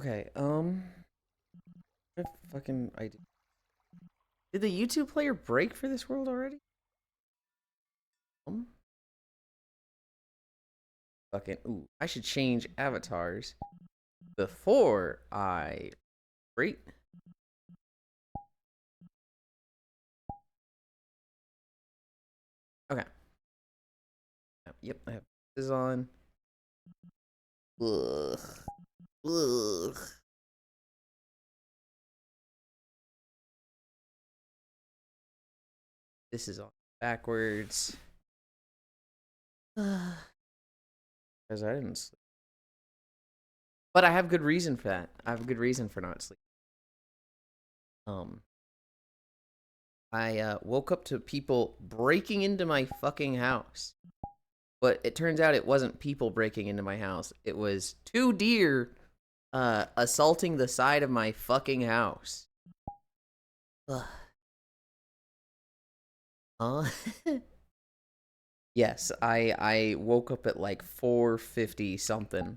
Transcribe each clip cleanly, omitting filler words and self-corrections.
Okay, what fucking I did the YouTube player break for this world already? Um, fucking ooh, I should change avatars before I break. Okay. Yep, I have this on. Ugh. Ugh. This is all backwards. Because I didn't sleep. But I have good reason for that. I have a good reason for not sleeping. Um, I woke up to people breaking into my fucking house. But it turns out it wasn't people breaking into my house. It was two deer assaulting the side of my fucking house. Ugh. Huh? Yes, I woke up at like 4:50 something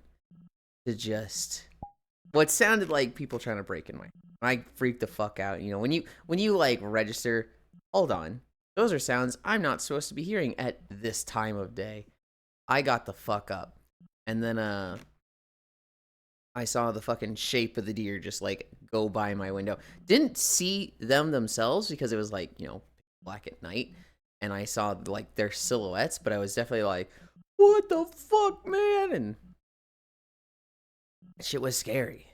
to just what sounded like people trying to break in my. I freaked the fuck out. You know, when you like register, hold on. Those are sounds I'm not supposed to be hearing at this time of day. I got the fuck up. And then I saw the fucking shape of the deer just like go by my window. Didn't see them themselves because it was like, black at night and I saw like their silhouettes, but I was definitely like, what the fuck, man? And shit was scary.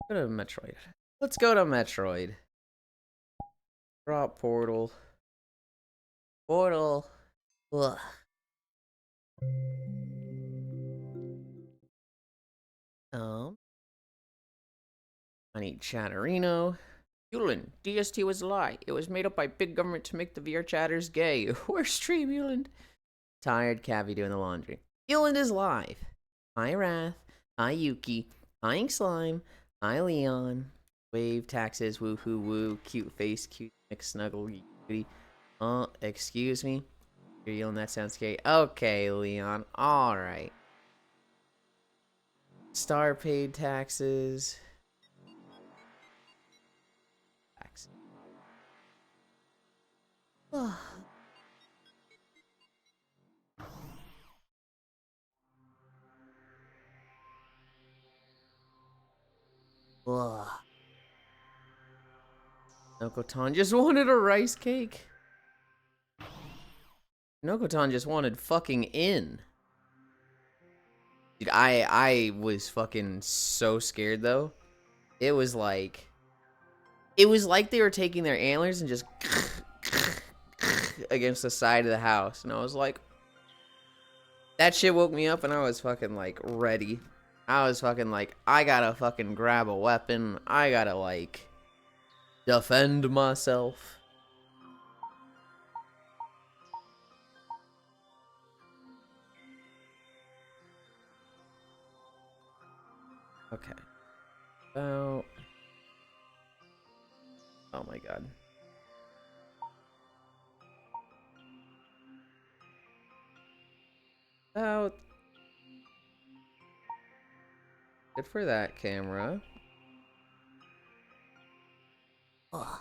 Go to Metroid. Let's go to Metroid. Drop portal. Portal. Ugh. Um, I need Chatterino. Yulind, DST was a lie. It was made up by big government to make the VR chatters gay. Where's stream, Yulind? Tired Cavi doing the laundry. Yulind is live. Hi, Wrath. Hi, Yuki. Hi, Ink Slime. Hi, Leon. Wave, taxes, woo hoo woo. Cute face, cute mix, snuggle, cutie. Excuse me. You're yelling, that sounds scary. Okay, Leon. Alright. Star paid taxes. Tax. Ugh. Nokotan just wanted a rice cake. Nokotan just wanted fucking in. Dude, I was fucking so scared though. It was like they were taking their antlers and just against the side of the house, and I was like, that shit woke me up, and I was fucking like ready. I was fucking like, I gotta fucking grab a weapon. I gotta like defend myself. Okay. Oh. Oh my god. Oh. Good for that camera. Ugh.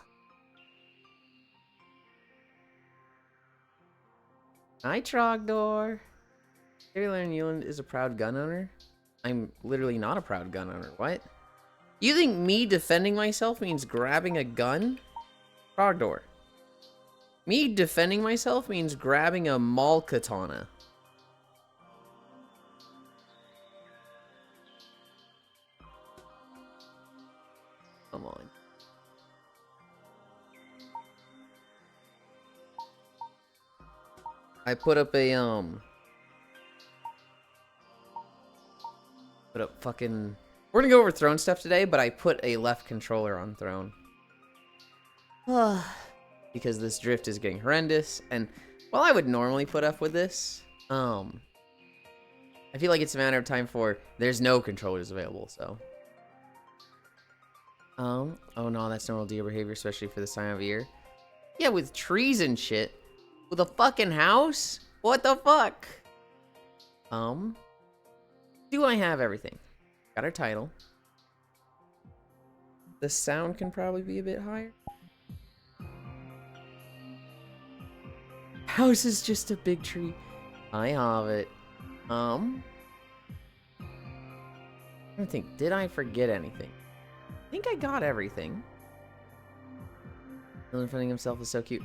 Hi, Trogdor. Taylor Newland is a proud gun owner. I'm literally not a proud gun owner. What? You think me defending myself means grabbing a gun? Trogdor. Me defending myself means grabbing a mall katana. Come on. I put up a, put up fucking... We're gonna go over throne stuff today, but I put a left controller on throne. Because this drift is getting horrendous, and while I would normally put up with this, I feel like it's a matter of time for there's no controllers available, so. Oh no, that's normal deer behavior, especially for this time of year. Yeah, with trees and shit. With a fucking house? What the fuck? Do I have everything? Got our title. The sound can probably be a bit higher. House is just a big tree. I have it. I don't think. Did I forget anything? I think I got everything. Yulind finding himself is so cute.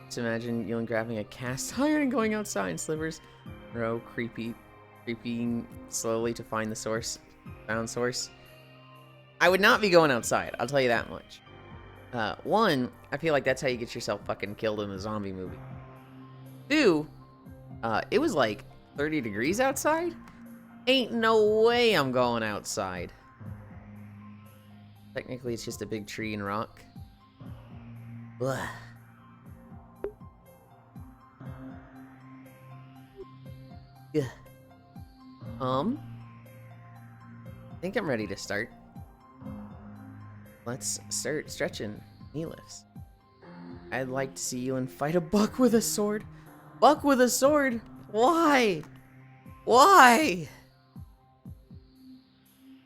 Just imagine Yulind grabbing a cast iron and going outside in slippers. Row creeping slowly to find the source. Found source. I would not be going outside. I'll tell you that much. One, I feel like that's how you get yourself fucking killed in a zombie movie. Two, it was like 30 degrees outside. Ain't no way I'm going outside. Technically, it's just a big tree and rock. Ugh. Yeah. I think I'm ready to start. Let's start stretching knee lifts. I'd like to see Yulind fight a buck with a sword. Buck with a sword? Why? Why?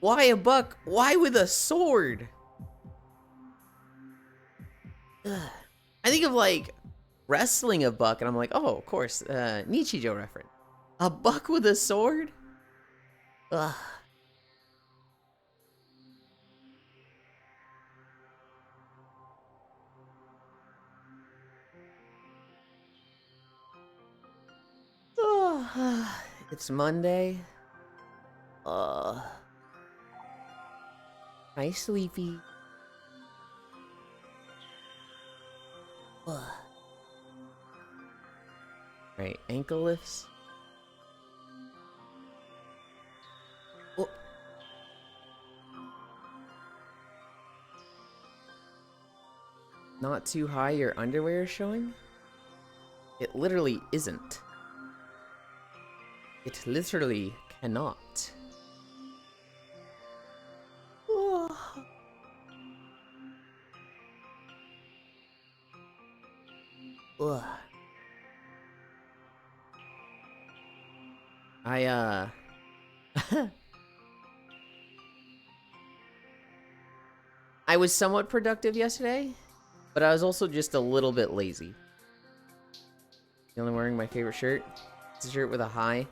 Why a buck? Why with a sword? Ugh. I think of like wrestling a buck and I'm like, oh, of course, Nichijou reference. A buck with a sword? Ugh. It's Monday. Hi, sleepy. Right, ankle lifts. Oh. Not too high, your underwear is showing? It literally isn't. It literally cannot. Ugh. I was somewhat productive yesterday, but I was also just a little bit lazy. Only wearing my favorite shirt. It's a shirt with a hi.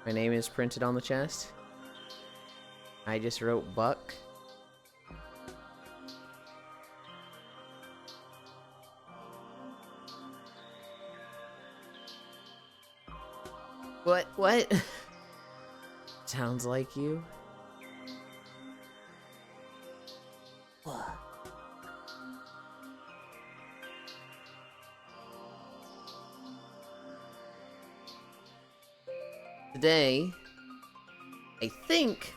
My name is printed on the chest. I just wrote Buck. What? Sounds like you. Today, I think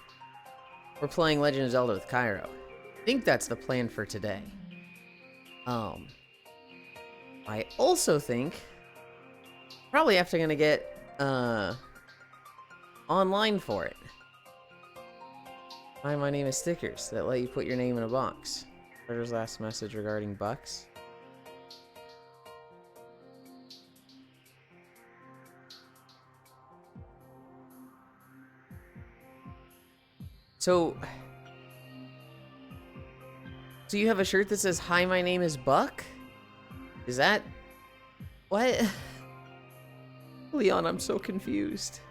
we're playing Legend of Zelda with Cairo. I think that's the plan for today. I also think probably after gonna get online for it. Hi, my name is stickers that let you put your name in a box. Carter's last message regarding bucks. So you have a shirt that says, hi, my name is Buck? Is that... what? Leon, I'm so confused.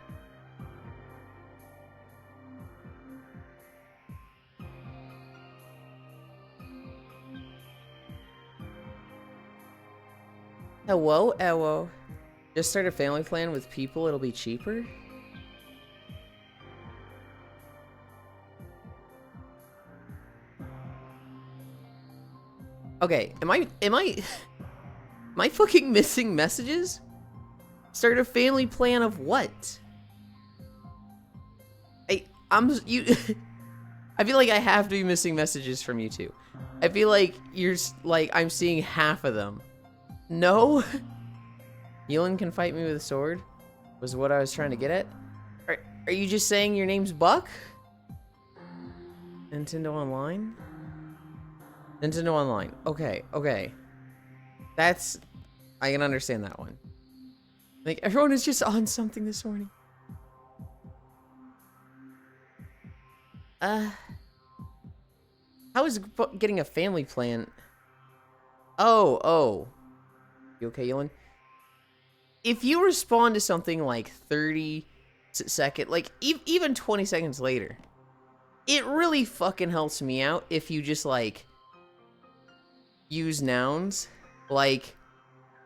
Hello, Ewo. Just start a family plan with people, it'll be cheaper? Okay, am I fucking missing messages? Start a family plan of what? I feel like I have to be missing messages from you two. I feel like I'm seeing half of them. No? Yulind can fight me with a sword? Was what I was trying to get at? Are you just saying your name's Buck? Nintendo Online? Nintendo Online. Okay. I can understand that one. Like, everyone is just on something this morning. How is getting a family plan? Oh. You okay, Yulind? If you respond to something like 30 second, like even 20 seconds later, it really fucking helps me out if you just like use nouns. Like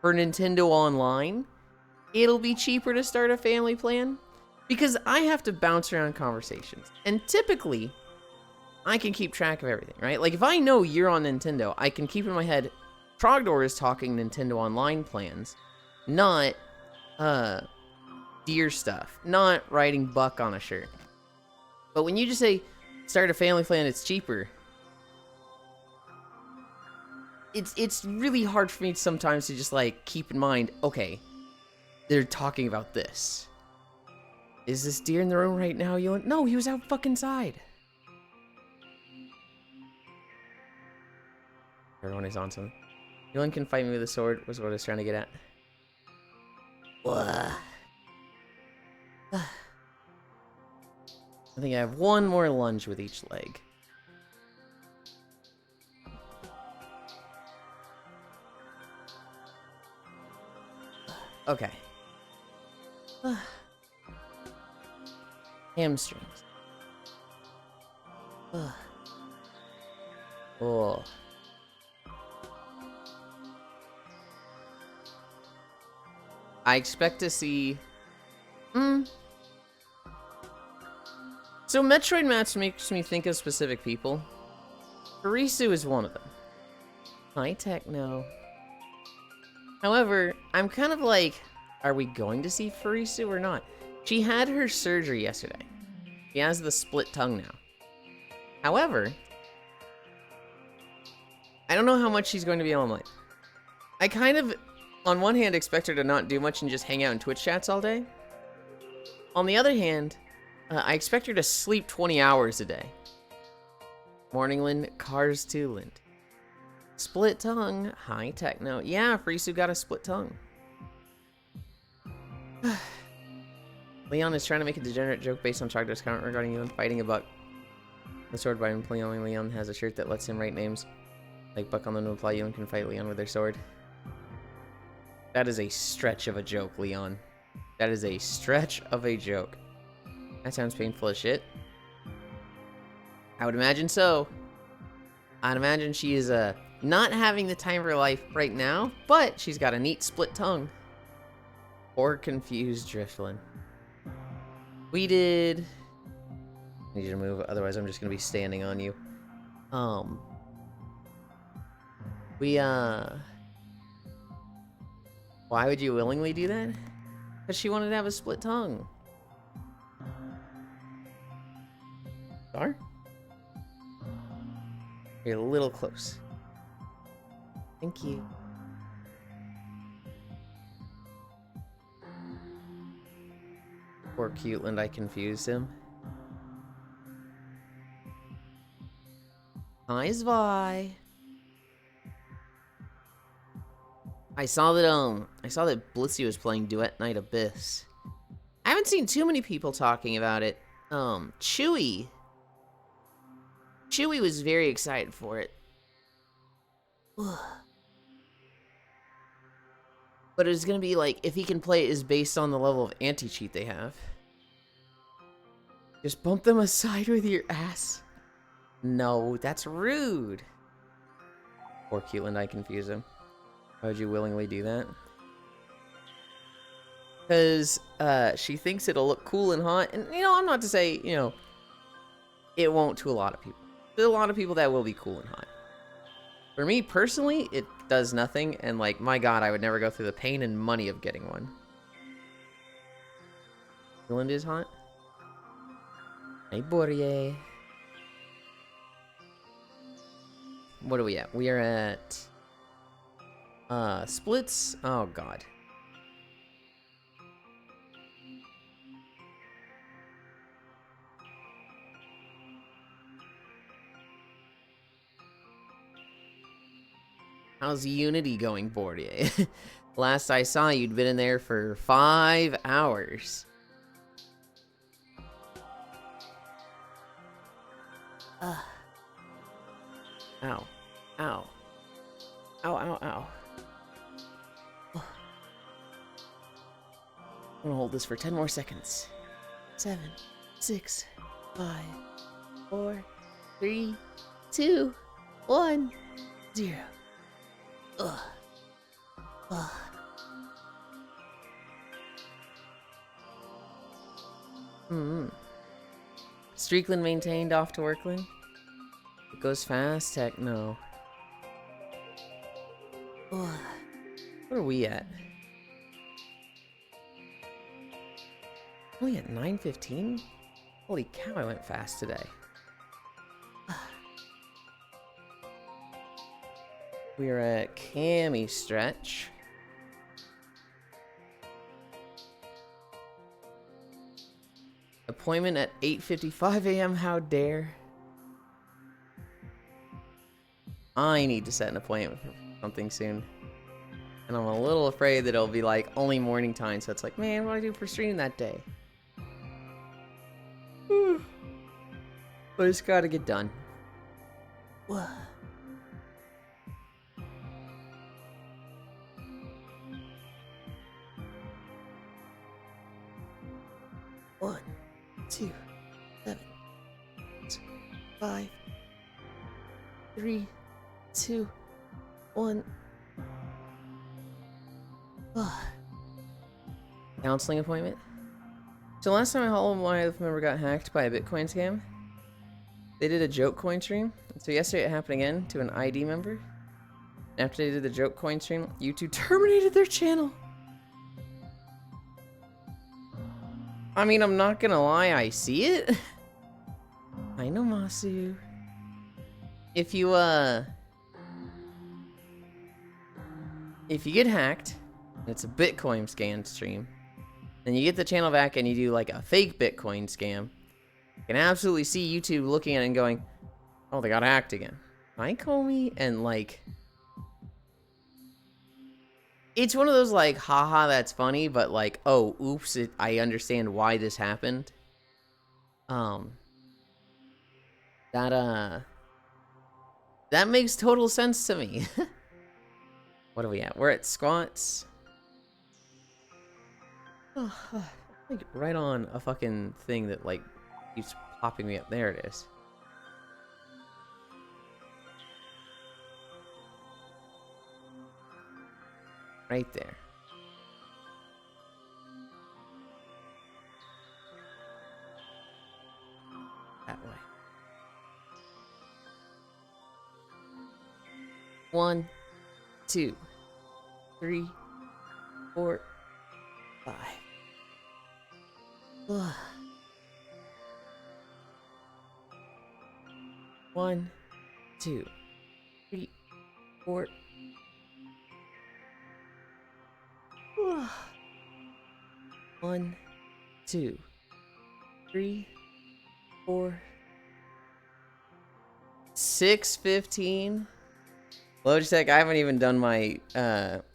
for Nintendo Online, it'll be cheaper to start a family plan because I have to bounce around conversations. And typically, I can keep track of everything, right? Like if I know you're on Nintendo, I can keep in my head, Trogdor is talking Nintendo Online plans, not deer stuff, not writing buck on a shirt. But when you just say start a family plan, it's cheaper, it's really hard for me sometimes to just like keep in mind, okay, they're talking about this. Is this deer in the room right now? No, he was out fucking side. Everyone is on something. Yulind can fight me with a sword, was what I was trying to get at. I think I have one more lunge with each leg. Okay. Hamstrings. Oh. I expect to see... So Metroid Match makes me think of specific people. Furisu is one of them. High Techno. However, I'm kind of like, are we going to see Furisu or not? She had her surgery yesterday. She has the split tongue now. However, I don't know how much she's going to be online. I kind of, on one hand, expect her to not do much and just hang out in Twitch chats all day. On the other hand, I expect her to sleep 20 hours a day. Morning, Lind. Cars too, Lind. Split tongue. High Techno. Yeah, Furisu got a split tongue. Leon is trying to make a degenerate joke based on Trogdor's comment regarding Yulind fighting about the sword by implying Leon has a shirt that lets him write names. Like Buck on the imply Yulind can fight Leon with their sword. That is a stretch of a joke, Leon. That is a stretch of a joke. That sounds painful as shit. I would imagine so. I'd imagine she is not having the time of her life right now, but she's got a neat split tongue. Or confused Driftlin. We did... I need you to move, otherwise I'm just gonna be standing on you. Why would you willingly do that? Because she wanted to have a split tongue. Star? You're a little close. Thank you. Poor Cuteland, I confused him. Hi, Zvi. I saw that Blissey was playing Duet Night Abyss. I haven't seen too many people talking about it. Chewy was very excited for it. But it's gonna be like, if he can play it is based on the level of anti-cheat they have. Just bump them aside with your ass. No, that's rude. Poor Cuteland, I confuse him. Why would you willingly do that? Because she thinks it'll look cool and hot. And, you know, I'm not to say, you know, it won't to a lot of people. There's a lot of people that will be cool and hot. For me, personally, it does nothing. And, like, my God, I would never go through the pain and money of getting one. Yulind is hot. Hey, Bourrier. What are we at? We are at... splits? Oh, God. How's Unity going, Bourdier? Last I saw, you'd been in there for 5 hours. Ow. Ow. Ow, ow, ow. I'm gonna hold this for 10 more seconds. 7, 6, 5, 4, 3, 2, 1, 0. Ugh. Ugh. Streakland maintained off to Workland. It goes fast, heck no. Ugh. Where are we at? Only at 9:15? Holy cow, I went fast today. We are at Cami Stretch. Appointment at 8:55 a.m. How dare? I need to set an appointment for something soon. And I'm a little afraid that it'll be like only morning time, so it's like, man, what do I do for streaming that day? But it's gotta get done. One, 2, 7, 5, 3, 2, 1. Counseling appointment. So last time a Hollow Life member got hacked by a Bitcoin scam, they did a joke coin stream. So yesterday it happened again to an ID member. After they did the joke coin stream, YouTube terminated their channel. I mean, I'm not gonna lie, I see it. I know, Masu. If you get hacked, and it's a Bitcoin scam stream, then you get the channel back and you do like a fake Bitcoin scam, you can absolutely see YouTube looking at it and going, oh, they got hacked again. Hi, Comey. And like, it's one of those like, haha, that's funny, but like, oh, oops, I understand why this happened. That makes total sense to me. What are we at? We're at squats. Oh, like right on a fucking thing that like keeps popping me up. There it is. Right there. That way. 1, 2, 3, 4, 5. Ugh. 1, 2, 3, 4. Ugh. 1, 2, 3, 4. 6:15. Logitech, I haven't even done my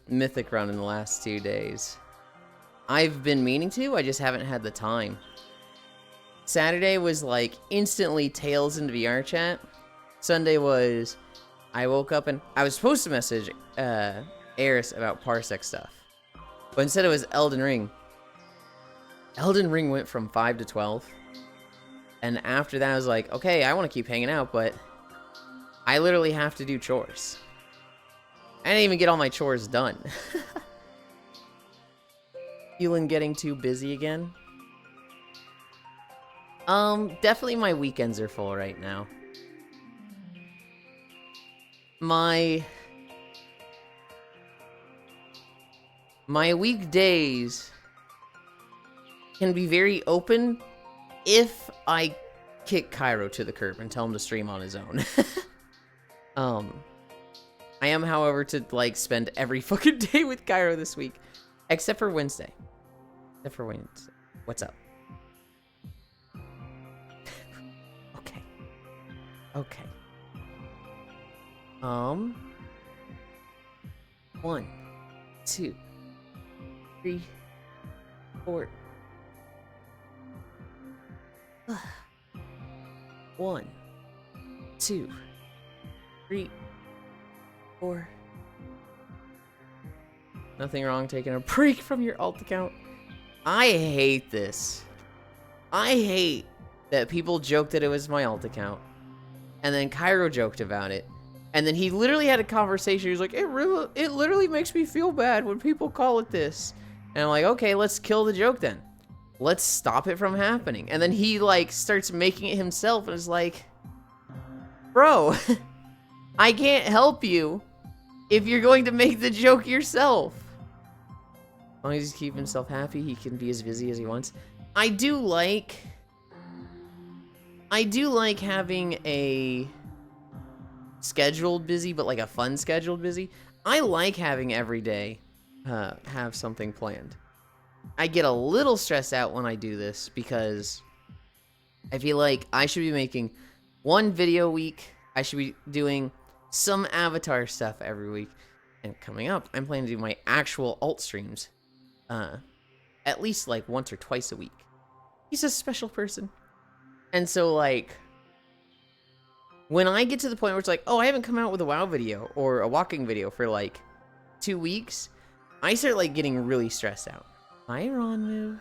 mythic run in the last 2 days. I've been meaning to, I just haven't had the time. Saturday was like instantly tails into VR chat. Sunday was, I woke up and I was supposed to message Eris about Parsec stuff. But instead it was Elden Ring. Elden Ring went from 5 to 12. And after that I was like, okay, I want to keep hanging out, but I literally have to do chores. I didn't even get all my chores done. Yulind getting too busy again? Definitely my weekends are full right now. My weekdays can be very open if I kick Cairo to the curb and tell him to stream on his own. I am, however, to like spend every fucking day with Cairo this week, except for Wednesday. Except for Wednesday. What's up? Okay. Okay. 1, 2, 3, 4. 1, 2, 3, 4. Nothing wrong taking a break from your alt account. I hate this. I hate that people joke that it was my alt account. And then Cairo joked about it. And then he literally had a conversation. He was like, it literally makes me feel bad when people call it this. And I'm like, okay, let's kill the joke then. Let's stop it from happening. And then he like starts making it himself and is like, bro, I can't help you if you're going to make the joke yourself. As long as he keeps himself happy, he can be as busy as he wants. I do like having a scheduled busy, but like a fun scheduled busy. I like having every day have something planned. I get a little stressed out when I do this because I feel like I should be making one video a week. I should be doing some avatar stuff every week. And coming up, I'm planning to do my actual alt streams at least like once or twice a week. He's a special person. And so like, when I get to the point where it's like, oh, I haven't come out with a WoW video or a walking video for like 2 weeks, I start like getting really stressed out. Hi, Ronmu.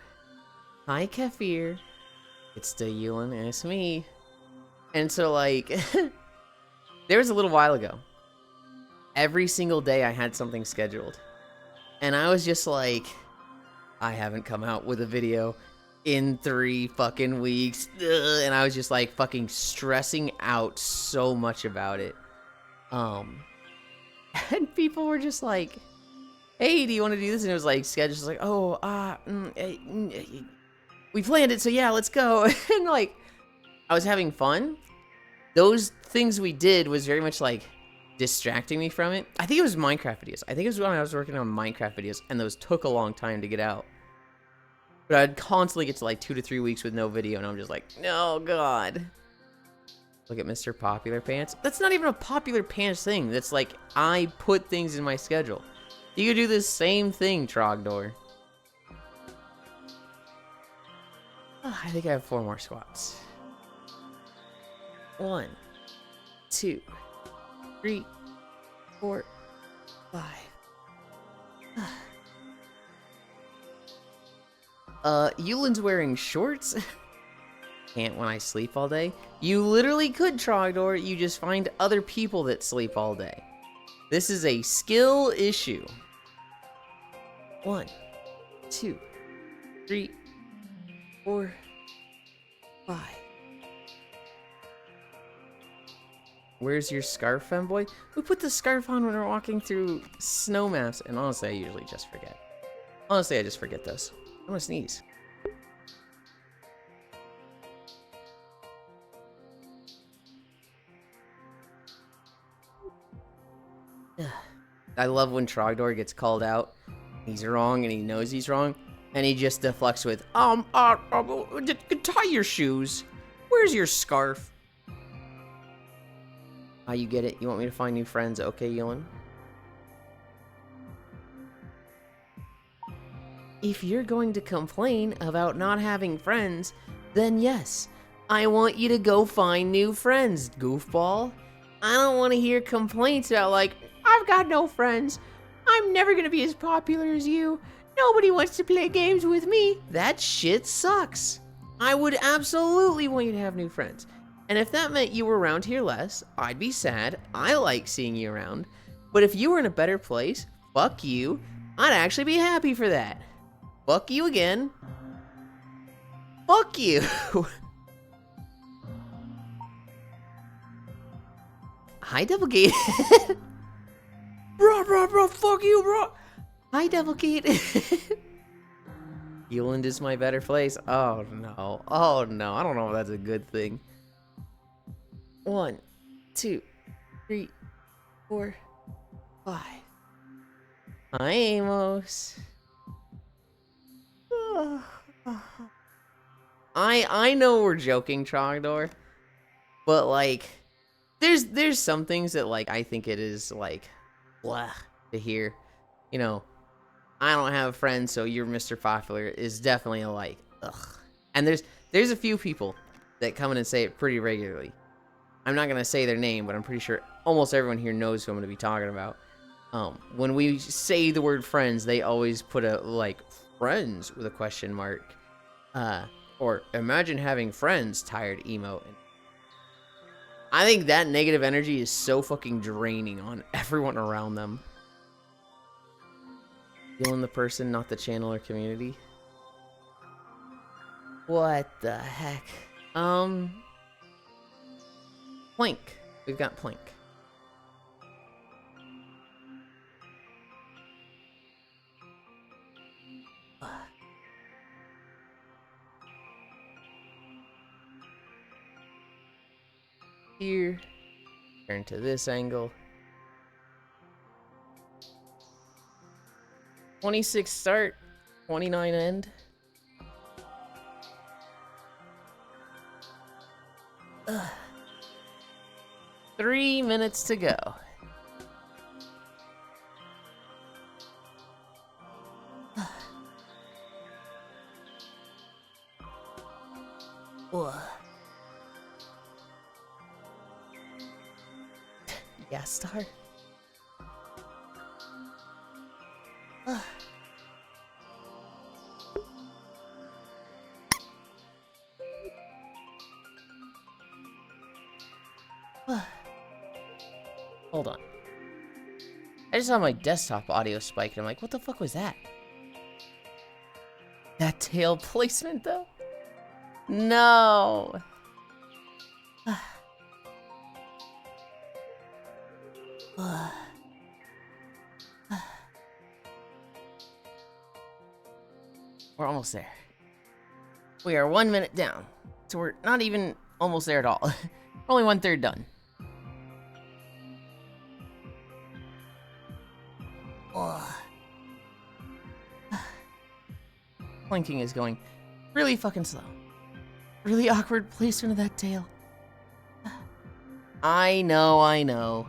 Hi, Kefir. It's the Yulind, and it's me. And so like, there was a little while ago. Every single day I had something scheduled. And I was just like, I haven't come out with a video in 3 fucking weeks. Ugh, and I was just like fucking stressing out so much about it. And people were just like, hey, do you want to do this? And it was like scheduled, like, oh, we planned it, so yeah, let's go. And like, I was having fun. Those things we did was very much like distracting me from it. I think it was Minecraft videos. I think it was when I was working on Minecraft videos, and those took a long time to get out. But I'd constantly get to like 2 to 3 weeks with no video, and I'm just like, no, God. Look at Mr. Popular Pants. That's not even a Popular Pants thing. That's like, I put things in my schedule. You could do the same thing, Trogdor. Oh, I think I have 4 more squats. 1, 2, 3, 4, 5. Yulind's wearing shorts? Can't when I sleep all day? You literally could, Trogdor. You just find other people that sleep all day. This is a skill issue. 1, 2, 3, 4, 5. Where's your scarf, femboy? We put the scarf on when we're walking through snow maps, and honestly, I usually just forget. Honestly, I just forget this. I'm gonna sneeze. I love when Trogdor gets called out. He's wrong, and he knows he's wrong, and he just deflects with, tie your shoes. Where's your scarf? Ah, you get it. You want me to find new friends, okay, Yulind? If you're going to complain about not having friends, then yes, I want you to go find new friends, goofball. I don't want to hear complaints about like, I've got no friends. I'm never going to be as popular as you. Nobody wants to play games with me. That shit sucks. I would absolutely want you to have new friends. And if that meant you were around here less, I'd be sad. I like seeing you around. But if you were in a better place, fuck you. I'd actually be happy for that. Fuck you again. Fuck you. Hi, Doublegate. Bro, fuck you, bro. Hi, Doublegate. Yulind is my better place. Oh, no. Oh, no. I don't know if that's a good thing. 1, 2, 3, 4, 5. Hi, Amos. I know we're joking, Trogdor, but like, there's some things that like I think it is like, blah to hear. You know, I don't have friends, so you're Mr. Popular is definitely a like, ugh. And there's a few people that come in and say it pretty regularly. I'm not gonna say their name, but I'm pretty sure almost everyone here knows who I'm gonna be talking about. When we say the word friends, they always put a like friends with a question mark. Or imagine having friends, tired emo. I think that negative energy is so fucking draining on everyone around them. Feeling the person, not the channel or community. What the heck? Plank. We've got Plank. Here. Turn to this angle. 26 start, 29 end. Ugh. 3 minutes to go. Yeah, star. Hold on. I just saw my desktop audio spike and I'm like, what the fuck was that? That tail placement though? No. We're almost there. We are 1 minute down. So we're not even almost there at all. We're only 1/3 done. Planking is going really fucking slow. Really awkward placement of that tail. I know.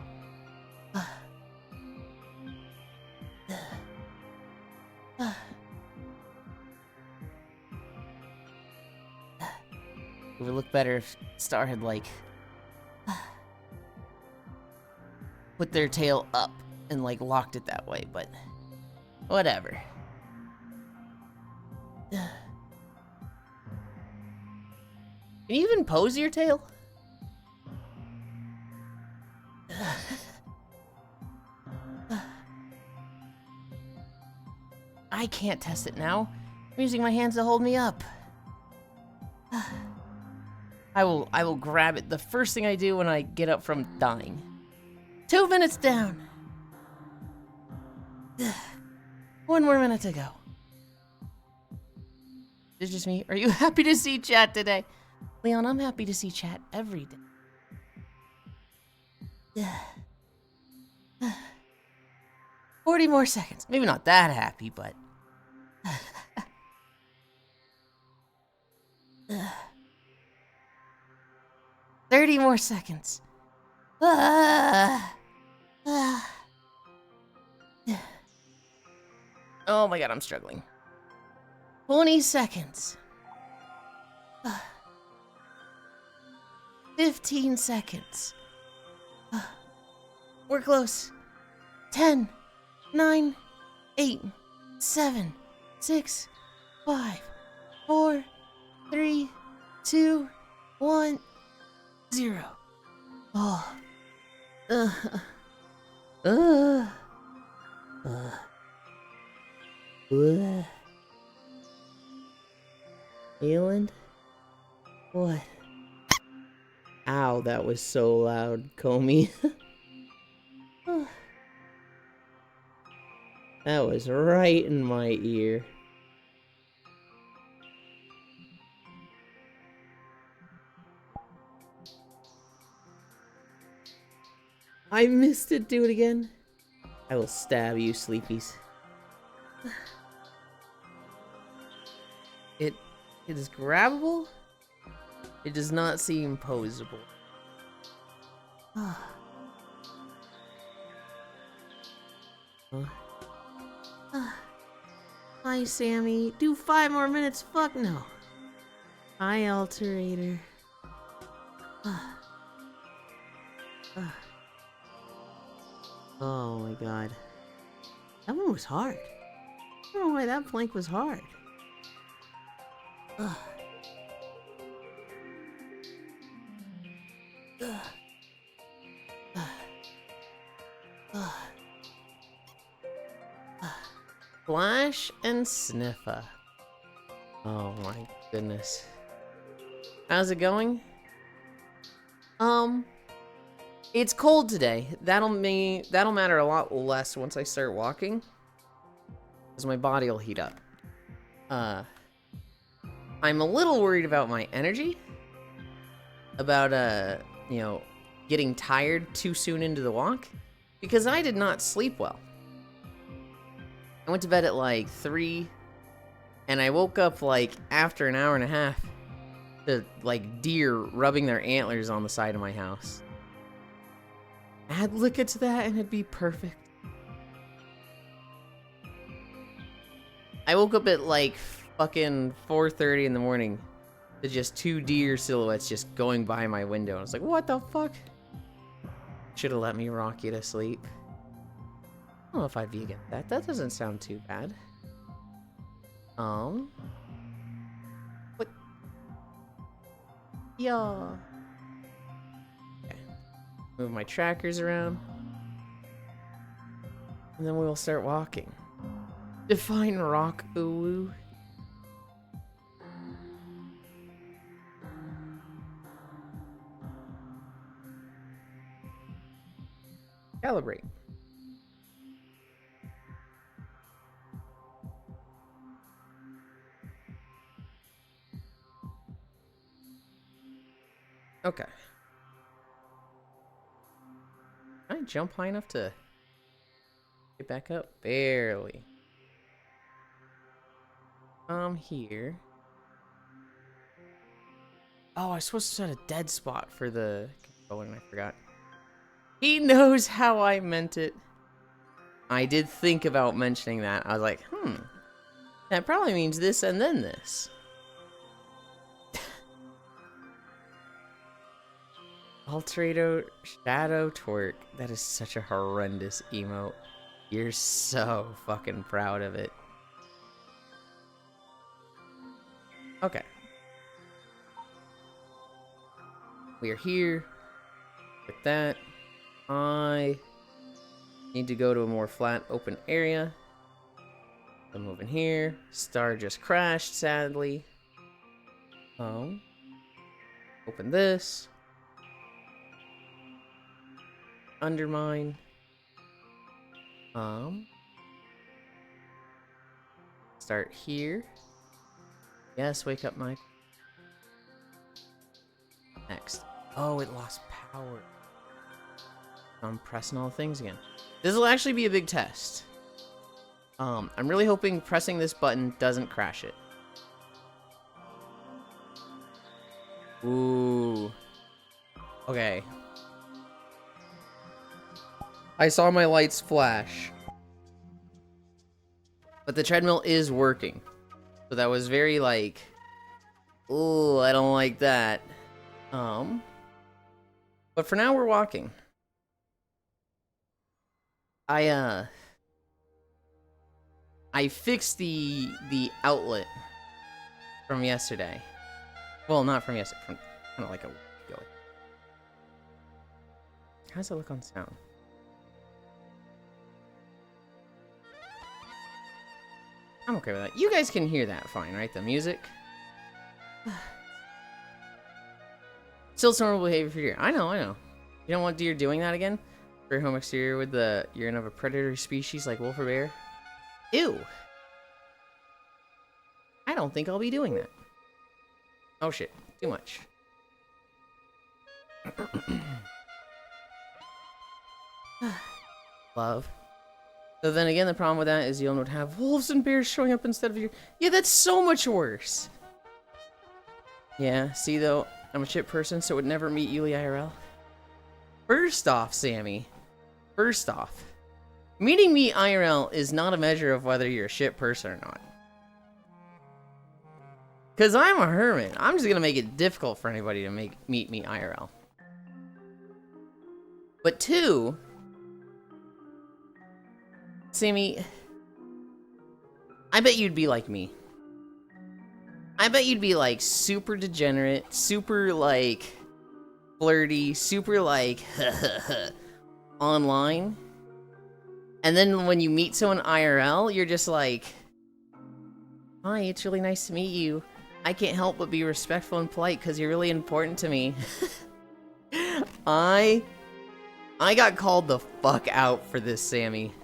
It would look better if Star had, like, put their tail up and, like, locked it that way, but whatever. Can you even pose your tail? I can't test it now. I'm using my hands to hold me up. I will grab it the first thing I do when I get up from dying. 2 minutes down. 1 more minute to go. It's just me. Are you happy to see chat today? Leon, I'm happy to see chat every day. 40 more seconds. Maybe not that happy, but... 30 more seconds. Oh my god, I'm struggling. 20 seconds. 15 seconds. We're close. 10, 9, 8, 7, 6, 5, 4, 3, 2, 1, 0. Oh. Yulind? What? Ow, that was so loud, Comey. That was right in my ear. I missed it. Do it again. I will stab you, sleepies. It is grabbable. It does not seem posable. Hi, Sammy. Do 5 more minutes. Fuck no. Hi, Alterator. Oh my god. That one was hard. I don't know why that plank was hard. Ugh. Ugh. Ugh. Ugh. Ugh. Flash and Sniffer. Oh my goodness. How's it going? It's cold today. That'll matter a lot less once I start walking, because my body will heat up. I'm a little worried about my energy. About you know, getting tired too soon into the walk, because I did not sleep well. I went to bed at like 3, and I woke up like after an hour and a half to like deer rubbing their antlers on the side of my house. Add Licka to that and it'd be perfect. I woke up at like fucking 4:30 in the morning to just 2 deer silhouettes just going by my window. I was like, what the fuck? Should have let me rock you to sleep. I don't know if I'd be against that. That doesn't sound too bad. What? Yeah. Okay. Move my trackers around. And then we'll start walking. Define rock uwu. Calibrate. Okay. Can I jump high enough to get back up? Barely. Here. Oh, I was supposed to set a dead spot for the controller and I forgot. He knows how I meant it. I did think about mentioning that. I was like, that probably means this and then this. Alterado Shadow Twerk. That is such a horrendous emote. You're so fucking proud of it. Okay. We are here. With that, I need to go to a more flat, open area. I'm moving here. Star just crashed, sadly. Open this. Undermine. Start here. Yes, wake up, Mike. Next. Oh, it lost power. I'm pressing all the things again. This will actually be a big test. I'm really hoping pressing this button doesn't crash it. Ooh. Okay. I saw my lights flash. But the treadmill is working. So that was very like, ooh, I don't like that. But for now we're walking. I fixed the outlet from yesterday. Well, not from yesterday, from kind of like a week ago. How does it look on sound? I'm okay with that. You guys can hear that fine, right? The music. Still normal behavior for deer. I know. You don't want deer doing that again? For your home exterior with the urine of a predatory species like wolf or bear? Ew. I don't think I'll be doing that. Oh shit. Too much. Love. So then again, the problem with that is Yulind would have wolves and bears showing up instead of you. Yeah, that's so much worse. Yeah, see though, I'm a shit person, so would never meet Yuli IRL. First off, Sammy. First off, meeting me IRL is not a measure of whether you're a shit person or not. Because I'm a hermit. I'm just going to make it difficult for anybody to meet me IRL. But two, Sammy, I bet you'd be like me. I bet you'd be like super degenerate, super like flirty, super like online. And then when you meet someone IRL, you're just like, hi, it's really nice to meet you. I can't help but be respectful and polite because you're really important to me. I got called the fuck out for this, Sammy.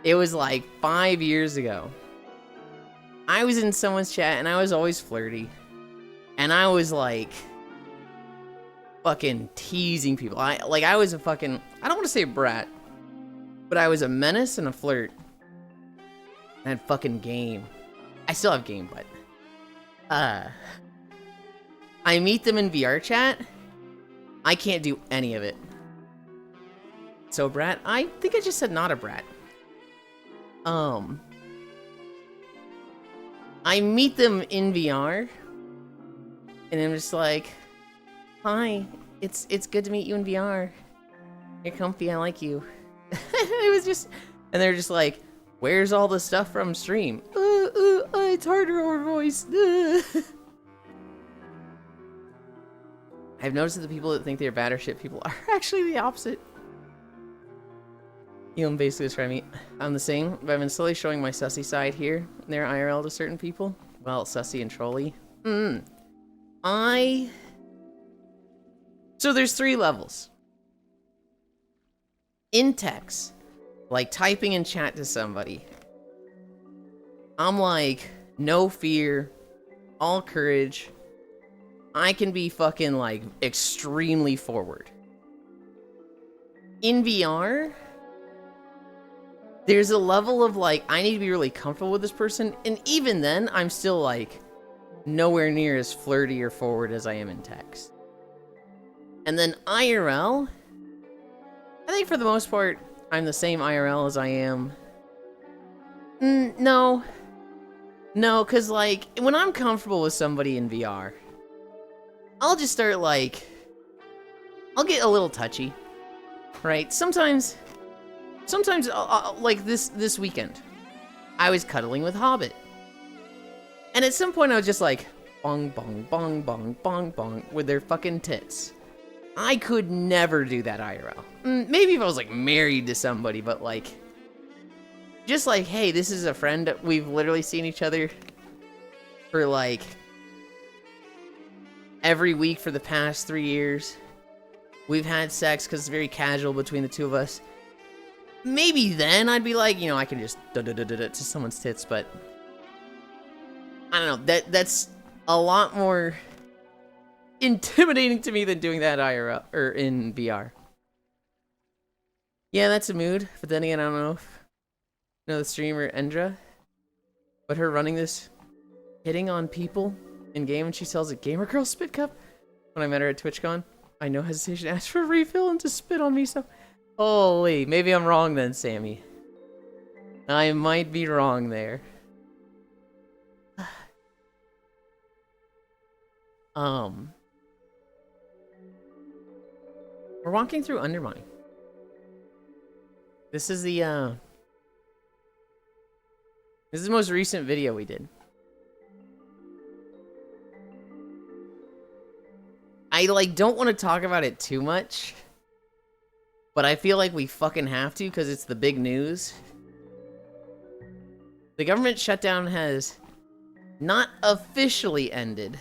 It was like 5 years ago. I was in someone's chat and I was always flirty. And I was like fucking teasing people. I was a fucking, I don't want to say a brat, but I was a menace and a flirt. I had fucking game. I still have game, but I meet them in VR chat. I can't do any of it. So brat, I think I just said not a brat. I meet them in VR, and I'm just like, hi, it's good to meet you in VR. You're comfy, I like you. It was just, and they're just like, where's all the stuff from stream? It's harder over voice. I've noticed that the people that think they're bad or shit people are actually the opposite. You know, basically describe me. I'm the same, but I've been slowly showing my sussy side here. They're IRL to certain people. Well, sussy and trolly. So there's 3 levels. In text, like typing in chat to somebody, I'm like, no fear, all courage. I can be fucking like extremely forward. In VR, there's a level of like, I need to be really comfortable with this person. And even then, I'm still like nowhere near as flirty or forward as I am in text. And then IRL, I think for the most part, I'm the same IRL as I am. No, because like when I'm comfortable with somebody in VR, I'll just start like, I'll get a little touchy, right? Sometimes like this weekend, I was cuddling with Hobbit. And at some point I was just like, bong, bong, bong, bong, bong, bong, with their fucking tits. I could never do that IRL. Maybe if I was like married to somebody, but like, just like, hey, this is a friend. We've literally seen each other for like every week for the past 3 years. We've had sex because it's very casual between the two of us. Maybe then I'd be like, you know, I can just to someone's tits, but I don't know. That's a lot more intimidating to me than doing that IRL or in VR. Yeah, that's a mood. But then again, I don't know if you know the streamer Endra, but her running this hitting on people in game and she sells a gamer girl spit cup. When I met her at TwitchCon, I no hesitation to ask for a refill and to spit on me. So, holy, maybe I'm wrong then, Sammy. I might be wrong there. We're walking through Undermine. This is the this is the most recent video we did. I like don't want to talk about it too much, but I feel like we fucking have to because it's the big news. The government shutdown has not officially ended,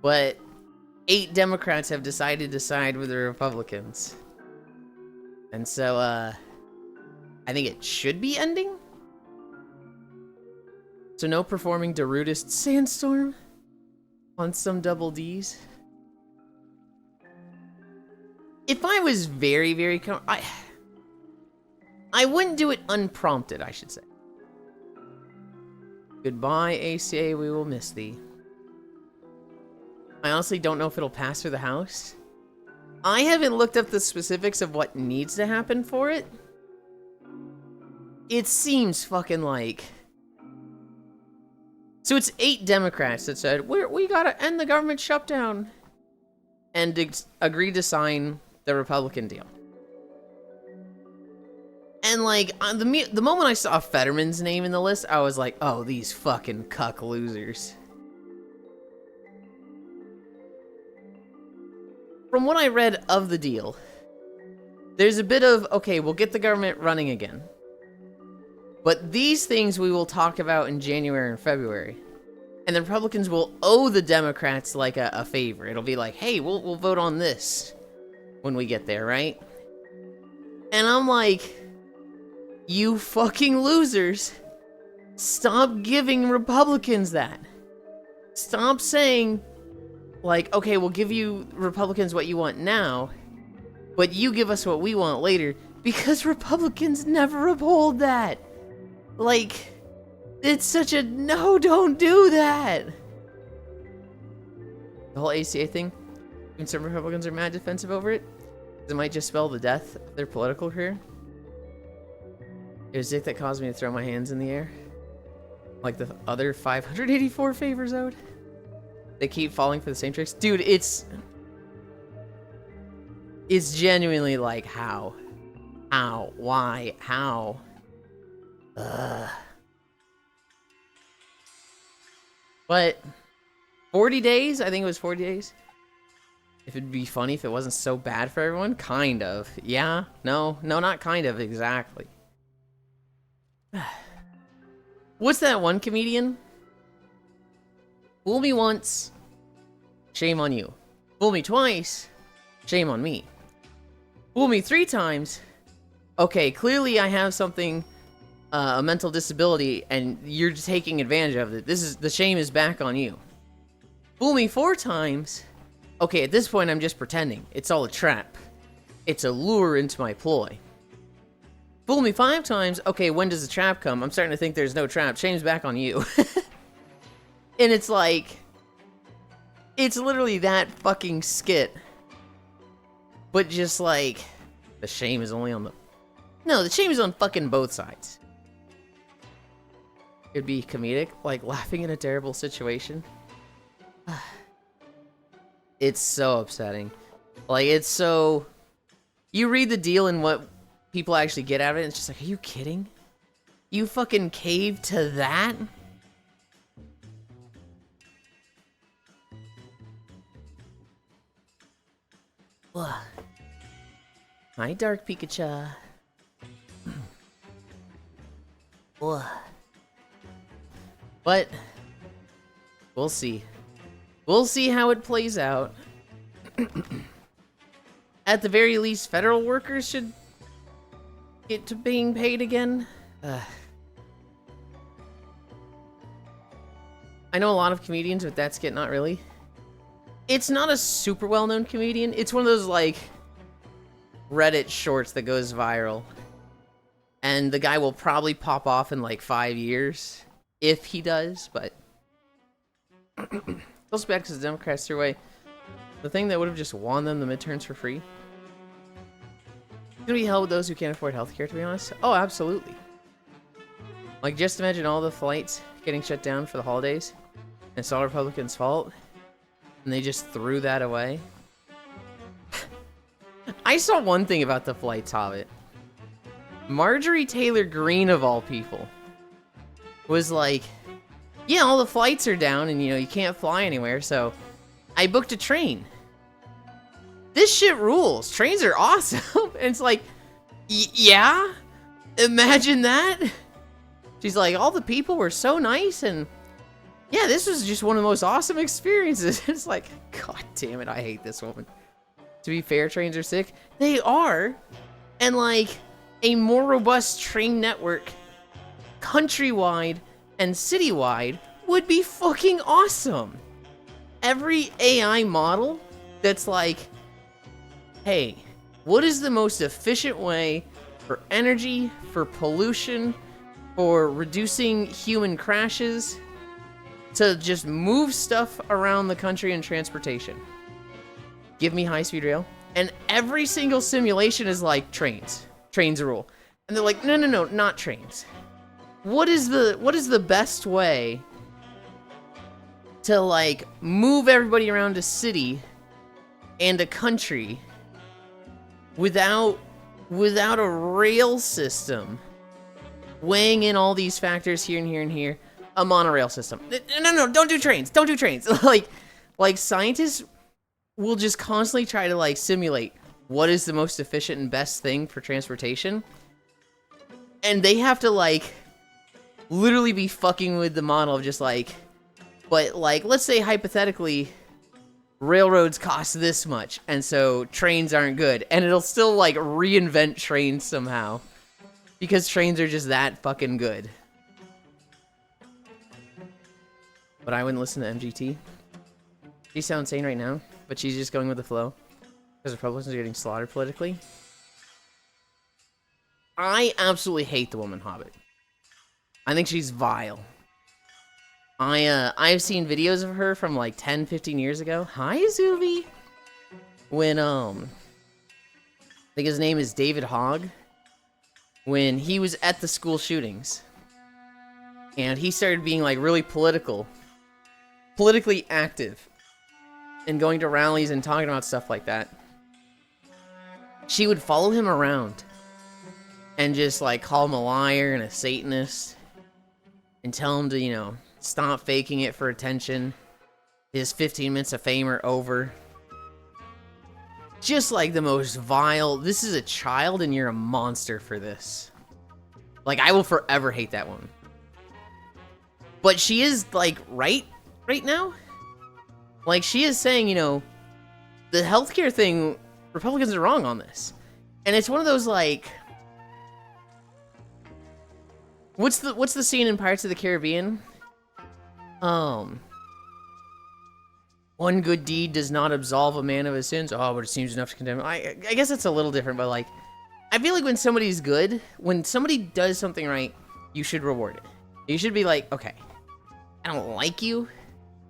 but 8 Democrats have decided to side with the Republicans. And so, I think it should be ending. So no performing Darudist Sandstorm on some double Ds. If I was very, very I wouldn't do it unprompted, I should say. Goodbye, ACA, we will miss thee. I honestly don't know if it'll pass through the House. I haven't looked up the specifics of what needs to happen for it. It seems fucking like... So it's 8 Democrats that said, we gotta end the government shutdown. And agreed to sign the Republican deal. And, like, the moment I saw Fetterman's name in the list, I was like, oh, these fucking cuck losers. From what I read of the deal, there's a bit of, okay, we'll get the government running again. But these things we will talk about in January and February. And the Republicans will owe the Democrats, like, a favor. It'll be like, hey, we'll vote on this when we get there, right? And I'm like, you fucking losers. Stop giving Republicans that. Stop saying, like, okay, we'll give you Republicans what you want now, but you give us what we want later, because Republicans never uphold that. Like, it's such a no, don't do that. The whole ACA thing, even some Republicans are mad defensive over it, because it might just spell the death of their political career. It was Dick that caused me to throw my hands in the air. Like the other 584 favors owed. They keep falling for the same tricks. Dude, it's genuinely like, how? How? Why? How? But 40 days? I think it was 40 days. If it'd be funny if it wasn't so bad for everyone? Kind of. Yeah? No, not kind of. Exactly. What's that one comedian? Fool me once, shame on you. Fool me twice, shame on me. Fool me 3 times. Okay, clearly I have something, a mental disability, and you're taking advantage of it. The shame is back on you. Fool me 4 times. Okay, at this point I'm just pretending. It's all a trap. It's a lure into my ploy. Fool me 5 times. Okay, when does the trap come? I'm starting to think there's no trap. Shame's back on you. And it's like, it's literally that fucking skit. But just like, the shame is only on the... No, the shame is on fucking both sides. It'd be comedic, like laughing in a terrible situation. It's so upsetting. Like, it's so... You read the deal and what people actually get out of it, and it's just like, are you kidding? You fucking caved to that? Ugh. Hi, Dark Pikachu. Ugh. But we'll see. We'll see how it plays out. At the very least, federal workers should get to being paid again. I know a lot of comedians, but that skit, not really. It's not a super well-known comedian. It's one of those, like, Reddit shorts that goes viral. And the guy will probably pop off in, like, 5 years. If he does, but... It's also bad because the Democrats threw away the thing that would have just won them the midterms for free. It's gonna be hell with those who can't afford healthcare, to be honest. Oh, absolutely. Like, just imagine all the flights getting shut down for the holidays. And it's all Republicans' fault. And they just threw that away. I saw one thing about the flights, Hobbit. Marjorie Taylor Greene, of all people, was like, yeah, all the flights are down and, you know, you can't fly anywhere, so I booked a train. This shit rules. Trains are awesome. And it's like, yeah? Imagine that? She's like, all the people were so nice, and yeah, this was just one of the most awesome experiences. It's like, god damn it, I hate this woman. To be fair, trains are sick. They are. And like, a more robust train network, countrywide and citywide, would be fucking awesome. Every AI model that's like, hey, what is the most efficient way for energy, for pollution, for reducing human crashes, to just move stuff around the country in transportation? Give me high-speed rail. And every single simulation is like, trains. Trains rule. And they're like, no, not trains. What is the best way to, like, move everybody around a city and a country without a rail system weighing in all these factors here and here and here, a monorail system. No, don't do trains. Don't do trains. like scientists will just constantly try to like simulate what is the most efficient and best thing for transportation. And they have to like literally be fucking with the model of just like, but like, let's say hypothetically, railroads cost this much, and so trains aren't good, and it'll still like reinvent trains somehow because trains are just that fucking good. But I wouldn't listen to MGT. She sounds sane right now, but she's just going with the flow because Republicans are getting slaughtered politically. I absolutely hate the woman Hobbit. I think she's vile. I've seen videos of her from like 10, 15 years ago. Hi, Zuvi. When, I think his name is David Hogg. When he was at the school shootings. And he started being like really politically active. And going to rallies and talking about stuff like that. She would follow him around. And just like call him a liar and a Satanist. And tell him to, you know, stop faking it for attention. His 15 minutes of fame are over. Just like the most vile. This is a child and you're a monster for this. Like, I will forever hate that woman. But she is, like, right now? Like, she is saying, you know, the healthcare thing, Republicans are wrong on this. And it's one of those, like... What's the scene in Pirates of the Caribbean? One good deed does not absolve a man of his sins. Oh, but it seems enough to condemn him. I guess it's a little different, but like, I feel like when somebody's good, when somebody does something right, you should reward it. You should be like, okay, I don't like you,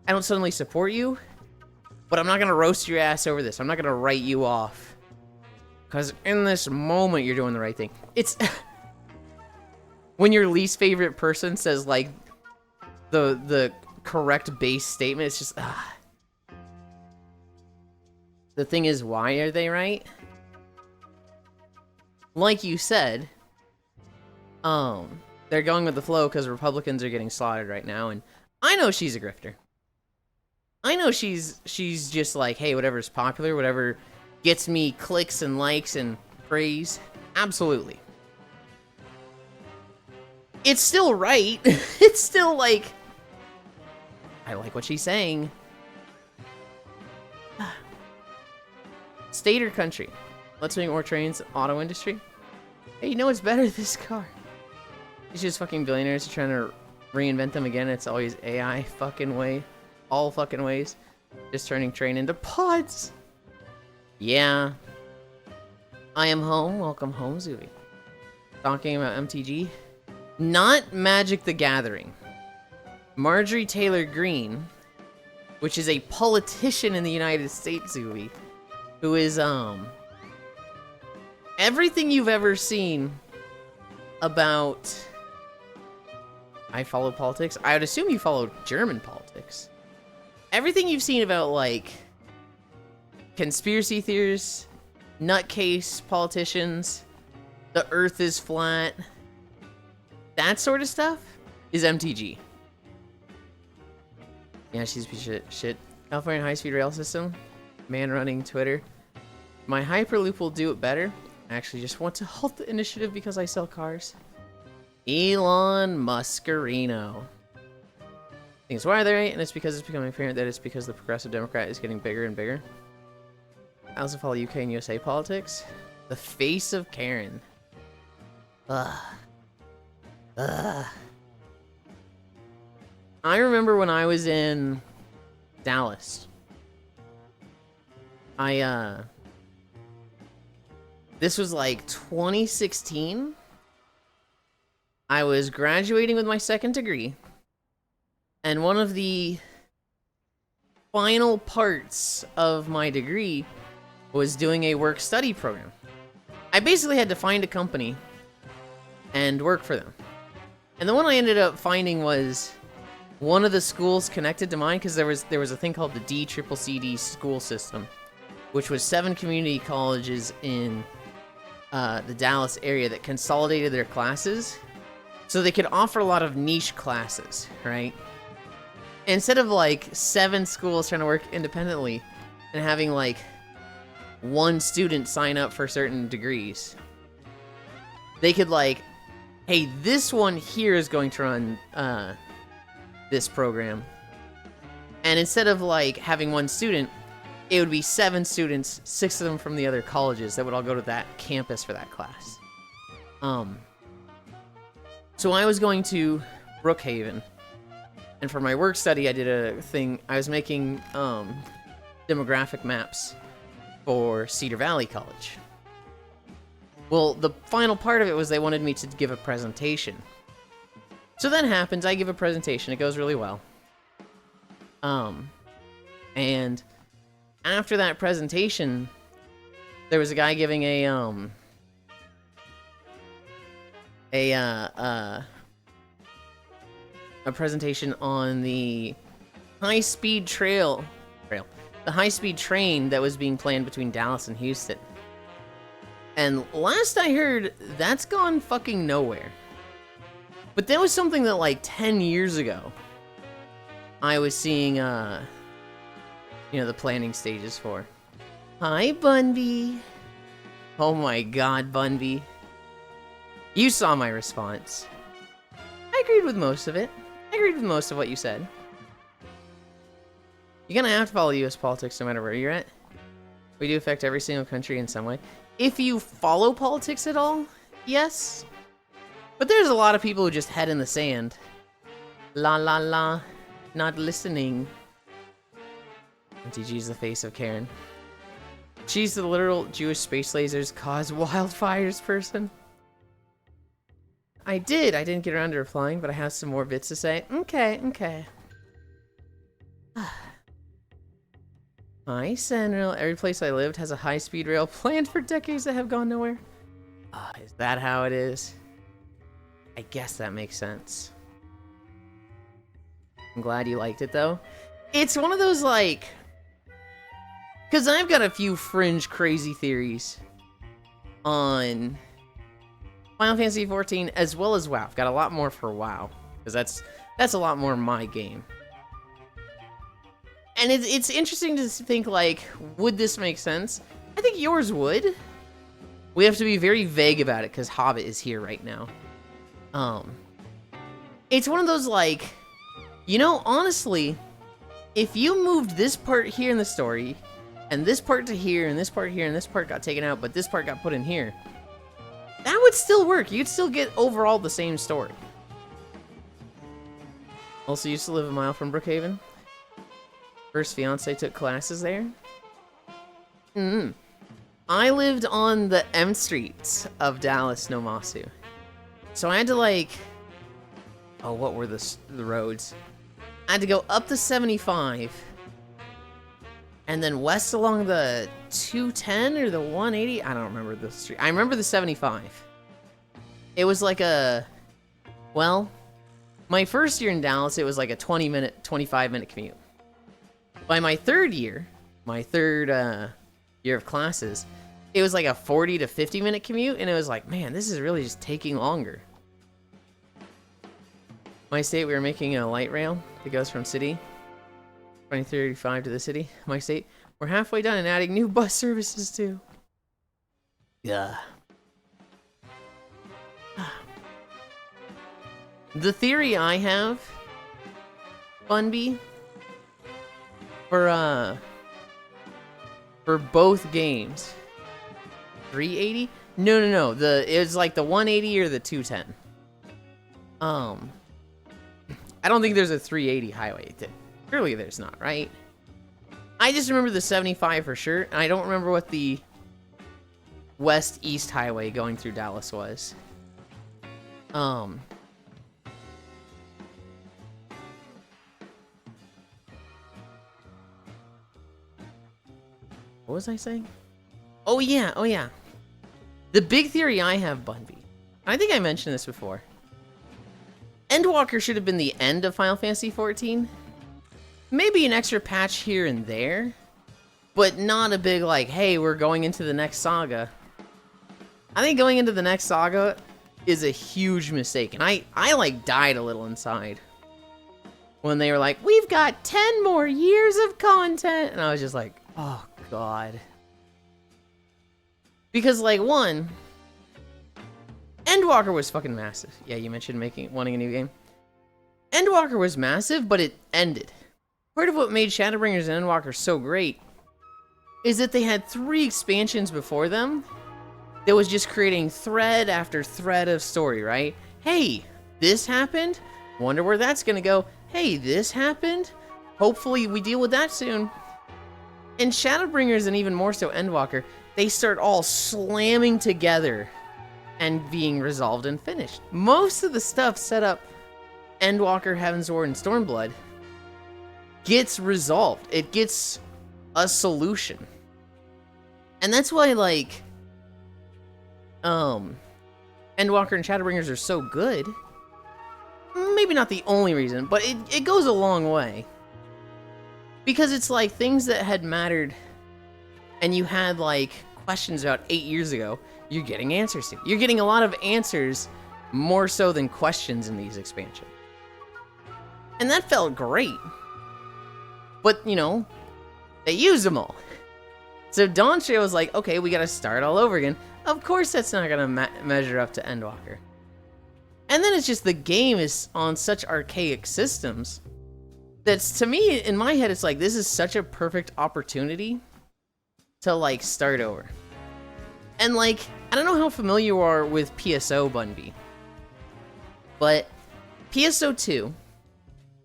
I don't suddenly support you, but I'm not gonna roast your ass over this. I'm not gonna write you off. Because in this moment, you're doing the right thing. It's... when your least favorite person says, like, the correct base statement, it's just, The thing is, why are they right? Like you said, they're going with the flow because Republicans are getting slaughtered right now, and I know she's a grifter. I know she's just like, hey, whatever's popular, whatever gets me clicks and likes and praise, absolutely. It's still right. It's still like, I like what she's saying. State or country? Let's make more trains. Auto industry? Hey, you know what's better? This car. It's just fucking billionaires are trying to reinvent them again. It's always AI fucking way. All fucking ways. Just turning train into pods. Yeah. I am home. Welcome home, Zuvi. Talking about MTG. Not Magic the Gathering. Marjorie Taylor Greene, which is a politician in the United States, Zuvi, who is, everything you've ever seen about... I follow politics. I would assume you follow German politics. Everything you've seen about, like, conspiracy theories, nutcase politicians, the earth is flat... that sort of stuff is MTG. Yeah, she's a piece of shit. California high-speed rail system. Man running Twitter. My Hyperloop will do it better. I actually just want to halt the initiative because I sell cars. Elon Muscarino. Things why are they right? And it's because it's becoming apparent that it's because the Progressive Democrat is getting bigger and bigger. I also follow UK and USA politics. The face of Karen. Ugh. Ugh. I remember when I was in Dallas. This was like 2016. I was graduating with my second degree. And one of the final parts of my degree was doing a work-study program. I basically had to find a company and work for them. And the one I ended up finding was one of the schools connected to mine, because there was a thing called the DCCCD school system, which was 7 community colleges in the Dallas area that consolidated their classes so they could offer a lot of niche classes, right? Instead of like 7 schools trying to work independently and having like one student sign up for certain degrees, they could like, hey, this one here is going to run this program. And instead of like having one student, it would be 7 students, 6 of them from the other colleges that would all go to that campus for that class. So I was going to Brookhaven, and for my work study, I did a thing. I was making demographic maps for Cedar Valley College. Well, the final part of it was they wanted me to give a presentation. So that happens. I give a presentation. It goes really well. And after that presentation, there was a guy giving a presentation on the high-speed the high-speed train that was being planned between Dallas and Houston. And last I heard, that's gone fucking nowhere. But that was something that like 10 years ago, I was seeing, the planning stages for. Hi, Bunby. Oh my god, Bunby. You saw my response. I agreed with most of it. I agreed with most of what you said. You're gonna have to follow U.S. politics no matter where you're at. We do affect every single country in some way. If you follow politics at all, yes. But there's a lot of people who just head in the sand. La la la. Not listening. MTG's the face of Karen. She's the literal Jewish space lasers cause wildfires person. I didn't get around to replying, but I have some more bits to say. Okay. Hi, Senrail. Every place I lived has a high-speed rail planned for decades that have gone nowhere. Is that how it is? I guess that makes sense. I'm glad you liked it, though. It's one of those, like... Because I've got a few fringe crazy theories on Final Fantasy XIV as well as WoW. I've got a lot more for WoW, because that's a lot more my game. And it's interesting to think, like, would this make sense? I think yours would. We have to be very vague about it, because Hobbit is here right now. It's one of those, like, honestly, if you moved this part here in the story, and this part to here, and this part here, and this part got taken out, but this part got put in here, that would still work. You'd still get overall the same story. Also used to live a mile from Brookhaven. First fiance took classes there. I lived on the M streets of Dallas, Nomasu. So I had to like... Oh, what were the roads? I had to go up the 75. And then west along the 210 or the 180. I don't remember the street. I remember the 75. It was like a... Well, my first year in Dallas, it was like a 25-minute commute. By my third year, year of classes, it was like a 40 to 50-minute commute, and it was like, man, this is really just taking longer. My state, we were making a light rail that goes from city 2035 to the city. My state, we're halfway done and adding new bus services too. Yeah. The theory I have, Bunby, for both games, 380? No. It's like the 180 or the 210. I don't think there's a 380 highway. Surely there's not, right? I just remember the 75 for sure, and I don't remember what the west-east highway going through Dallas was. What was I saying? Oh yeah. The big theory I have, Bunby. I think I mentioned this before. Endwalker should have been the end of Final Fantasy XIV. Maybe an extra patch here and there. but not a big like, hey, we're going into the next saga. I think going into the next saga is a huge mistake, and I like died a little inside when they were like, we've got 10 more years of content, and I was just like, oh god. Because like, one, Endwalker was fucking massive. Yeah, you mentioned wanting a new game. Endwalker was massive, but it ended. Part of what made Shadowbringers and Endwalker so great is that they had 3 expansions before them that was just creating thread after thread of story, right? Hey, this happened. Wonder where that's gonna go. Hey, this happened. Hopefully we deal with that soon. And Shadowbringers, and even more so Endwalker, they start all slamming together and being resolved and finished. Most of the stuff set up Endwalker, Heavensward, and Stormblood gets resolved. It gets a solution. And that's why, like, Endwalker and Shadowbringers are so good. Maybe not the only reason, but it goes a long way. Because it's like things that had mattered and you had like questions about 8 years ago, you're getting answers to. You're getting a lot of answers more so than questions in these expansions. And that felt great. But, you know, they used them all. So Dawnshade was like, okay, we gotta start all over again. Of course that's not gonna measure up to Endwalker. And then it's just the game is on such archaic systems that's, to me, in my head, it's like, this is such a perfect opportunity to, like, start over. And, like, I don't know how familiar you are with PSO, Bunby, but PSO 2,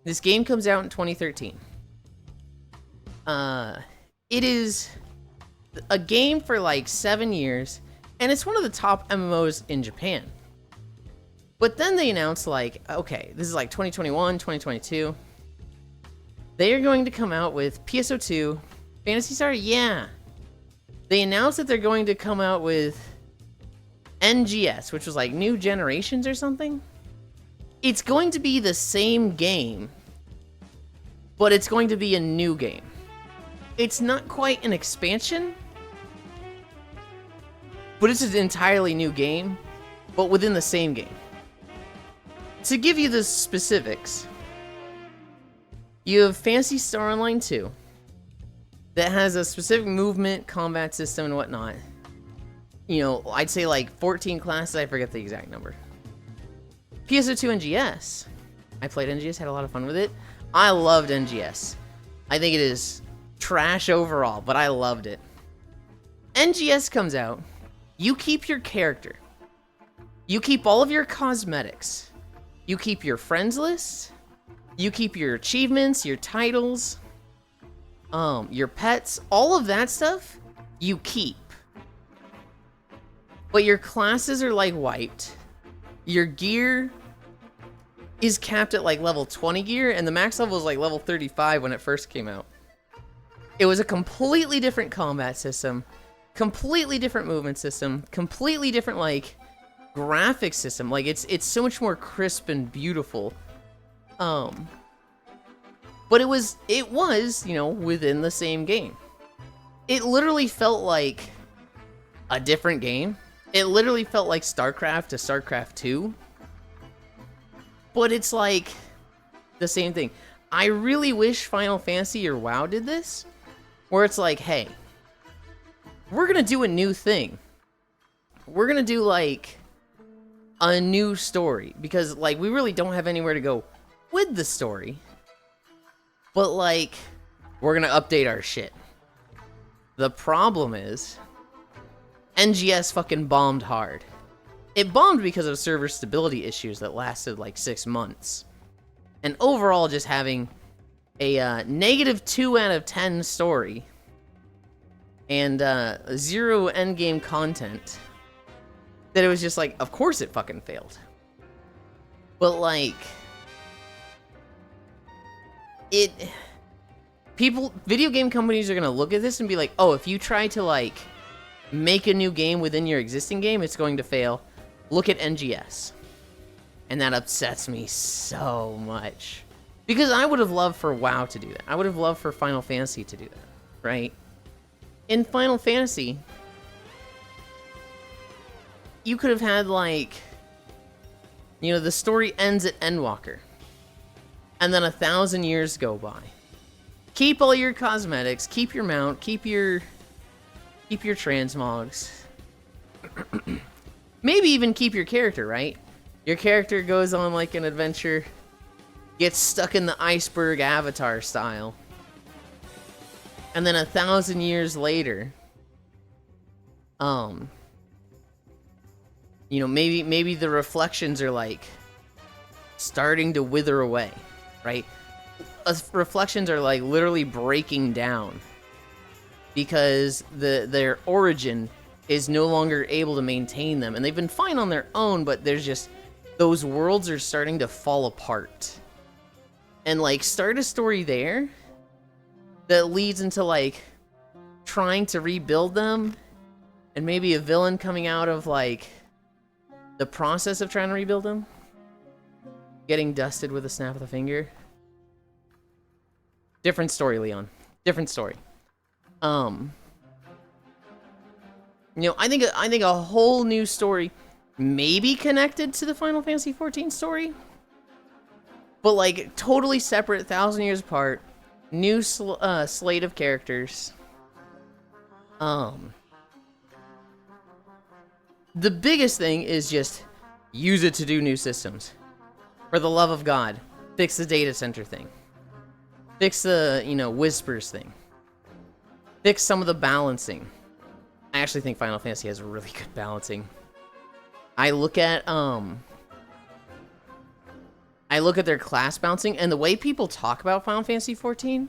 this game comes out in 2013. It is a game for, like, 7 years, and it's one of the top MMOs in Japan. But then they announced, like, okay, this is, like, 2021, 2022. They are going to come out with PSO 2, Phantasy Star, yeah. They announced that they're going to come out with NGS, which was like New Generations or something. It's going to be the same game, but it's going to be a new game. It's not quite an expansion, but it's an entirely new game, but within the same game. To give you the specifics, you have Phantasy Star Online 2 that has a specific movement, combat system, and whatnot. You know, I'd say like 14 classes, I forget the exact number. PSO2 NGS. I played NGS, had a lot of fun with it. I loved NGS. I think it is trash overall, but I loved it. NGS comes out, you keep your character. You keep all of your cosmetics. You keep your friends list. You keep your achievements, your titles, your pets, all of that stuff, you keep. But your classes are like wiped. Your gear is capped at like level 20 gear, and the max level was like level 35 when it first came out. It was a completely different combat system, completely different movement system, completely different like graphic system. Like it's so much more crisp and beautiful. But it was, you know, within the same game. It literally felt like a different game. It literally felt like StarCraft to StarCraft 2. But it's like the same thing. I really wish Final Fantasy or WoW did this, where it's like, hey, we're gonna do a new thing. We're gonna do like a new story, because like we really don't have anywhere to go with the story. But like, we're gonna update our shit. The problem is, NGS fucking bombed hard. It bombed because of server stability issues that lasted like 6 months. And overall just having a -2 out of 10 story. And 0 endgame content. That it was just like, of course it fucking failed. But like, video game companies are gonna look at this and be like, oh, if you try to like make a new game within your existing game, it's going to fail. Look at NGS. And that upsets me so much. Because I would have loved for WoW to do that. I would have loved for Final Fantasy to do that, right? in Final Fantasy, you could have had, like, you know, the story ends at Endwalker. And then 1,000 years go by. Keep all your cosmetics, keep your mount, keep your transmogs. Maybe even keep your character, right? Your character goes on, like, an adventure, gets stuck in the iceberg Avatar style. And then 1,000 years later, you know, maybe the reflections are, like, starting to wither away, right? Reflections are, like, literally breaking down because their origin is no longer able to maintain them, and they've been fine on their own, but there's just, those worlds are starting to fall apart. And, like, start a story there that leads into, like, trying to rebuild them, and maybe a villain coming out of, like, the process of trying to rebuild them, getting dusted with a snap of the finger. Different story, Leon. Different story. You know, I think a whole new story, maybe connected to the Final Fantasy XIV story, but, like, totally separate, 1,000 years apart, new slate of characters. The biggest thing is just use it to do new systems. For the love of God, fix the data center thing. Fix the, you know, whispers thing. Fix some of the balancing. I actually think Final Fantasy has really good balancing. I look at their class balancing, and the way people talk about Final Fantasy XIV,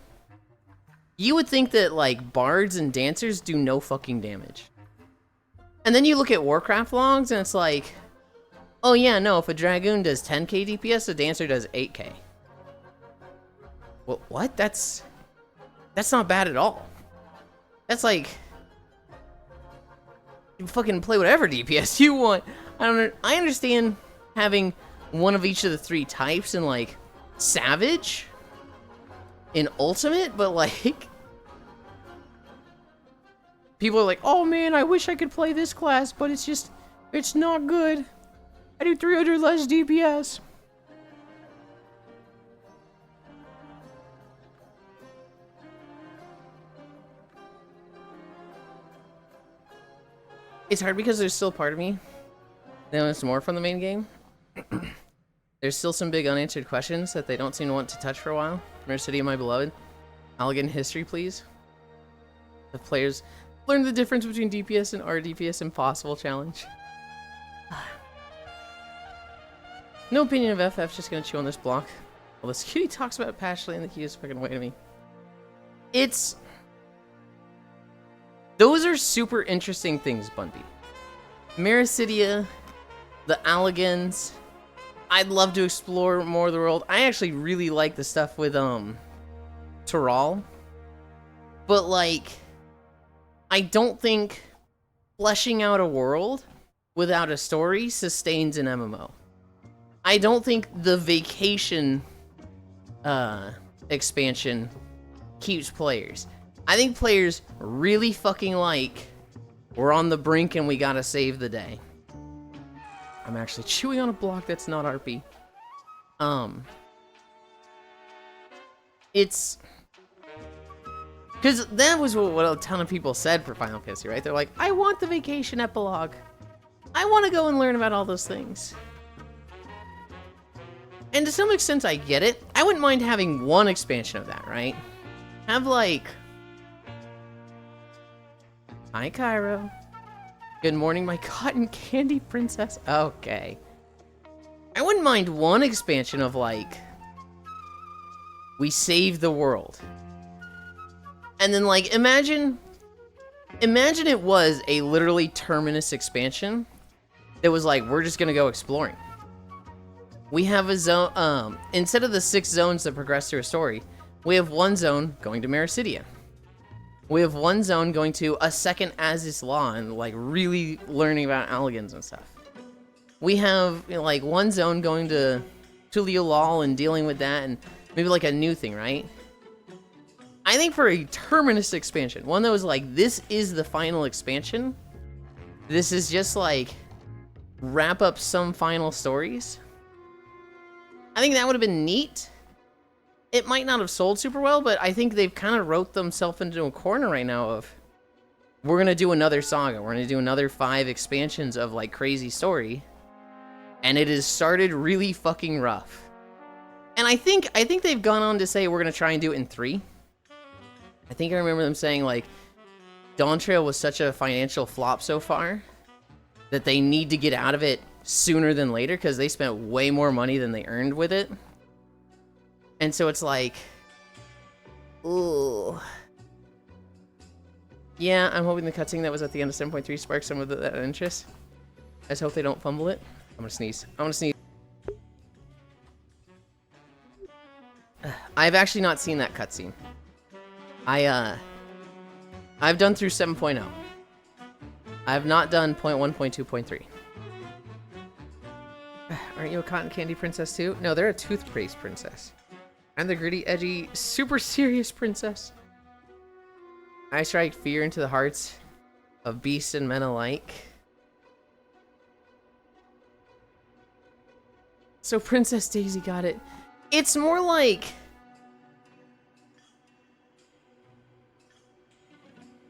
you would think that, like, bards and dancers do no fucking damage. And then you look at Warcraft logs, and it's like, oh yeah, no, if a Dragoon does 10k DPS, a dancer does 8k. Well, what? That's not bad at all. That's like, you fucking play whatever DPS you want. I understand having one of each of the 3 types in, like, Savage in Ultimate, but, like, people are like, oh man, I wish I could play this class, but it's not good. I do 300 less DPS. It's hard because there's still part of me that wants more from the main game. There's still some big unanswered questions that they don't seem to want to touch for a while. Mirror City of My Beloved. Elegant history, please. The players learn the difference between DPS and RDPS impossible challenge. No opinion of FF, just gonna chew on this block. Well, this cutie talks about it passionately and the key is fucking way to me. Those are super interesting things, Bunby. Meracidia, the Alligans. I'd love to explore more of the world. I actually really like the stuff with Tural. But, like, I don't think fleshing out a world without a story sustains an MMO. I don't think the vacation expansion keeps players. I think players really fucking like, we're on the brink and we gotta save the day. I'm actually chewing on a block that's not RP. It's... because that was what a ton of people said for Final Fantasy, right? They're like, I want the vacation epilogue. I want to go and learn about all those things. And to some extent, I get it. I wouldn't mind having one expansion of that, right? Have, like... Hi, Cairo. Good morning, my cotton candy princess. Okay. I wouldn't mind one expansion of, like... we save the world. And then, like, imagine it was a literally Terminus expansion that was like, we're just gonna go exploring. We have a zone, instead of the 6 zones that progress through a story, we have one zone going to Meracidia. We have one zone going to a second Aziz Law and, like, really learning about Alligans and stuff. We have, you know, like, one zone going to Tuliolal and dealing with that, and maybe, like, a new thing, right? I think for a terminus expansion, one that was like, this is the final expansion, this is just like wrap up some final stories, I think that would have been neat. It might not have sold super well, but I think they've kind of wrote themselves into a corner right now of, we're going to do another saga. We're going to do another 5 expansions of like crazy story. And it has started really fucking rough. And I think they've gone on to say we're going to try and do it in 3. I think I remember them saying like, Dawn Trail was such a financial flop so far that they need to get out of it sooner than later because they spent way more money than they earned with it. And so it's like, ooh. Yeah, I'm hoping the cutscene that was at the end of 7.3 sparks some of that interest. I just hope they don't fumble it. I'm gonna sneeze. I'm gonna sneeze. I've actually not seen that cutscene. I've done through 7.0. I've not done 0.1, 0.2, 0.3. Aren't you a cotton candy princess too? No, they're a toothpaste princess. I'm the gritty, edgy, super serious princess. I strike fear into the hearts of beasts and men alike. So Princess Daisy got it. It's more like...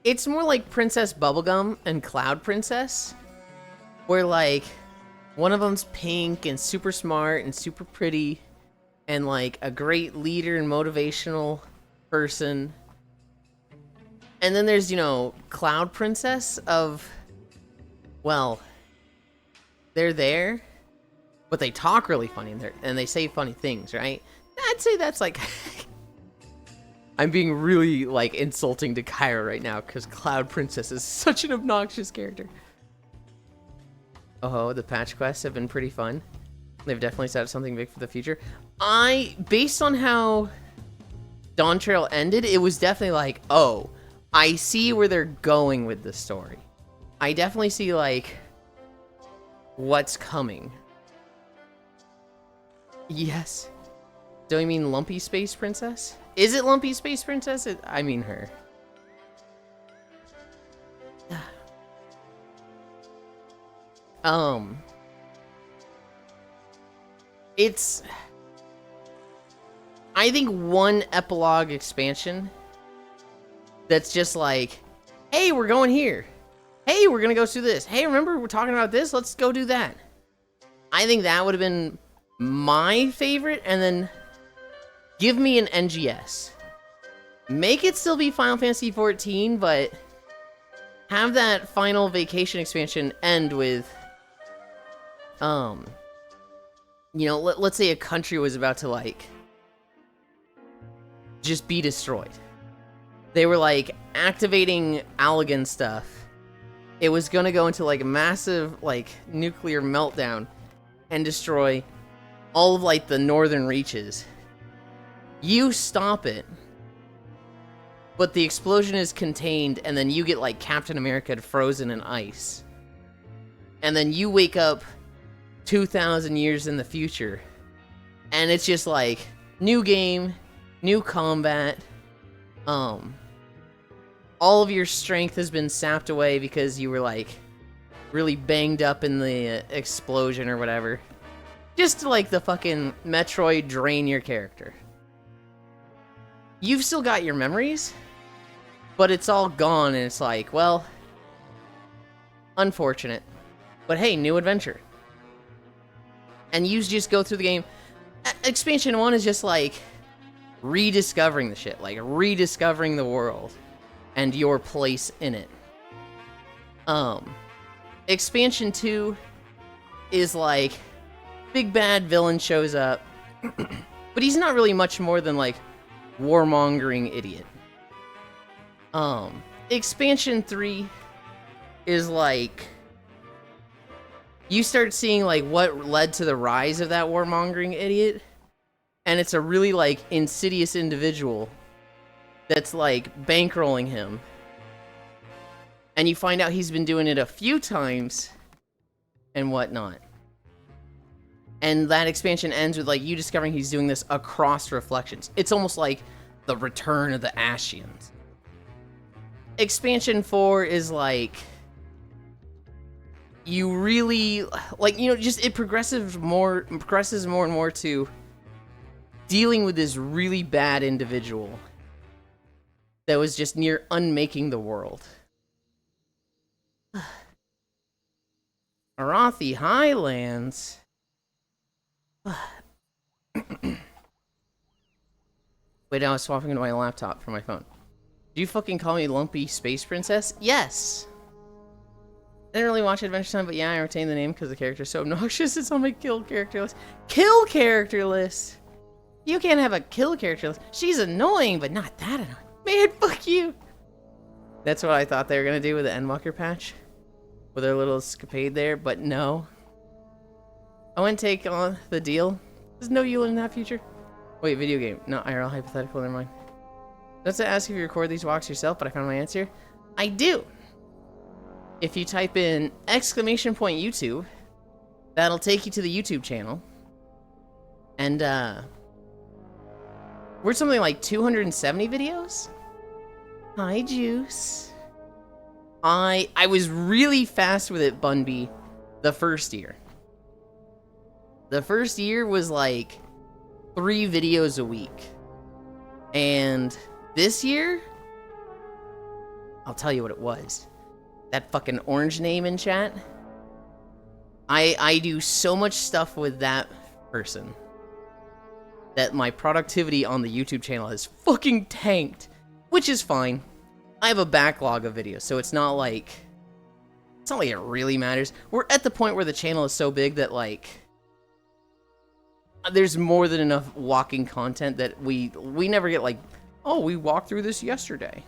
It's more like Princess Bubblegum and Cloud Princess. Where like, one of them's pink and super smart and super pretty. And like a great leader and motivational person. And then there's, you know, Cloud Princess of, well, they're there, but they talk really funny and they say funny things, right? I'd say that's like, I'm being really like insulting to Kyra right now because Cloud Princess is such an obnoxious character. Oh, the patch quests have been pretty fun. They've definitely set up something big for the future. Based on how Dawn Trail ended, it was definitely like, oh, I see where they're going with the story. I definitely see, like, what's coming. Yes. Do I mean Lumpy Space Princess? Is it Lumpy Space Princess? I mean her. It's... I think one epilogue expansion that's just like, hey, we're going here. Hey, we're gonna go do this. Hey, remember we're talking about this? Let's go do that. I think that would have been my favorite, and then give me an NGS. Make it still be Final Fantasy XIV, but have that final vacation expansion end with, you know, let's say a country was about to, like, just be destroyed. They were, like, activating Allegan stuff. It was gonna go into, like, a massive, like, nuclear meltdown and destroy all of, like, the northern reaches. You stop it, but the explosion is contained, and then you get, like, Captain America frozen in ice. And then you wake up 2,000 years in the future, and it's just, like, new game, new combat, all of your strength has been sapped away because you were, like, really banged up in the explosion or whatever. Just to, like, the fucking Metroid drain your character. You've still got your memories, but it's all gone, and it's like, well, unfortunate. But hey, new adventure. And you just go through the game. Expansion 1 is just, like, rediscovering the shit. Like, rediscovering the world and your place in it. Expansion 2 is like, big bad villain shows up, but he's not really much more than, like, warmongering idiot. Expansion 3 is like, you start seeing, like, what led to the rise of that warmongering idiot, and it's a really, like, insidious individual that's, like, bankrolling him. And you find out he's been doing it a few times and whatnot. And that expansion ends with, like, you discovering he's doing this across Reflections. It's almost like the Return of the Ashians. Expansion 4 is like, you really, like, you know, just it progresses more and more to dealing with this really bad individual that was just near unmaking the world. Arathi Highlands. Wait, I was swapping into my laptop for my phone. Do you fucking call me Lumpy Space Princess? Yes! I didn't really watch Adventure Time, but yeah, I retained the name because the character is so obnoxious. It's on my kill character list. Kill character list! You can't have a kill character list. She's annoying, but not that annoying. Man, fuck you! That's what I thought they were gonna do with the Endwalker patch. With their little escapade there, but no. I wouldn't take on the deal. There's no Yulind in that future. Wait, video game. No, IRL hypothetical, never mind. Does it ask if you record these walks yourself, but I found my answer. I do! If you type in !YouTube, that'll take you to the YouTube channel. And, we're something like 270 videos? Hi, Juice. I was really fast with it, Bunby, the first year. The first year was like 3 videos a week. And this year, I'll tell you what it was. That fucking orange name in chat. I do so much stuff with that person that my productivity on the YouTube channel has fucking tanked, which is fine. I have a backlog of videos, so it's not like it really matters. We're at the point where the channel is so big that like there's more than enough walking content that we never get like, oh, we walked through this yesterday.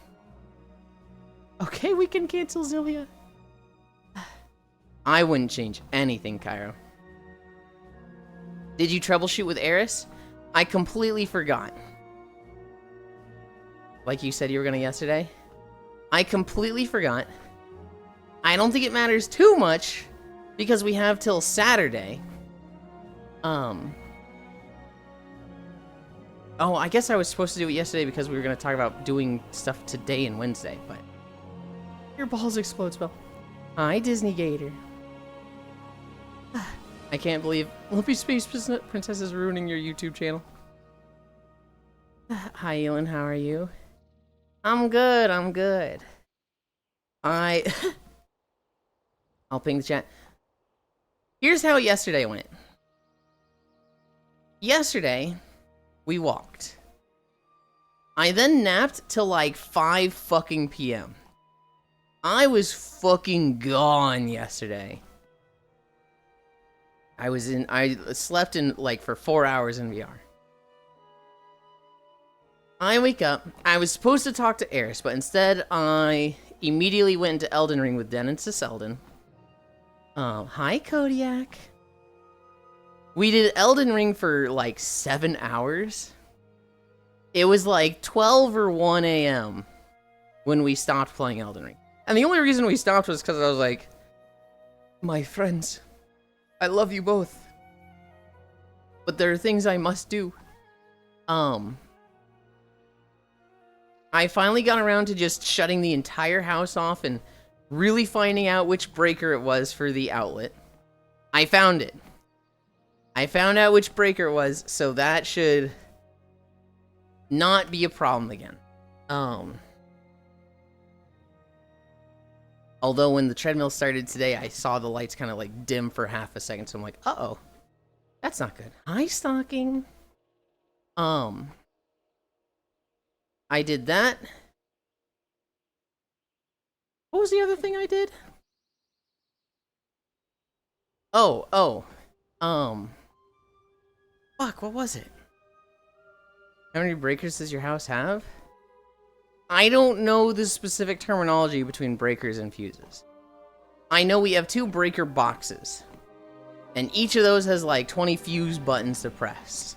Okay, we can cancel Zilia. I wouldn't change anything, Cairo. Did you troubleshoot with Eris? I completely forgot. Like you said you were gonna yesterday. I completely forgot. I don't think it matters too much because we have till Saturday. Oh, I guess I was supposed to do it yesterday because we were gonna talk about doing stuff today and Wednesday, but your balls explode spell. Hi, Disney Gator. I can't believe Lumpy Space Princess is ruining your YouTube channel. Hi, Yulind, how are you? I'm good, I'm good. I'll ping the chat. Here's how yesterday went. Yesterday, we walked. I then napped till like 5 fucking p.m. I was fucking gone yesterday. I slept in like for 4 hours in VR. I wake up. I was supposed to talk to Eris, but instead I immediately went into Elden Ring with Dennis to Selden. Hi, Kodiak. We did Elden Ring for like 7 hours. It was like 12 or 1 a.m. when we stopped playing Elden Ring. And the only reason we stopped was because I was like, my friends, I love you both, but there are things I must do. I finally got around to just shutting the entire house off and really finding out which breaker it was for the outlet. I found it. I found out which breaker it was, so that should not be a problem again. Although when the treadmill started today, I saw the lights kind of like dim for half a second, so I'm like, uh-oh. That's not good. Hi, Stalking. I did that. What was the other thing I did? Fuck, what was it? How many breakers does your house have? I don't know the specific terminology between breakers and fuses. I know we have 2 breaker boxes. And each of those has like 20 fuse buttons to press.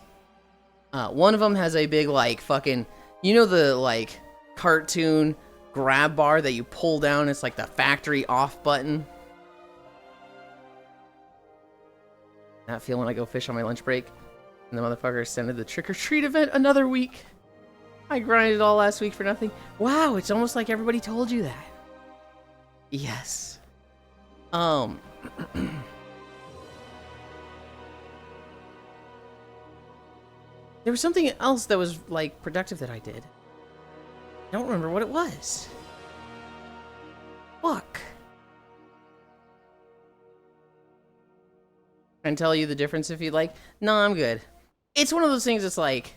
One of them has a big like fucking, you know the like cartoon grab bar that you pull down, it's like the factory off button. That feel when I go fish on my lunch break and the motherfucker extended the trick-or-treat event another week. I grinded all last week for nothing. Wow, it's almost like everybody told you that. Yes. There was something else that was, like, productive that I did. I don't remember what it was. Fuck. Can tell you the difference if you'd like. No, I'm good. It's one of those things that's like,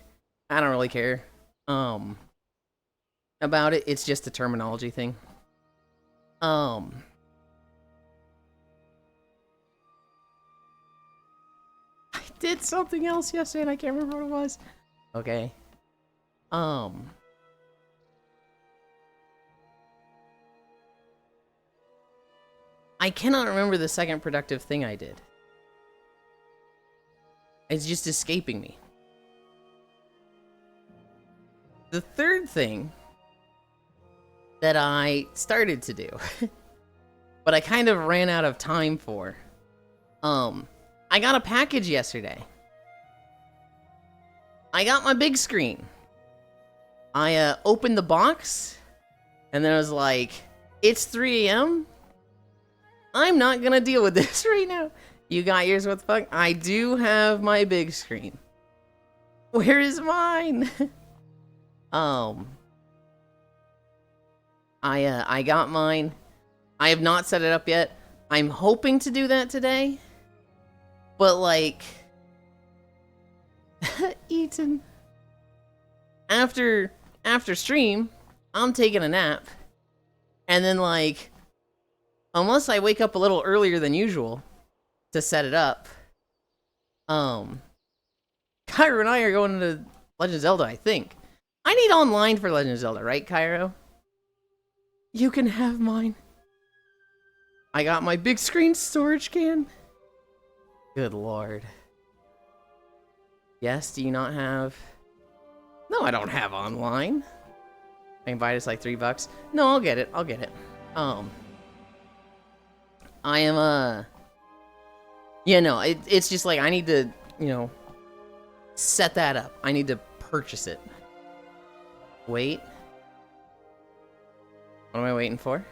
I don't really care. About it. It's just a terminology thing. I did something else yesterday and I can't remember what it was. Okay. I cannot remember the second productive thing I did. It's just escaping me. The third thing that I started to do, but I kind of ran out of time for, I got a package yesterday. I got my big screen. I opened the box, and then I was like, it's 3 a.m.? I'm not gonna deal with this right now. You got yours, what the fuck? I do have my big screen. Where is mine? I got mine. I have not set it up yet. I'm hoping to do that today. But, like... Ethan. After stream, I'm taking a nap. And then, like... Unless I wake up a little earlier than usual to set it up. Kyra and I are going to Legend of Zelda, I think. I need online for Legend of Zelda, right, Cairo? You can have mine. I got my big screen storage can. Good lord. Yes, do you not have... No, I don't have online. I can buy this like $3. No, I'll get it. I'll get it. I am, yeah, no, it's just like I need to, you know, set that up. I need to purchase it. Wait. What am I waiting for?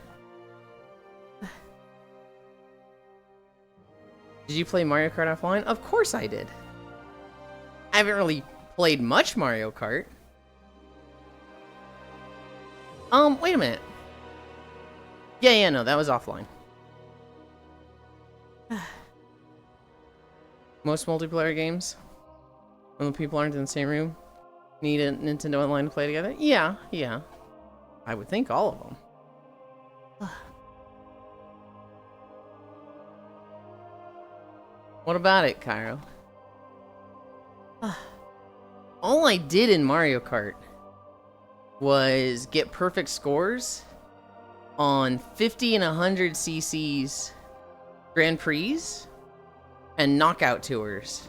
Did you play Mario Kart offline? Of course I did. I haven't really played much Mario Kart. Wait a minute. Yeah, no, that was offline. Most multiplayer games, when the people aren't in the same room, need a Nintendo Online to play together? Yeah. I would think all of them. What about it, Cairo? All I did in Mario Kart was get perfect scores on 50 and 100 cc's Grand Prix and knockout tours.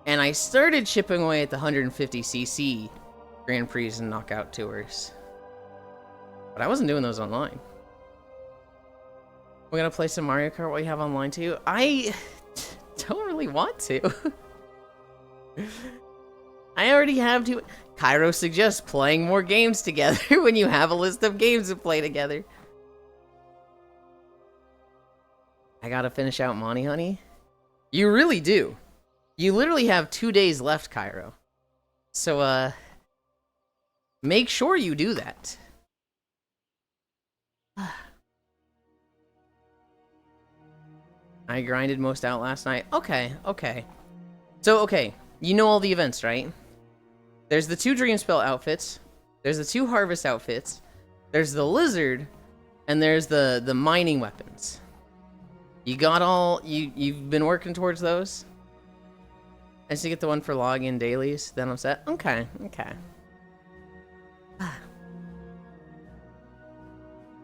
And I started chipping away at the 150cc Grand Prix and knockout tours. But I wasn't doing those online. We're gonna play some Mario Kart while you have online too? I don't really want to. I already have to. Cairo suggests playing more games together when you have a list of games to play together. I gotta finish out Monty Honey. You really do. You literally have 2 days left, Cairo. So, make sure you do that. I grinded most out last night. Okay. So, okay. You know all the events, right? There's the 2 Dreamspell outfits. There's the 2 Harvest outfits. There's the Lizard. And there's the mining weapons. You got all... You've been working towards those? I just get the one for login dailies, then I'm set? Okay.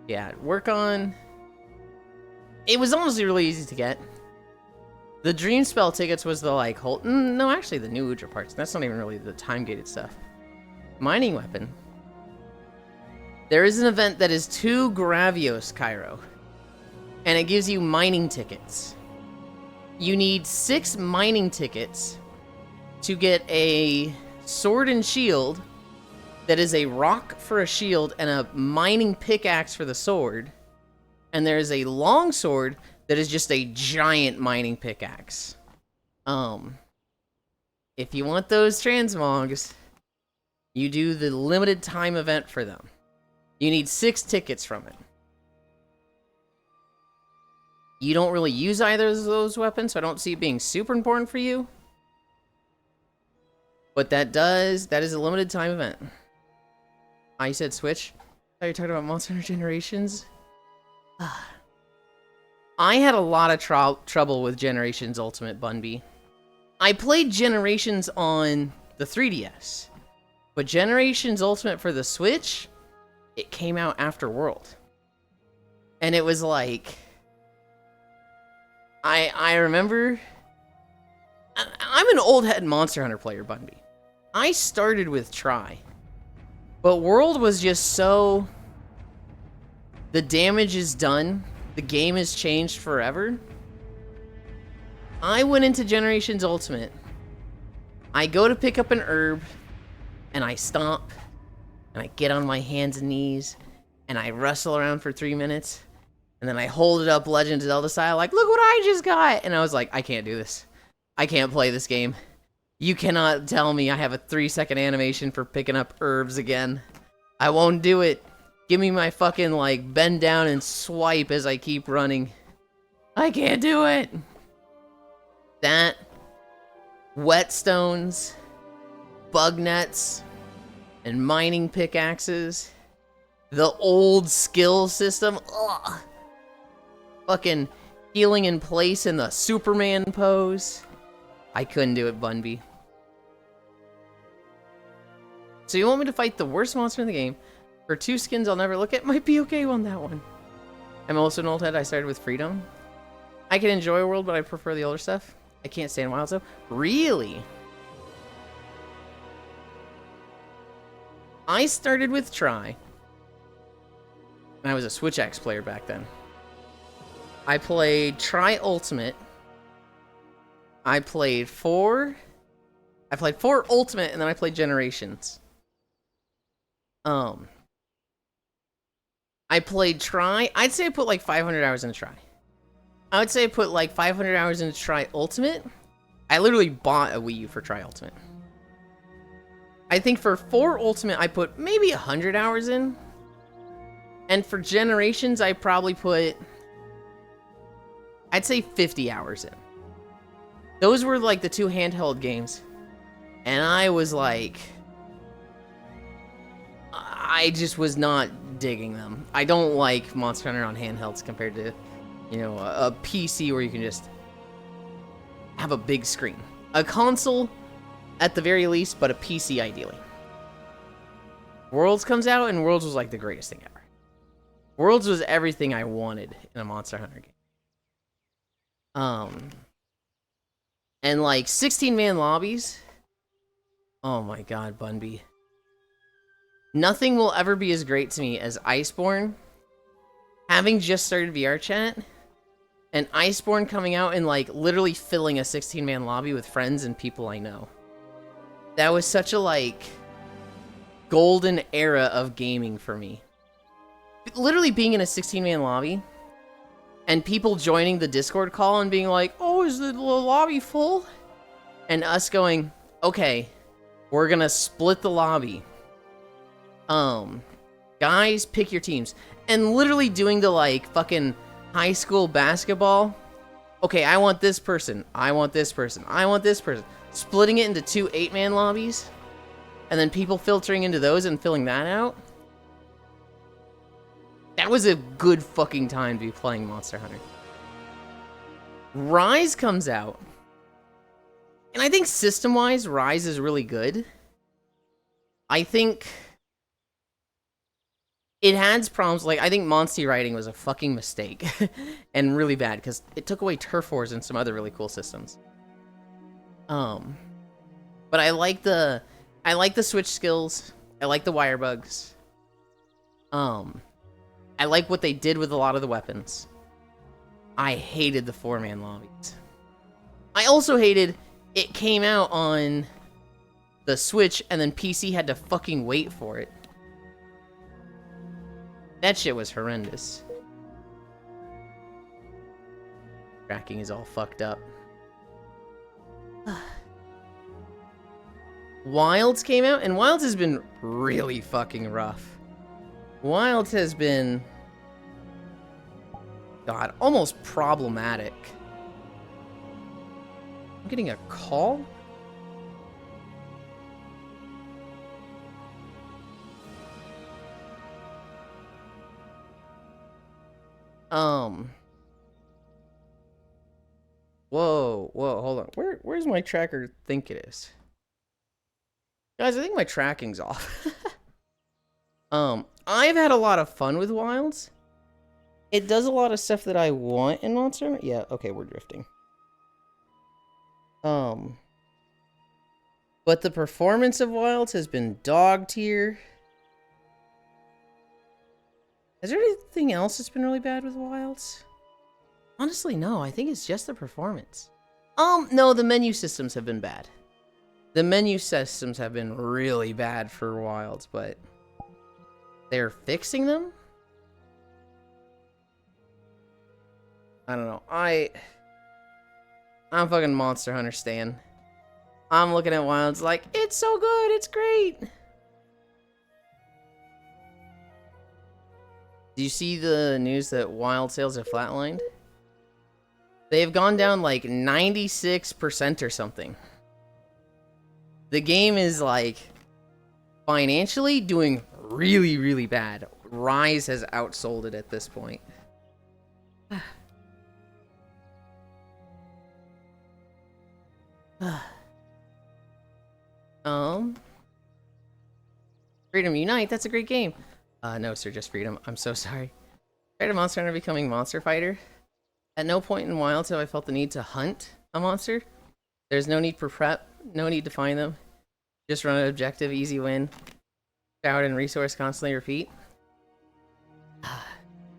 Yeah, work on... It was honestly really easy to get. The Dreamspell tickets was the, like, whole... No, actually, the new Udra parts. That's not even really the time-gated stuff. Mining weapon. There is an event that is 2 Gravios, Cairo. And it gives you mining tickets. You need 6 mining tickets to get a sword and shield that is a rock for a shield and a mining pickaxe for the sword. And there is a long sword that is just a giant mining pickaxe. If you want those transmogs, you do the limited time event for them. You need 6 tickets from it. You don't really use either of those weapons, so I don't see it being super important for you. But that is a limited time event. I said Switch. Are you talking about Monster Hunter Generations? I had a lot of trouble with Generations Ultimate, Bunby. I played Generations on the 3DS, but Generations Ultimate for the Switch, it came out after World. And it was like... I remember... I'm an old head Monster Hunter player, Bunby. I started with Try. But World was just so... The damage is done. The game has changed forever. I went into Generations Ultimate. I go to pick up an herb, and I stomp, and I get on my hands and knees, and I wrestle around for 3 minutes, and then I hold it up Legend of Zelda style, like, look what I just got! And I was like, I can't do this. I can't play this game. You cannot tell me I have a 3-second animation for picking up herbs again. I won't do it. Give me my fucking, like, bend down and swipe as I keep running. I can't do it! That, whetstones, bug nets, and mining pickaxes. The old skill system. Ugh. Fucking healing in place in the Superman pose. I couldn't do it, Bunby. So you want me to fight the worst monster in the game for 2 skins I'll never look at? Might be okay on that one. I'm also an old head. I started with Freedom. I can enjoy World, but I prefer the older stuff. I can't stand Wilds though. Really? I started with Try. And I was a Switch X player back then. I played Try Ultimate. I played 4 Ultimate, and then I played Generations. I played Try. I'd say I put like 500 hours into Try. I would say I put like 500 hours into Try Ultimate. I literally bought a Wii U for Try Ultimate. I think for 4 Ultimate, I put maybe 100 hours in. And for Generations, I probably put... I'd say 50 hours in. Those were like the 2 handheld games. And I was like... I just was not digging them. I don't like Monster Hunter on handhelds compared to, you know, a PC where you can just have a big screen. A console, at the very least, but a PC ideally. Worlds comes out, and Worlds was like the greatest thing ever. Worlds was everything I wanted in a Monster Hunter game. And like 16-man lobbies. Oh my god, Bunby. Nothing will ever be as great to me as Iceborne. Having just started VR chat, and Iceborne coming out and like literally filling a 16-man lobby with friends and people I know. That was such a like golden era of gaming for me. Literally being in a 16-man lobby and people joining the Discord call and being like, oh, is the lobby full? And us going, okay, we're gonna split the lobby. Guys, pick your teams. And literally doing the, like, fucking high school basketball. Okay, I want this person. I want this person. I want this person. Splitting it into 2 8-man lobbies. And then people filtering into those and filling that out. That was a good fucking time to be playing Monster Hunter. Rise comes out. And I think system-wise, Rise is really good. I think... it has problems, like, I think Monsty writing was a fucking mistake. And really bad, because it took away turf wars and some other really cool systems. But I like the switch skills. I like the wire bugs. I like what they did with a lot of the weapons. I hated the 4-man lobbies. I also hated it came out on the Switch, and then PC had to fucking wait for it. That shit was horrendous. Tracking is all fucked up. Wilds came out, and Wilds has been really fucking rough. Wilds has been, God, almost problematic. I'm getting a call? Whoa, hold on. Where's my tracker think it is? Guys, I think my tracking's off. I've had a lot of fun with Wilds. It does a lot of stuff that I want in Monster. Yeah, okay, we're drifting. But the performance of Wilds has been dog tier. Is there anything else that's been really bad with Wilds? Honestly, no. I think it's just the performance. No, the menu systems have been bad. The menu systems have been really bad for Wilds, but they're fixing them? I don't know. I'm fucking Monster Hunter stan. I'm looking at Wilds like, it's so good, it's great. Do you see the news that Wild sales have flatlined? They've gone down like 96% or something. The game is like financially doing really, really bad. Rise has outsold it at this point. Freedom Unite, that's a great game. No, sir, just Freedom. I'm so sorry. Prior to Monster Hunter becoming Monster Fighter, at no point in Wilds have I felt the need to hunt a monster. There's no need for prep, no need to find them. Just run an objective, easy win. Shout and resource constantly repeat.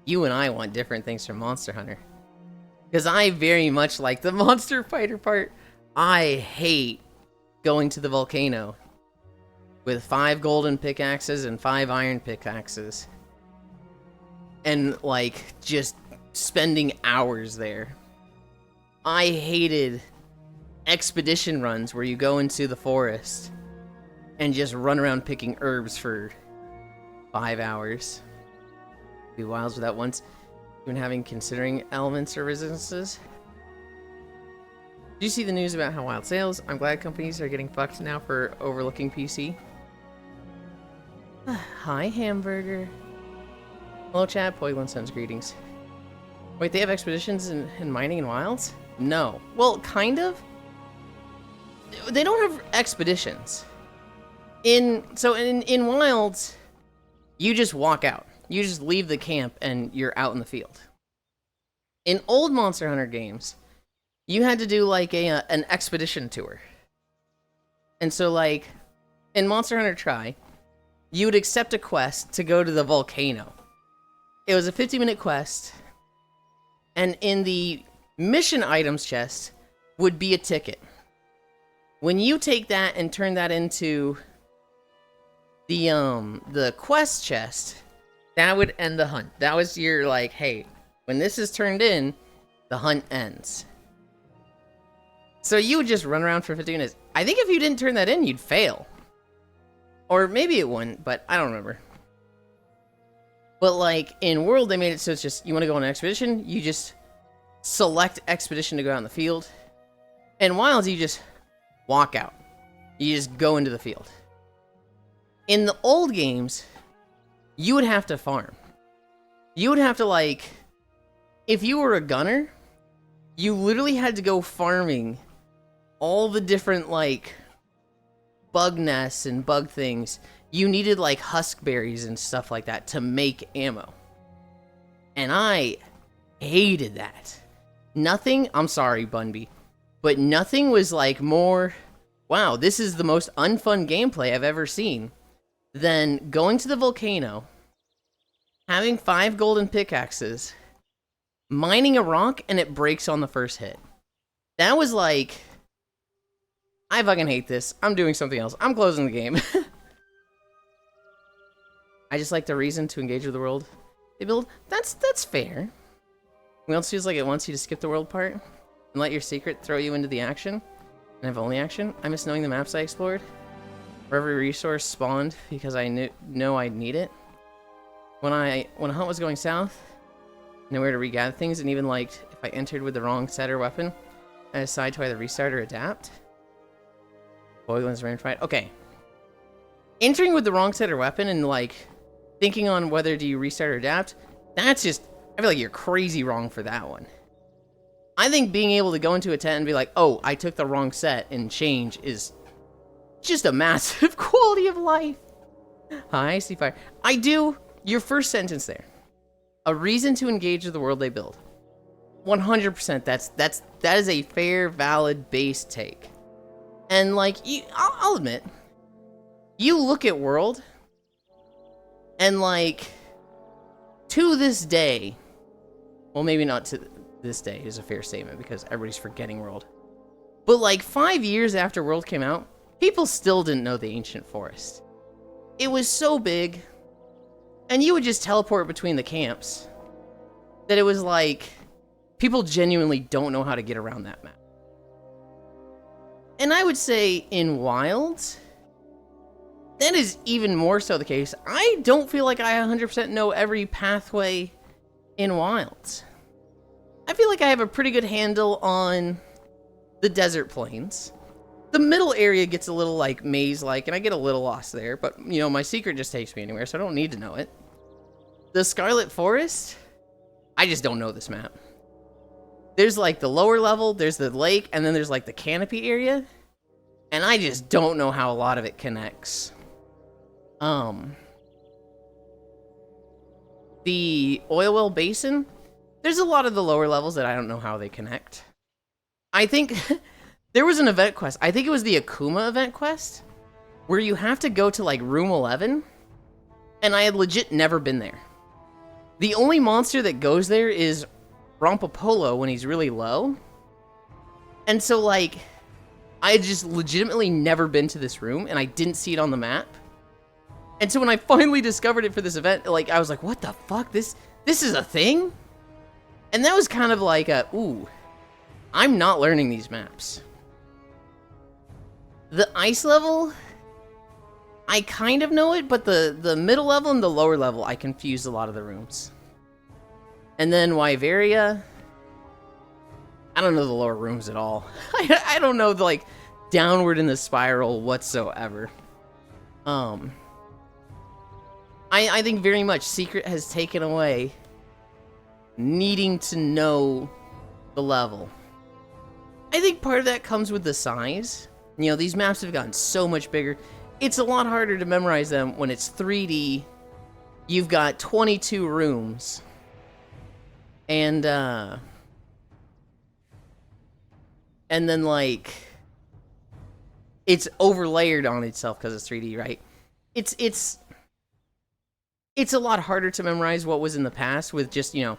You and I want different things from Monster Hunter. Because I very much like the Monster Fighter part. I hate going to the volcano with 5 golden pickaxes and 5 iron pickaxes. And, like, just spending hours there. I hated expedition runs where you go into the forest and just run around picking herbs for 5 hours. Be Wilds without once even having considering elements or resistances. Do you see the news about how Wild sales? I'm glad companies are getting fucked now for overlooking PC. Hi, Hamburger. Hello, chat. Poiglin sends greetings. Wait, they have expeditions in mining in Wilds? No. Well, kind of. They don't have expeditions. In Wilds, you just walk out. You just leave the camp and you're out in the field. In old Monster Hunter games, you had to do like an expedition tour. And so like in Monster Hunter Tri, you would accept a quest to go to the volcano. It was a 50-minute quest, and in the mission items chest would be a ticket. When you take that and turn that into the quest chest, that would end the hunt. That was your like, hey, when this is turned in, the hunt ends. So you would just run around for 50 minutes. I think if you didn't turn that in, you'd fail. Or maybe it wouldn't, but I don't remember. But like in World, they made it so it's just, you want to go on an expedition, you just select expedition to go out in the field. In Wilds, you just walk out. You just go into the field. In the old games, you would have to farm. You would have to like, if you were a gunner, you literally had to go farming all the different like bug nests and bug things. You needed like huskberries and stuff like that to make ammo. And I hated that. Nothing, I'm sorry, Bunby, but nothing was like more, wow, this is the most unfun gameplay I've ever seen, than going to the volcano, having 5 golden pickaxes, mining a rock, and it breaks on the first hit. That was like, I fucking hate this. I'm doing something else. I'm closing the game. I just like the reason to engage with the world they build. That's fair. It also feels like it wants you to skip the world part and let your secret throw you into the action and have only action. I miss knowing the maps I explored, where every resource spawned because I know I'd need it. When a hunt was going south, nowhere to regather things, and even liked if I entered with the wrong set or weapon, I decide to either restart or adapt. Boylan's ran fight. Okay. Entering with the wrong set or weapon and like thinking on whether do you restart or adapt, that's just, I feel like you're crazy wrong for that one. I think being able to go into a tent and be like, oh, I took the wrong set and change is just a massive quality of life. Hi, see fire. I do, your first sentence there. A reason to engage with the world they build. 100%, that is a fair, valid base take. And like, I'll admit, you look at world, and like, to this day, well, maybe not to this day is a fair statement because everybody's forgetting world. But like 5 years after world came out, people still didn't know the ancient forest. It was so big, and you would just teleport between the camps, that it was like, people genuinely don't know how to get around that map. And I would say in Wilds, that is even more so the case. I don't feel like I 100% know every pathway in Wilds. I feel like I have a pretty good handle on the desert plains. The middle area gets a little like maze-like, and I get a little lost there, but you know, my secret just takes me anywhere, so I don't need to know it. The Scarlet Forest, I just don't know this map. There's like the lower level, there's the lake, and then there's like the canopy area. And I just don't know how a lot of it connects. The oil well basin, there's a lot of the lower levels that I don't know how they connect. I think there was an event quest, I think it was the Akuma event quest, where you have to go to like room 11, and I had legit never been there. The only monster that goes there is Rompopolo when he's really low. And so, like, I had just legitimately never been to this room, and I didn't see it on the map. And so when I finally discovered it for this event, like, I was like, what the fuck? This is a thing? And that was kind of like a, ooh, I'm not learning these maps. The ice level, I kind of know it, but the middle level and the lower level, I confused a lot of the rooms. And then Wyveria, I don't know the lower rooms at all. I don't know the, like, downward in the spiral whatsoever. I think very much Secret has taken away needing to know the level. I think part of that comes with the size. You know, these maps have gotten so much bigger. It's a lot harder to memorize them when it's 3D. You've got 22 rooms. And then, like, it's overlayered on itself because it's 3D, right? It's a lot harder to memorize what was in the past with just, you know,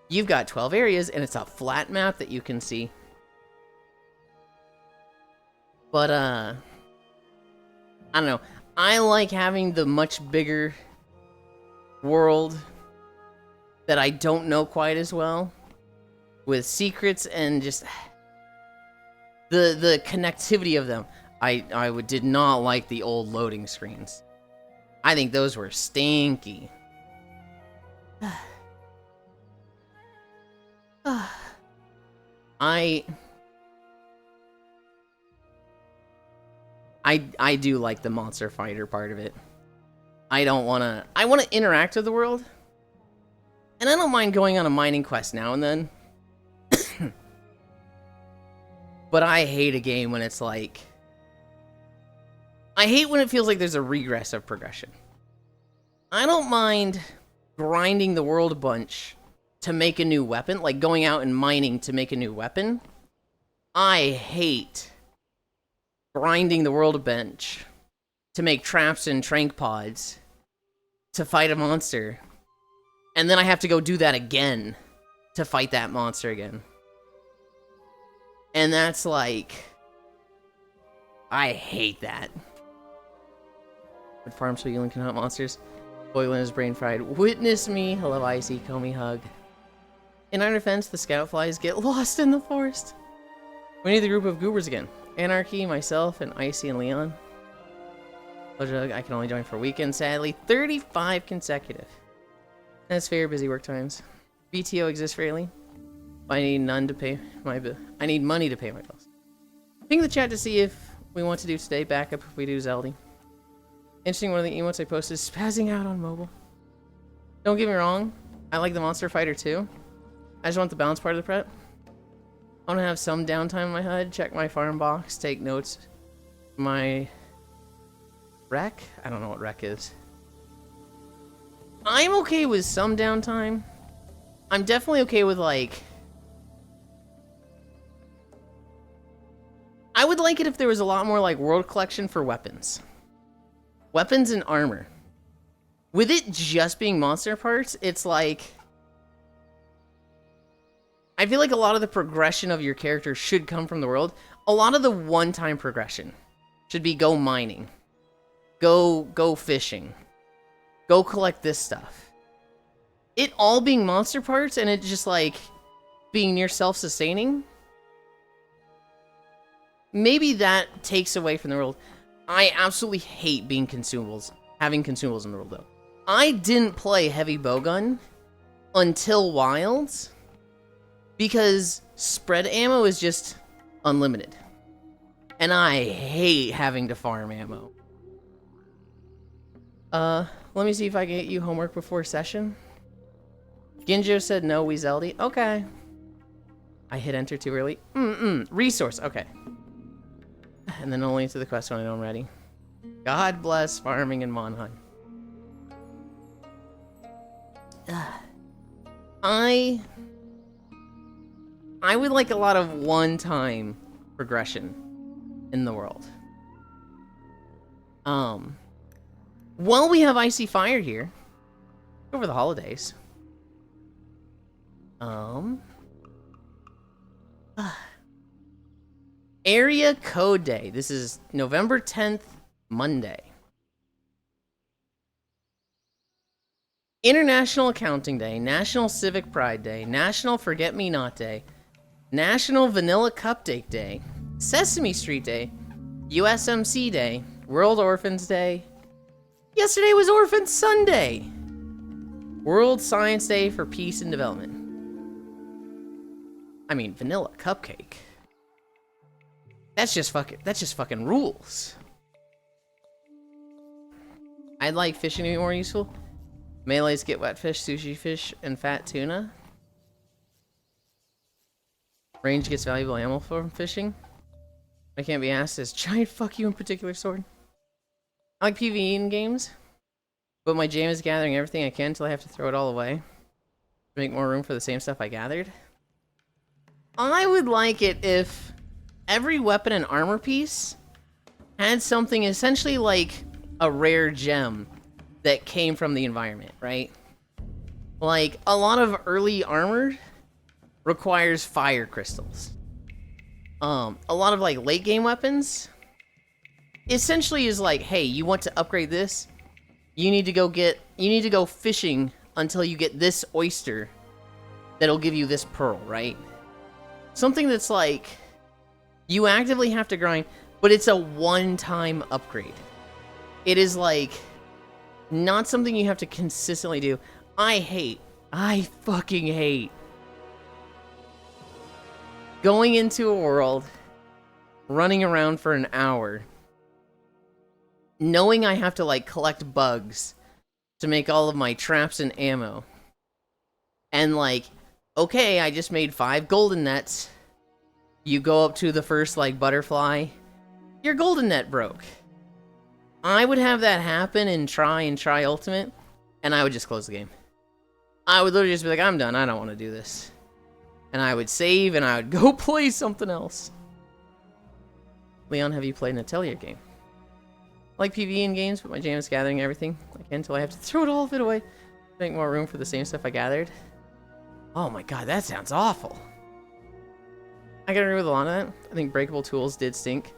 you've got 12 areas and it's a flat map that you can see. But, I don't know. I like having the much bigger world that I don't know quite as well, with secrets and just the connectivity of them. I did not like the old loading screens. I think those were stinky. I do like the monster fighter part of it. I want to interact with the world. And I don't mind going on a mining quest now and then. But I hate a game when it's like, I hate when it feels like there's a regress of progression. I don't mind grinding the world a bunch to make a new weapon, like going out and mining to make a new weapon. I hate grinding the world a bunch to make traps and trank pods to fight a monster. And then I have to go do that again to fight that monster again. And that's like, I hate that. Would farm so Yulind can hunt monsters. Boiling his brain fried. Witness me. Hello, Icy. Call me hug. In our defense, the scout flies get lost in the forest. We need the group of goobers again. Anarchy, myself, and Icy and Leon. Pleasure, I can only join for a weekend, sadly. 35 consecutive. That's fair, busy work times. BTO exists freely. I need none to pay my bill. I need money to pay my bills. Ping the chat to see if we want to do today backup if we do Zelda. Interesting, one of the emotes I posted is spazzing out on mobile. Don't get me wrong, I like the Monster Fighter too. I just want the balance part of the prep. I want to have some downtime in my HUD, check my farm box, take notes. My rec? I don't know what rec is. I'm okay with some downtime. I'm definitely okay with like... I would like it if there was a lot more like world collection for weapons. Weapons and armor. With it just being monster parts, it's like... I feel like a lot of the progression of your character should come from the world. A lot of the one-time progression should be go mining. Go fishing. Go collect this stuff. It all being monster parts and it just like being near self-sustaining. Maybe that takes away from the world. I absolutely hate being consumables. Having consumables in the world though. I didn't play heavy bowgun until Wilds because spread ammo is just unlimited. And I hate having to farm ammo. Let me see if I can get you homework before session. Ginjo said no, we Zelda. Okay. I hit enter too early. Resource, okay. And then only to the quest when I know I'm ready. God bless farming in Monheim. I would like a lot of one-time progression in the world. While we have Icy Fire here, over the holidays. Area Code Day. This is November 10th, Monday. International Accounting Day, National Civic Pride Day, National Forget-Me-Not Day, National Vanilla Cupcake Day, Sesame Street Day, USMC Day, World Orphans Day. Yesterday was Orphan Sunday. World Science Day for Peace and Development. I mean, vanilla cupcake. That's just fucking rules. I'd like fishing to be more useful. Melees get wet fish, sushi fish, and fat tuna. Range gets valuable ammo from fishing. I can't be asked is giant fuck you in particular sword. I like PvE in games, but my jam is gathering everything I can until I have to throw it all away to make more room for the same stuff I gathered. I would like it if every weapon and armor piece had something essentially like a rare gem that came from the environment, right? Like, a lot of early armor requires fire crystals. A lot of, like, late game weapons essentially is like, hey, you want to upgrade this? You need to go fishing until you get this oyster that'll give you this pearl, right? Something that's like, you actively have to grind, but it's a one-time upgrade. It is like, not something you have to consistently do. I fucking hate going into a world, running around for an hour, knowing I have to like collect bugs to make all of my traps and ammo. And like, okay, I just made 5 golden nets. You go up to the first like butterfly, your golden net broke. I would have that happen in Try Ultimate, and I would just close the game. I would literally just be like, I'm done, I don't want to do this. And I would save, and I would go play something else. Leon, have you played an Atelier game? I like PvE in games, but my jam is gathering everything I can until I have to throw it all of it away to make more room for the same stuff I gathered. Oh my god, that sounds awful. I gotta agree with a lot of that. I think breakable tools did stink.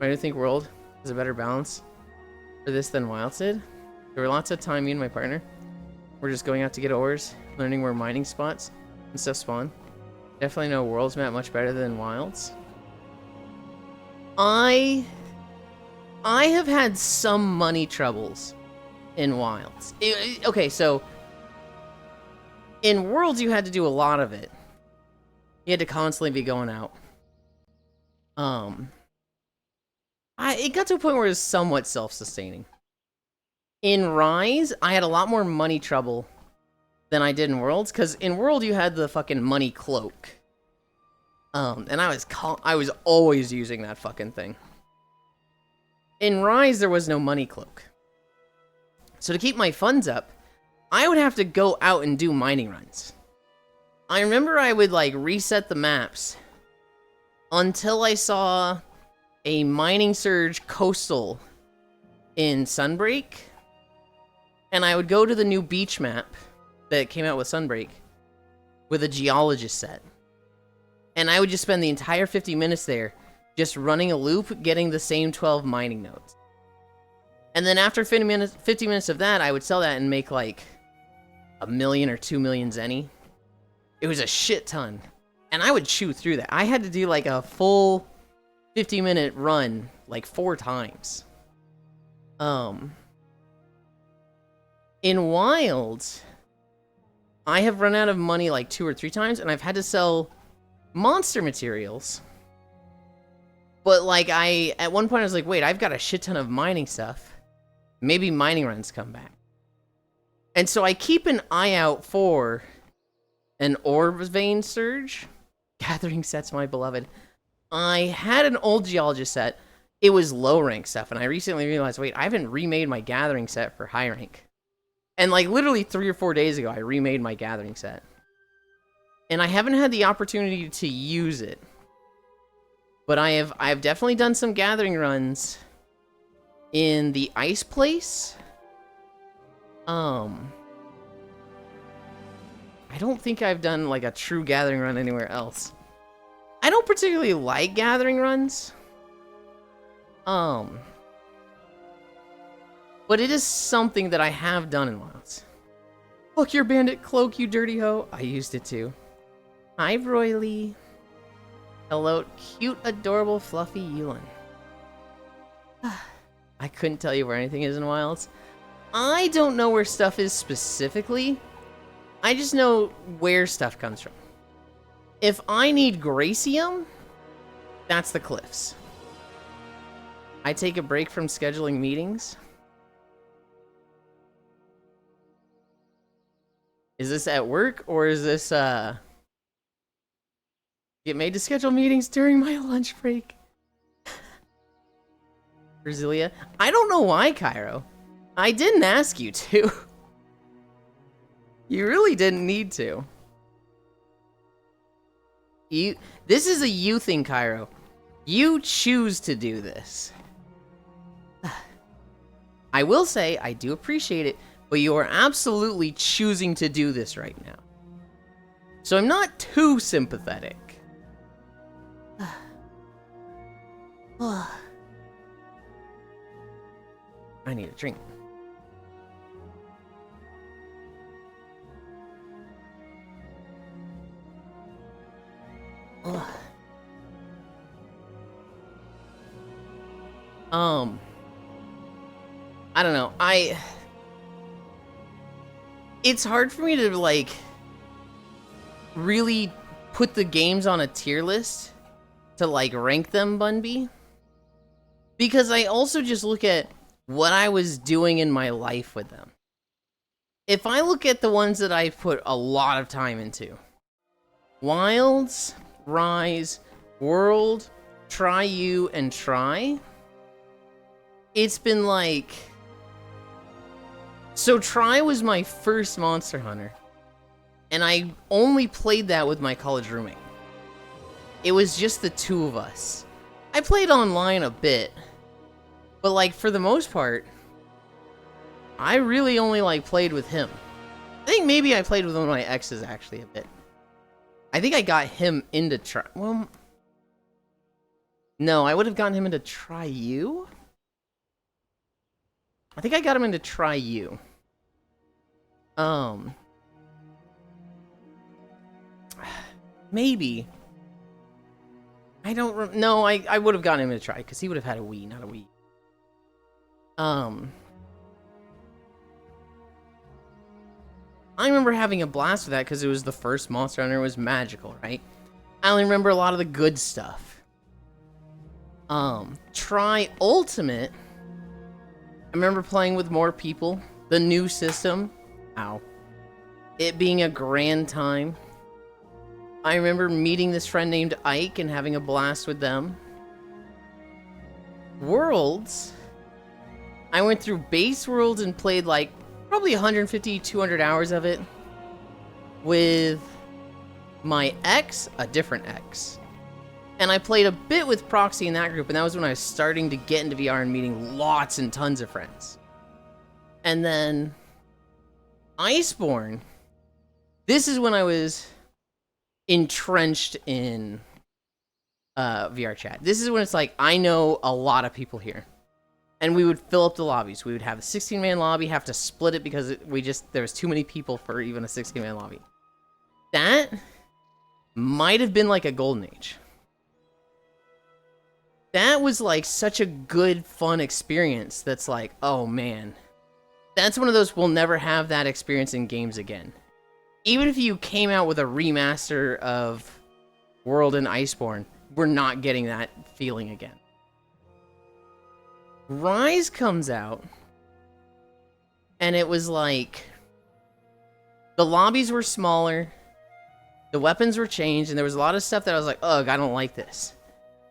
I do think World is a better balance for this than Wilds did. There were lots of time, me and my partner, we're just going out to get ores, learning where mining spots and stuff spawn. Definitely know World's map much better than Wilds. I have had some money troubles in Wilds. Okay, so in Worlds you had to do a lot of it. You had to constantly be going out. It got to a point where it was somewhat self-sustaining. In Rise, I had a lot more money trouble than I did in Worlds, because in World you had the fucking money cloak. And I was always using that fucking thing. In Rise, there was no money cloak. So to keep my funds up, I would have to go out and do mining runs. I remember I would, like, reset the maps until I saw a mining surge coastal in Sunbreak, and I would go to the new beach map that came out with Sunbreak with a geologist set. And I would just spend the entire 50 minutes there just running a loop, getting the same 12 mining nodes. And then after 50 minutes of that, I would sell that and make like 1 million or 2 million zenny. It was a shit ton. And I would chew through that. I had to do like a full 50-minute run like 4 times. In Wilds, I have run out of money like 2 or 3 times, and I've had to sell monster materials. But like at one point I was like, wait, I've got a shit ton of mining stuff. Maybe mining runs come back. And so I keep an eye out for an orb vein surge. Gathering sets, my beloved. I had an old geologist set. It was low rank stuff, and I recently realized, wait, I haven't remade my gathering set for high rank. And like literally 3 or 4 days ago, I remade my gathering set. And I haven't had the opportunity to use it. But I've definitely done some gathering runs in the ice place. I don't think I've done like a true gathering run anywhere else. I don't particularly like gathering runs. But it is something that I have done in Wilds. Fuck your bandit cloak, you dirty hoe. I used it too. Hi, Broily. Hello, cute, adorable, fluffy Yulind. I couldn't tell you where anything is in Wilds. I don't know where stuff is specifically. I just know where stuff comes from. If I need Gracium, that's the cliffs. I take a break from scheduling meetings. Is this at work, or is this, get made to schedule meetings during my lunch break? Brasilia? I don't know why, Cairo. I didn't ask you to. You really didn't need to. This is a you thing, Cairo. You choose to do this. I will say, I do appreciate it, but you are absolutely choosing to do this right now. So I'm not too sympathetic. I need a drink. I don't know. It's hard for me to, like, really put the games on a tier list to, like, rank them, Bunby. Because I also just look at what I was doing in my life with them. If I look at the ones that I've put a lot of time into, Wilds, Rise, World, Try You, and Try, it's been like... So Try was my first Monster Hunter, and I only played that with my college roommate. It was just the two of us. I played online a bit, but like for the most part, I really only like played with him. I think maybe I played with one of my exes actually a bit. I think I got him into Try. Well, No, I would have gotten him into Try You. I think I got him into Try You. Maybe. I don't. No, I would have gotten him to try because he would have had a Wii, not a Wii. I remember having a blast with that because it was the first Monster Hunter. It was magical, right? I only remember a lot of the good stuff. Try Ultimate. I remember playing with more people. The new system. Ow. It being a grand time. I remember meeting this friend named Ike and having a blast with them. Worlds. I went through base Worlds and played like probably 150, 200 hours of it with my ex, a different ex. And I played a bit with Proxy in that group, and that was when I was starting to get into VR and meeting lots and tons of friends. And then Iceborne. This is when I was entrenched in VR chat. This is when it's like, I know a lot of people here. And we would fill up the lobbies. We would have a 16-man lobby, have to split it because there was too many people for even a 16-man lobby. That might have been like a golden age. That was like such a good, fun experience that's like, oh man. That's one of those, we'll never have that experience in games again. Even if you came out with a remaster of World and Iceborne, we're not getting that feeling again. Rise comes out, and it was like, the lobbies were smaller, the weapons were changed, and there was a lot of stuff that I was like, ugh, I don't like this.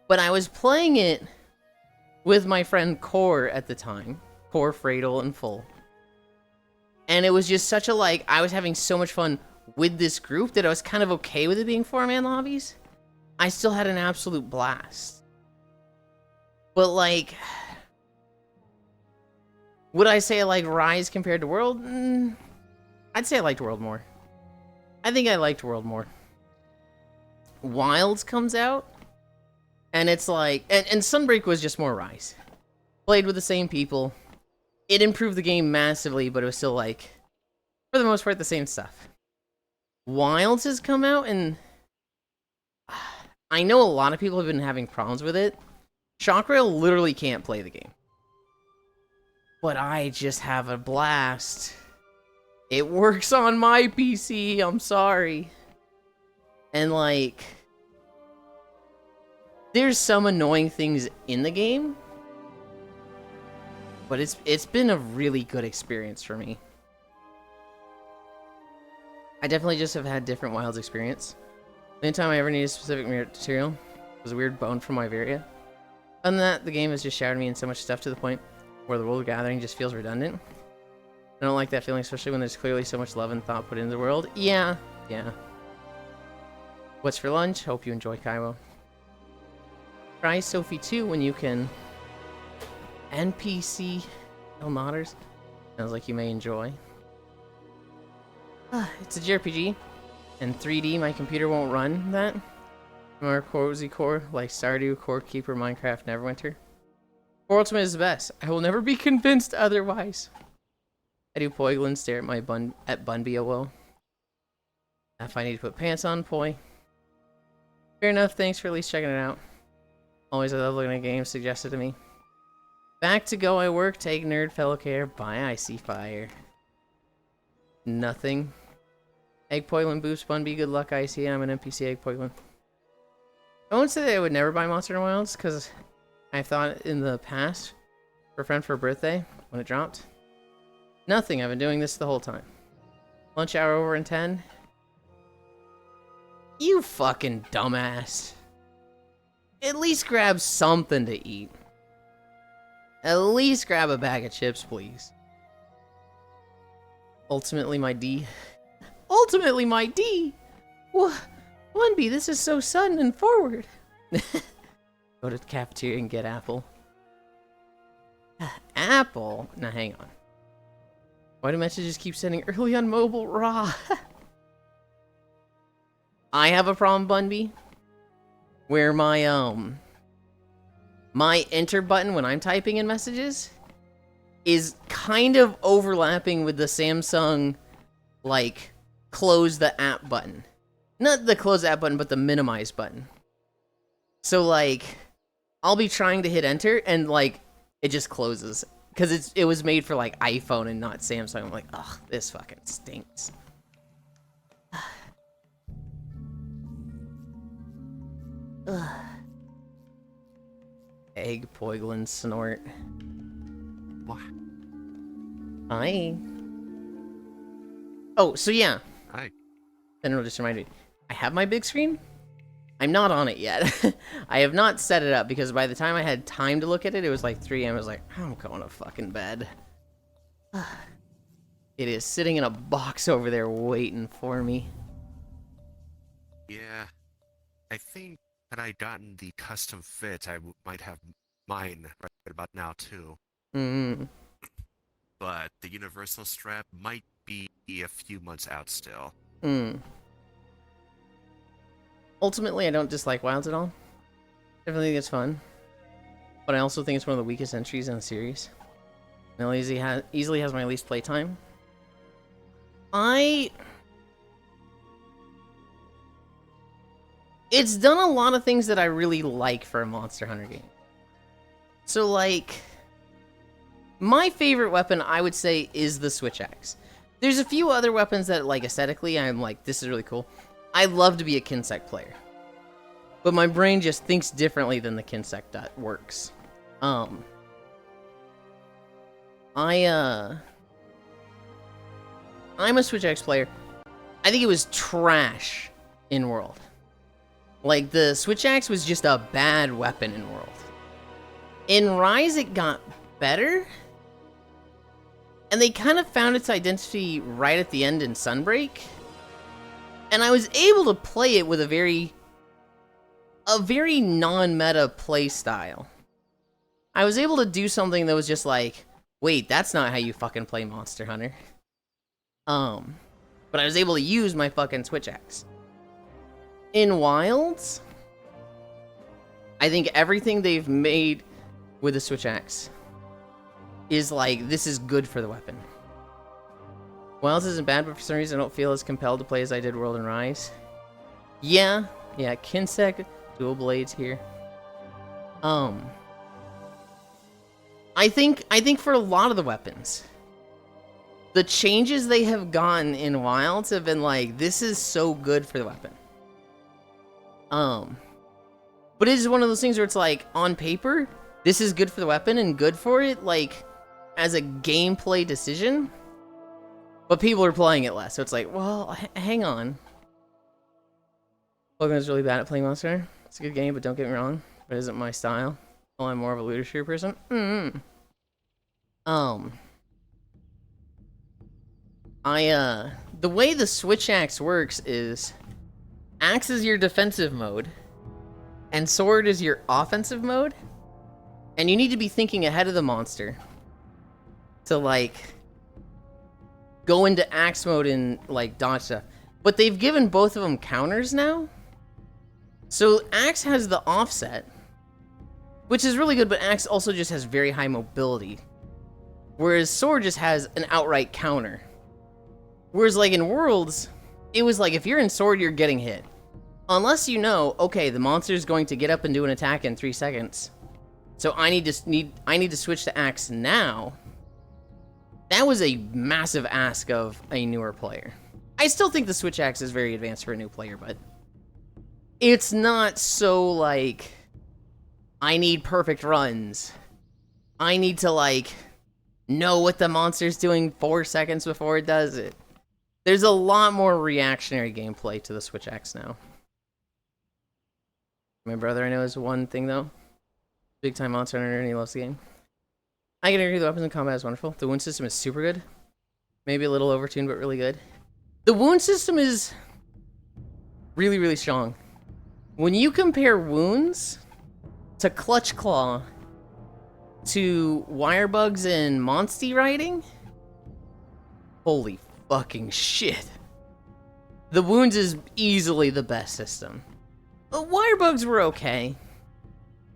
But I was playing it with my friend Core at the time, Core, Fradle, and Full. And it was just such a, like, I was having so much fun with this group that I was kind of okay with it being 4-man lobbies. I still had an absolute blast. But, like, would I say I like Rise compared to World? I'd say I liked World more. I think I liked World more. Wilds comes out, and it's like, and Sunbreak was just more Rise. Played with the same people. It improved the game massively, but it was still like, for the most part, the same stuff. Wilds has come out, and I know a lot of people have been having problems with it. Shockrail literally can't play the game. But I just have a blast. It works on my PC, I'm sorry. And like, there's some annoying things in the game, but it's been a really good experience for me. I definitely just have had different Wilds experience. Anytime I ever needed specific material, was a weird bone from Iberia. Other than that, the game has just showered me in so much stuff to the point where the world gathering just feels redundant. I don't like that feeling, especially when there's clearly so much love and thought put into the world. Yeah. What's for lunch? Hope you enjoy Kaiwo. Try Sophie 2 when you can NPC Elmodders. Sounds like you may enjoy. It's a JRPG. And 3D, my computer won't run that. More cozy core, like Stardew, Core Keeper, Minecraft, Neverwinter. Core Ultimate is the best. I will never be convinced otherwise. I do Poiglin stare at my Bunby. If I need to put pants on, Poi. Fair enough, thanks for at least checking it out. Always I love looking at games suggested to me. Back to go I work, take nerd, fellow care, buy icy fire. Nothing. Egg Poiglin boost, Bunby, good luck, icy, I'm an NPC Egg Poiglin. I won't say that I would never buy Monster Hunter Wilds, because I thought in the past, for a friend for a birthday, when it dropped. Nothing, I've been doing this the whole time. Lunch hour over in 10. You fucking dumbass. At least grab something to eat. At least grab a bag of chips, please. Ultimately, my D. Ultimately, my D! What? 1B, this is so sudden and forward. Go to the cafeteria and get apple. Apple? Now, hang on. Why do messages keep sending early on mobile? Raw. I have a problem, Bunby, where my, my enter button when I'm typing in messages is kind of overlapping with the Samsung, like, close the app button. Not the close app button, but the minimize button. So, like, I'll be trying to hit enter, and, like, it just closes. Because it was made for, like, iPhone and not Samsung. I'm like, ugh, this fucking stinks. Egg Poiglin snort. What? Hi. Oh, so yeah. Hi. Then it'll just remind me. I have my big screen. I'm not on it yet. I have not set it up because by the time I had time to look at it, it was like 3 a.m. I was like, I'm going to fucking bed. It is sitting in a box over there waiting for me. Yeah. I think had I gotten the custom fit, might have mine right about now too. Mm. But the universal strap might be a few months out still. Mm. Ultimately, I don't dislike Wilds at all. Definitely think it's fun. But I also think it's one of the weakest entries in the series. And it easily has my least playtime. It's done a lot of things that I really like for a Monster Hunter game. So, like, my favorite weapon, I would say, is the Switch Axe. There's a few other weapons that, like, aesthetically, I'm like, this is really cool. I love to be a Kinsect player. But my brain just thinks differently than the Kinsect that works. I'm a Switch Axe player. I think it was trash in World. Like, the Switch Axe was just a bad weapon in World. In Rise, it got better. And they kind of found its identity right at the end in Sunbreak. And I was able to play it with a very non-meta play style. I was able to do something that was just like, wait, that's not how you fucking play Monster Hunter. But I was able to use my fucking Switch Axe. In Wilds, I think everything they've made with the Switch Axe is like, this is good for the weapon. Wilds isn't bad, but for some reason I don't feel as compelled to play as I did World and Rise. Yeah, Kinsect, dual blades here. I think for a lot of the weapons, the changes they have gotten in Wilds have been like, this is so good for the weapon. But it is one of those things where it's like, on paper, this is good for the weapon and good for it, like, as a gameplay decision. But people are playing it less, so it's like, well, hang on. Logan is really bad at playing Monster Hunter. It's a good game, but don't get me wrong, it isn't my style. Well, I'm more of a looter shooter person. The way the Switch Axe works is, Axe is your defensive mode, and Sword is your offensive mode, and you need to be thinking ahead of the monster to, like, go into Axe mode and, like, dodge stuff. But they've given both of them counters now. So Axe has the offset, which is really good, but Axe also just has very high mobility. Whereas Sword just has an outright counter. Whereas, like, in Worlds, it was like, if you're in Sword, you're getting hit. Unless you know, okay, the monster's going to get up and do an attack in 3 seconds. So I need to switch to Axe now. That was a massive ask of a newer player. I still think the Switch Axe is very advanced for a new player, but it's not so, like, I need perfect runs. I need to, like, know what the monster's doing 4 seconds before it does it. There's a lot more reactionary gameplay to the Switch Axe now. My brother, I know, is one thing, though. Big time Monster Hunter, and he loves the game. I can agree the weapons in combat is wonderful. The wound system is super good. Maybe a little overtuned, but really good. The wound system is really, really strong. When you compare wounds to Clutch Claw to Wirebugs and Monsty Riding, holy fucking shit. The wounds is easily the best system. The Wirebugs were okay.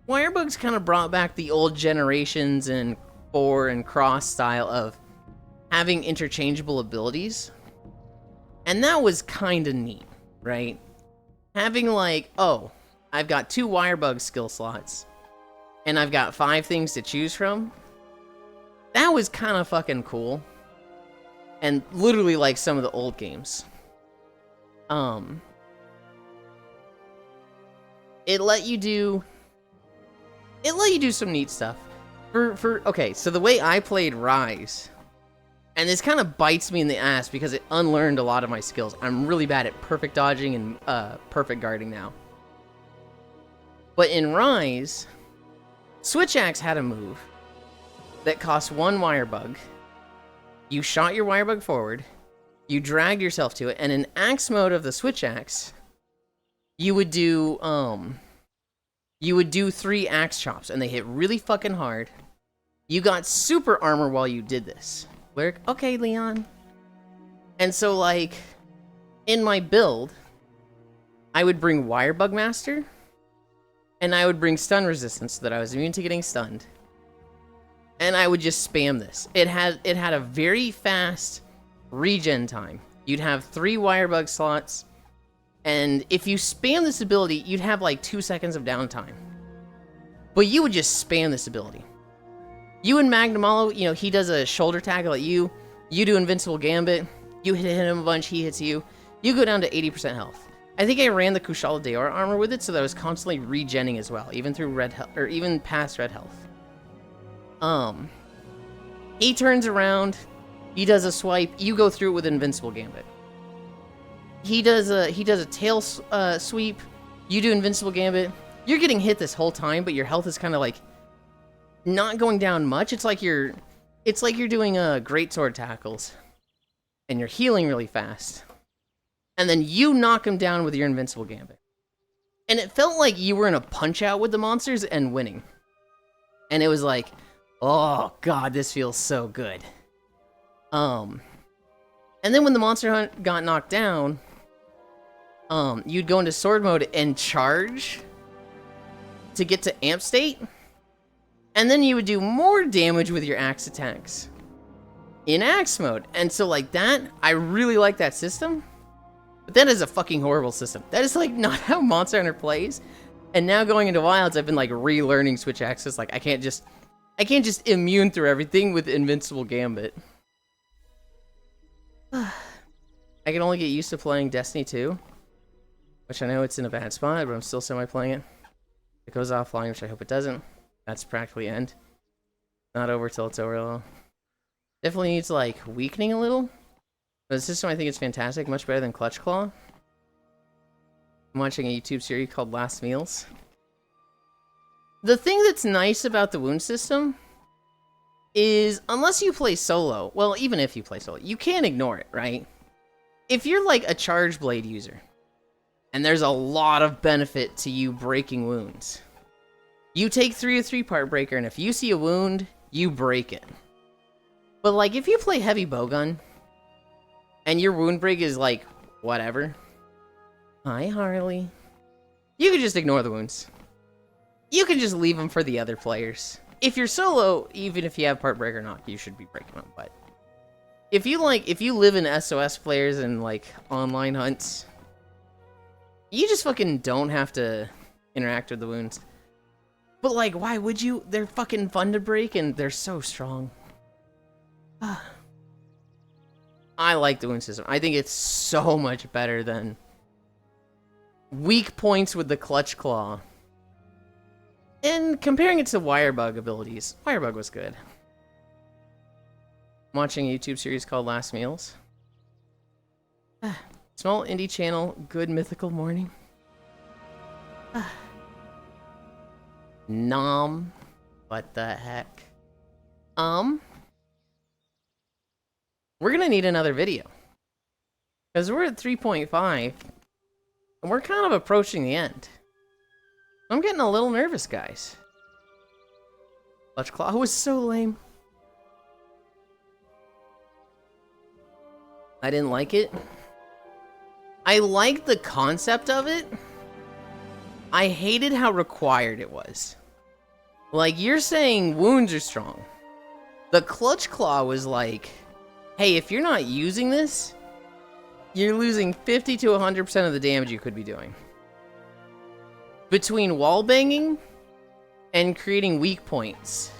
Wirebugs kind of brought back the old generations and 4 and cross style of having interchangeable abilities. And that was kind of neat, right? Having like, oh, I've got 2 Wirebug skill slots, and I've got 5 things to choose from. That was kind of fucking cool. And literally like some of the old games. It let you do some neat stuff. Okay, so the way I played Rise, and this kind of bites me in the ass because it unlearned a lot of my skills. I'm really bad at perfect dodging and perfect guarding now. But in Rise, Switch Axe had a move that cost 1 Wirebug. You shot your Wirebug forward, you dragged yourself to it, and in Axe mode of the Switch Axe, you would do 3 Axe chops, and they hit really fucking hard. You got super armor while you did this. Okay, Leon. And so, like, in my build, I would bring Wirebug Master, and I would bring stun resistance so that I was immune to getting stunned. And I would just spam this. It had a very fast regen time. You'd have 3 Wirebug slots, and if you spam this ability, you'd have like 2 seconds of downtime. But you would just spam this ability. You and Magnamalo, you know, he does a shoulder tackle at you. You do Invincible Gambit. You hit him a bunch, he hits you. You go down to 80% health. I think I ran the Kushala Daora armor with it, so that I was constantly regenning as well, even through red health, or even past red health. He turns around, he does a swipe, you go through it with Invincible Gambit. He does a tail sweep, you do Invincible Gambit. You're getting hit this whole time, but your health is kind of like not going down much. It's like you're doing greatsword tackles, and you're healing really fast. And then you knock him down with your Invincible Gambit. And it felt like you were in a punch-out with the monsters and winning. And it was like, oh god, this feels so good. And then when the monster hunt got knocked down, you'd go into sword mode and charge to get to amp state. And then you would do more damage with your axe attacks in axe mode. And so like that, I really like that system. But that is a fucking horrible system. That is like not how Monster Hunter plays. And now going into Wilds, I've been like relearning switch axes. Like I can't just immune through everything with Invincible Gambit. I can only get used to playing Destiny 2, which I know it's in a bad spot, but I'm still semi-playing it. It goes offline, which I hope it doesn't. That's practically end. Not over till it's over though. Definitely needs like weakening a little. But the system, I think, is fantastic. Much better than Clutch Claw. I'm watching a YouTube series called Last Meals. The thing that's nice about the wound system is, unless you play solo, well, even if you play solo, you can't ignore it, right? If you're like a Charge Blade user, and there's a lot of benefit to you breaking wounds, you take 3 of 3 part breaker, and if you see a wound, you break it. But like, if you play heavy bowgun, and your wound break is like, whatever. Hi, Harley. You can just ignore the wounds. You can just leave them for the other players. If you're solo, even if you have part break or not, you should be breaking them. But if you live in SOS players and like online hunts, you just fucking don't have to interact with the wounds. But like, why would you? They're fucking fun to break and they're so strong. I like the wound system. I think it's so much better than weak points with the Clutch Claw. And comparing it to Wirebug abilities, Wirebug was good. I'm watching a YouTube series called Last Meals. Small indie channel, good mythical morning. Nom. What the heck? We're gonna need another video. Because we're at 3.5, and we're kind of approaching the end. I'm getting a little nervous, guys. Clutch Claw was so lame. I didn't like it. I liked the concept of it. I hated how required it was. Like, you're saying wounds are strong. The Clutch Claw was like, hey, if you're not using this, you're losing 50 to 100% of the damage you could be doing. Between wall banging and creating weak points,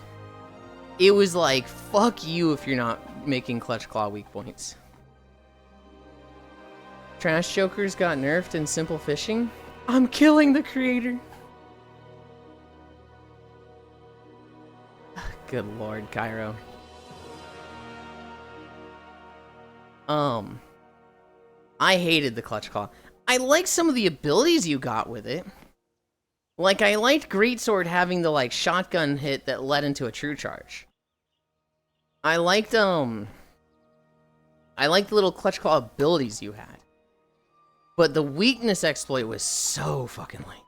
it was like, fuck you if you're not making Clutch Claw weak points. Trash Jokers got nerfed in Simple Fishing? I'm killing the creator. Good lord, Cairo. I hated the Clutch Claw. I liked some of the abilities you got with it. Like, I liked Greatsword having the, like, shotgun hit that led into a true charge. I liked the little Clutch Claw abilities you had. But the weakness exploit was so fucking lame.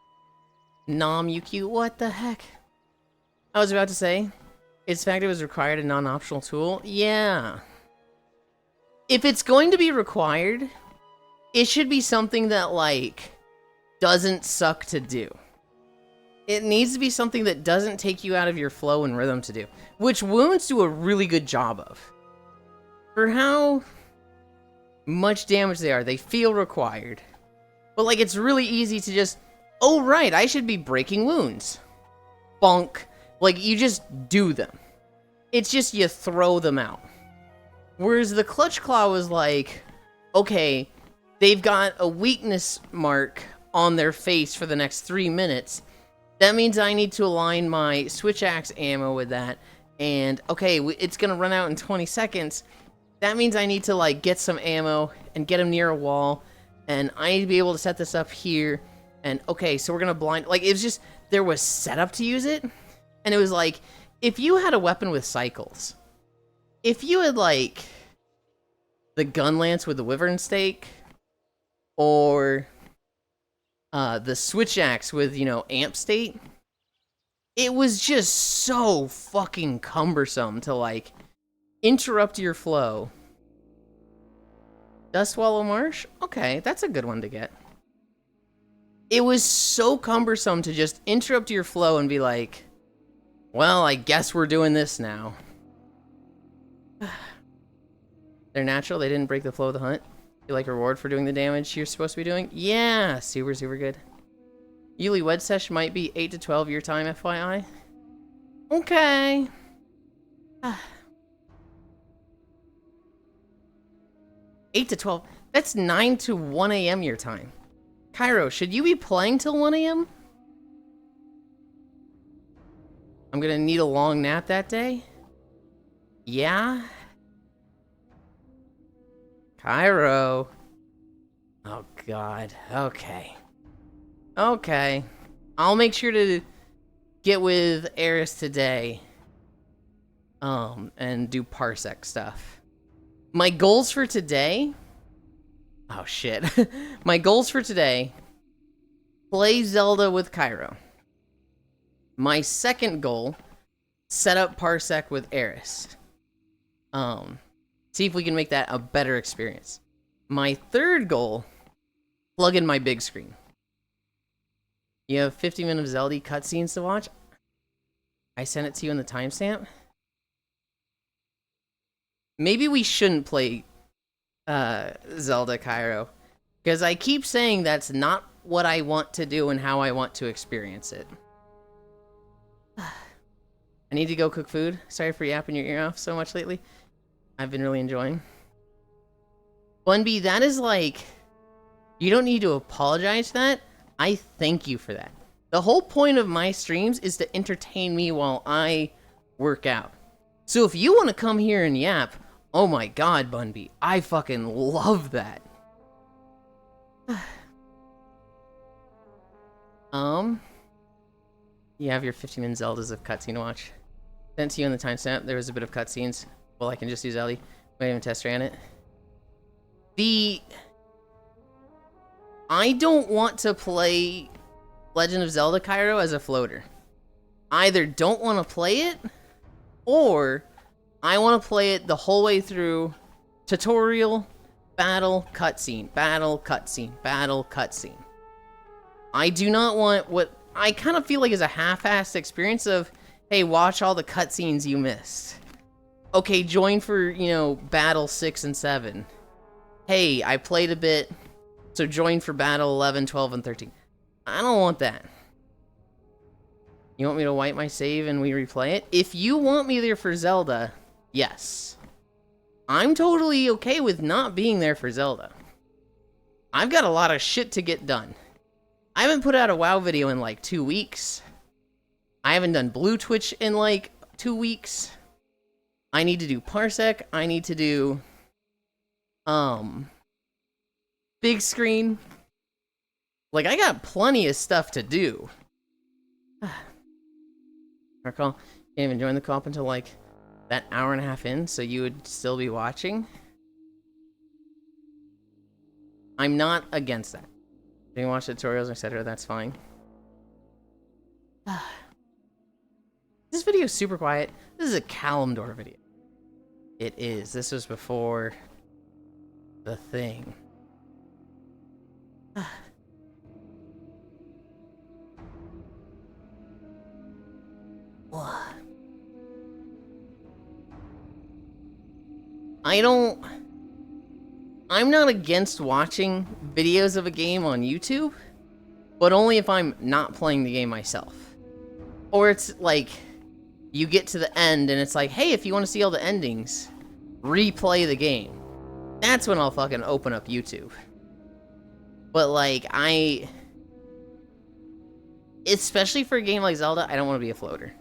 Nom, you cute, what the heck? I was about to say, its fact it was required a non-optional tool? Yeah. If it's going to be required, it should be something that, like, doesn't suck to do. It needs to be something that doesn't take you out of your flow and rhythm to do, which wounds do a really good job of. For how much damage they are, they feel required. But, like, it's really easy to just, oh, right, I should be breaking wounds. Bonk. Like, you just do them. It's just you throw them out. Whereas the Clutch Claw was like, okay, they've got a weakness mark on their face for the next 3 minutes. That means I need to align my switch axe ammo with that. And, okay, it's going to run out in 20 seconds. That means I need to, like, get some ammo and get him near a wall. And I need to be able to set this up here. And, okay, so we're going to blind... Like, it was just... There was setup to use it. And it was like, if you had a weapon with cycles... If you had, like, the gun lance with the wyvern stake, or the switch axe with, you know, amp state, it was just so fucking cumbersome to, like, interrupt your flow. Dust Swallow Marsh? Okay, that's a good one to get. It was so cumbersome to just interrupt your flow and be like, well, I guess we're doing this now. They're natural. They didn't break the flow of the hunt. You like reward for doing the damage you're supposed to be doing? Yeah, super, super good. Yuli Wed Sesh might be 8 to 12 your time, FYI. Okay. 8 to 12? That's 9 to 1 a.m. your time. Cairo, should you be playing till 1 a.m.? I'm gonna need a long nap that day? Yeah? Cairo. Oh, God. Okay. Okay. I'll make sure to get with Eris today. And do Parsec stuff. My goals for today... Oh, shit. My goals for today... Play Zelda with Cairo. My second goal... Set up Parsec with Eris. See if we can make that a better experience. My third goal... Plug in my big screen. You have 50 minutes of Zelda cutscenes to watch? I sent it to you in the timestamp? Maybe we shouldn't play Zelda Cairo. Because I keep saying that's not what I want to do and how I want to experience it. I need to go cook food. Sorry for yapping your ear off so much lately. I've been really enjoying. Bunby, that is like... You don't need to apologize for that. I thank you for that. The whole point of my streams is to entertain me while I work out. So if you want to come here and yap, oh my god, Bunby, I fucking love that. You have your 15-minute Zeldas of cutscene to watch. Sent to you in the timestamp. There was a bit of cutscenes. Well, I can just use Ellie. Might even test ran it. I don't want to play Legend of Zelda Cairo as a floater. I either don't want to play it, or I want to play it the whole way through tutorial, battle, cutscene, battle, cutscene, battle, cutscene. I do not want what I kind of feel like is a half-assed experience of, Hey, watch all the cutscenes you missed. Okay, join for, you know, Battle 6 and 7. Hey, I played a bit, so join for Battle 11, 12, and 13. I don't want that. You want me to wipe my save and we replay it? If you want me there for Zelda, yes. I'm totally okay with not being there for Zelda. I've got a lot of shit to get done. I haven't put out a WoW video in like 2 weeks. I haven't done Blue Twitch in like 2 weeks. I need to do Parsec. I need to do big screen. Like, I got plenty of stuff to do. Recall, can't even join the co-op until like that hour and a half in, so you would still be watching. I'm not against that. You can watch tutorials, etc. That's fine. This video is super quiet. This is a Kalimdor video. It is. This was before the thing. I'm not against watching videos of a game on YouTube, but only if I'm not playing the game myself. Or it's like, you get to the end and it's like, hey, if you want to see all the endings, replay the game. That's when I'll fucking open up YouTube. But like, especially for a game like Zelda, I don't want to be a floater.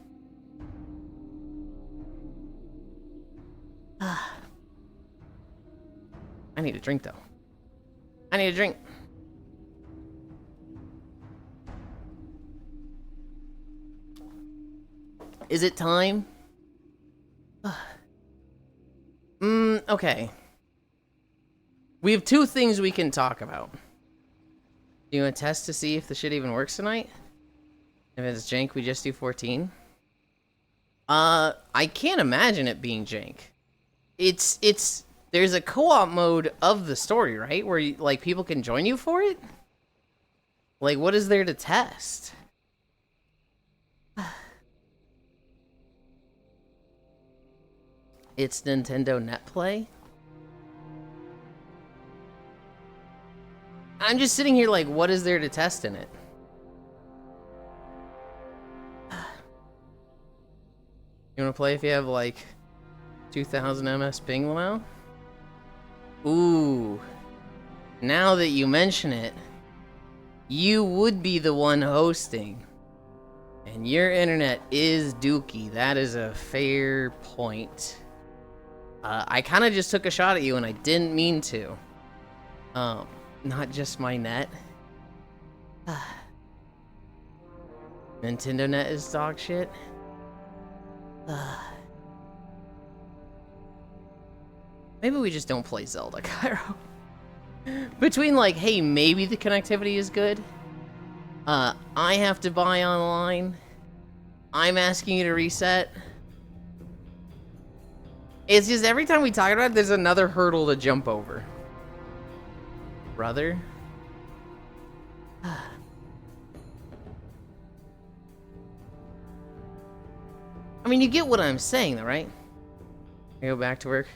I need a drink, though. I need a drink. Is it time? Okay. We have 2 things we can talk about. Do you want to test to see if the shit even works tonight? If it's jank, we just do 14. I can't imagine it being jank. There's a co-op mode of the story, right? Where, like, people can join you for it? Like, what is there to test? It's Nintendo Net Play? I'm just sitting here like, what is there to test in it? You wanna play if you have, like, 2000 MS ping now? Ooh. Now that you mention it, you would be the one hosting. And your internet is dookie. That is a fair point. I kind of just took a shot at you and I didn't mean to. Not just my net. Nintendo Net is dog shit. Maybe we just don't play Zelda, Cairo. Between like, hey, maybe the connectivity is good. I have to buy online. I'm asking you to reset. It's just every time we talk about it, there's another hurdle to jump over. Brother? I mean, you get what I'm saying, though, right? I go back to work.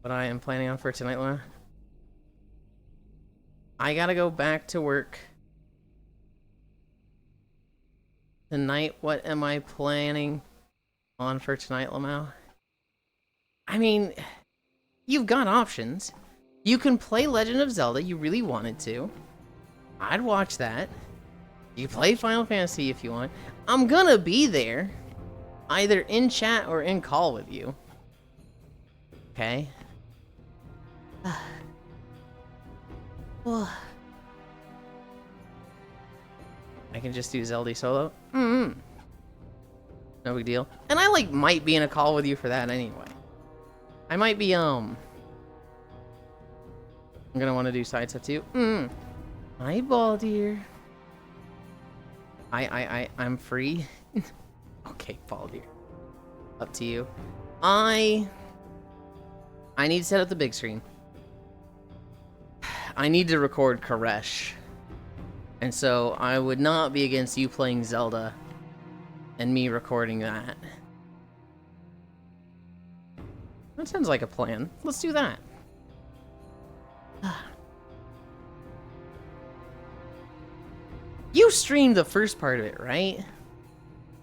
What I am planning on for tonight, Luna. I gotta go back to work. Tonight, what am I planning on for tonight, Lamau? I mean, you've got options. You can play Legend of Zelda, you really wanted to. I'd watch that. You play Final Fantasy if you want. I'm gonna be there. Either in chat or in call with you. Okay? Well, I can just do Zelda solo. No big deal. And I like might be in a call with you for that anyway. I might be I'm gonna want to do side stuff too. Hi, Baldir. I'm free. Okay, Baldir. Up to you. I need to set up the big screen. I need to record Koresh. And so I would not be against you playing Zelda and me recording that. That sounds like a plan. Let's do that. You streamed the first part of it, right?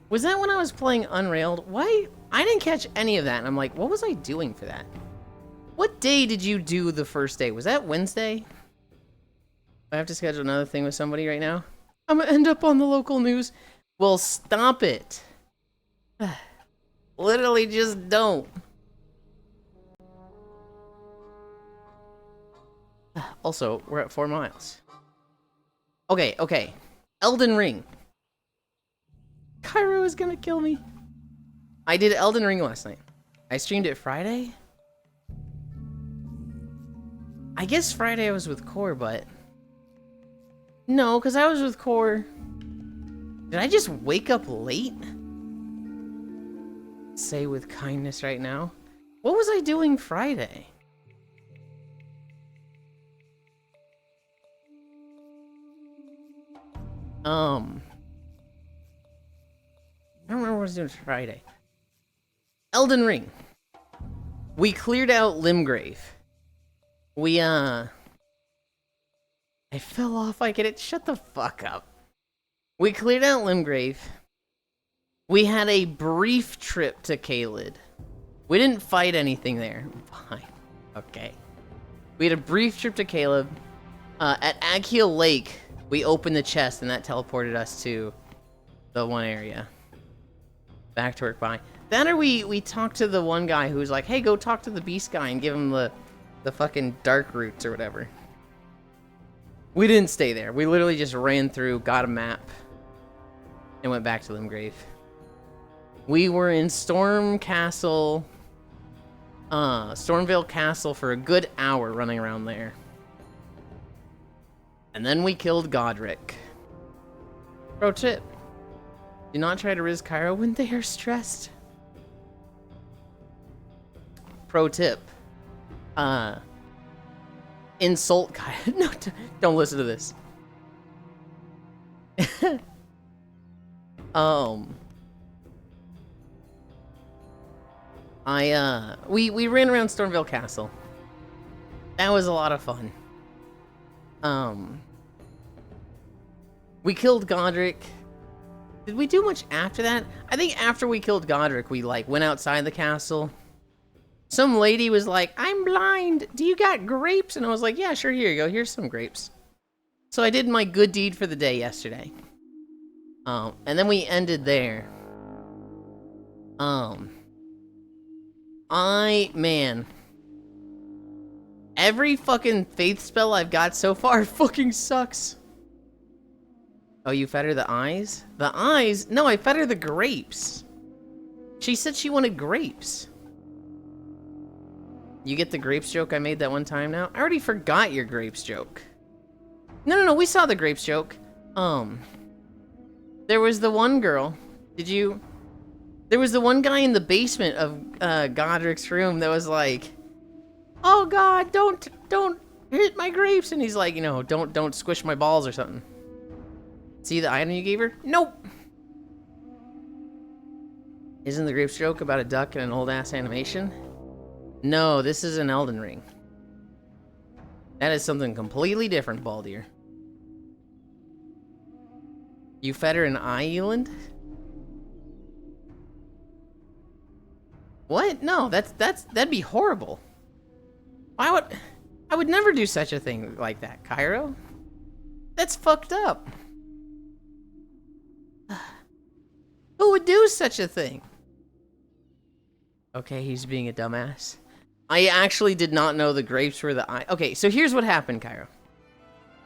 Was that when I was playing Unrailed? Why? I didn't catch any of that, and I'm like, what was I doing for that? What day did you do the first day? Was that Wednesday? I have to schedule another thing with somebody right now. I'm gonna end up on the local news. Well, stop it. Literally just don't. Also, we're at 4 miles. Okay. Elden Ring. Cairo is gonna kill me. I did Elden Ring last night. I streamed it Friday. I guess Friday I was with Core, but... No, because I was with Core. Did I just wake up late? Say with kindness right now. What was I doing Friday? I don't remember what I was doing Friday. Elden Ring. We cleared out Limgrave. I fell off like it. Shut the fuck up. We cleared out Limgrave. We had a brief trip to Caelid. We didn't fight anything there. Fine. Okay. We had a brief trip to Caleb. At Agheel Lake, we opened the chest and that teleported us to the one area. Back to work, bye. Then we talked to the one guy who was like, hey, go talk to the beast guy and give him the fucking dark roots or whatever. We didn't stay there. We literally just ran through, got a map, and went back to Limgrave. We were in Stormvale Castle for a good hour running around there. And then we killed Godric. Pro tip. Do not try to riz Cairo when they are stressed. Pro tip. Insult Cairo. No, don't listen to this. We ran around Stormvale Castle. That was a lot of fun. We killed Godric. Did we do much after that? I think after we killed Godric, we like went outside the castle. Some lady was like, I'm blind. Do you got grapes? And I was like, yeah, sure, here you go. Here's some grapes. So I did my good deed for the day yesterday. And then we ended there. Man. Every fucking faith spell I've got so far fucking sucks. Oh, you fed her the eyes? The eyes? No, I fed her the grapes. She said she wanted grapes. You get the grapes joke I made that one time now? I already forgot your grapes joke. No, we saw the grapes joke. There was the one girl. There was the one guy in the basement of Godric's room that was like, oh God, don't hit my grapes. And he's like, don't squish my balls or something. See the item you gave her? Nope. Isn't the grapes joke about a duck and an old ass animation? No, this is an Elden Ring. That is something completely different, Baldir. You fed her an eye, Yulind? What? No, that'd be horrible. I would never do such a thing like that, Cairo. That's fucked up. Who would do such a thing? Okay, he's being a dumbass. I actually did not know the grapes were the eye. Okay, so here's what happened, Cairo.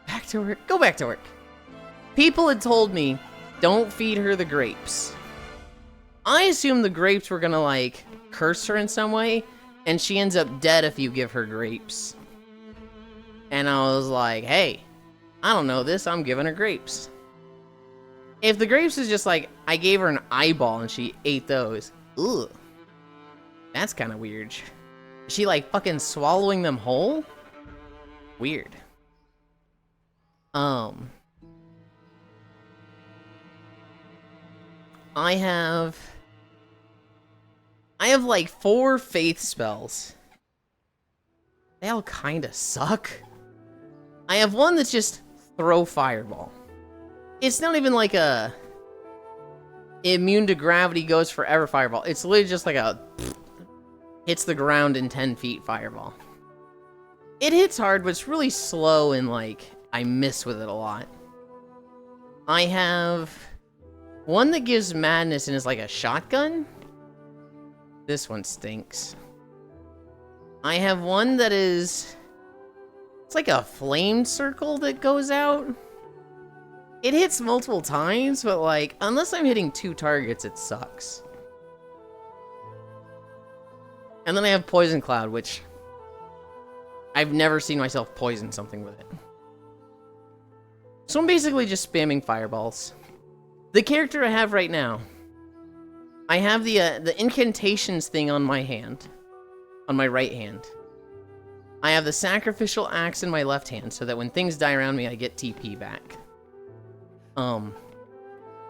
Back to work. Go back to work. People had told me, don't feed her the grapes. I assumed the grapes were gonna, like, curse her in some way, and she ends up dead if you give her grapes. And I was like, hey, I don't know this, I'm giving her grapes. If the grapes is just like, I gave her an eyeball and she ate those, ugh. That's kind of weird. Is she like fucking swallowing them whole? Weird. I have like 4 faith spells. They all kinda suck. I have one that's just throw fireball. It's not even like a immune to gravity goes forever fireball. It's literally just like a hits the ground in 10 feet fireball. It hits hard, but it's really slow and like I miss with it a lot. I have one that gives madness and is like a shotgun. This one stinks. I have one that is... It's like a flame circle that goes out. It hits multiple times, but like, unless I'm hitting 2 targets, it sucks. And then I have Poison Cloud, which... I've never seen myself poison something with it. So I'm basically just spamming fireballs. The character I have right now... I have the incantations thing on my hand. On my right hand. I have the sacrificial axe in my left hand, so that when things die around me, I get TP back.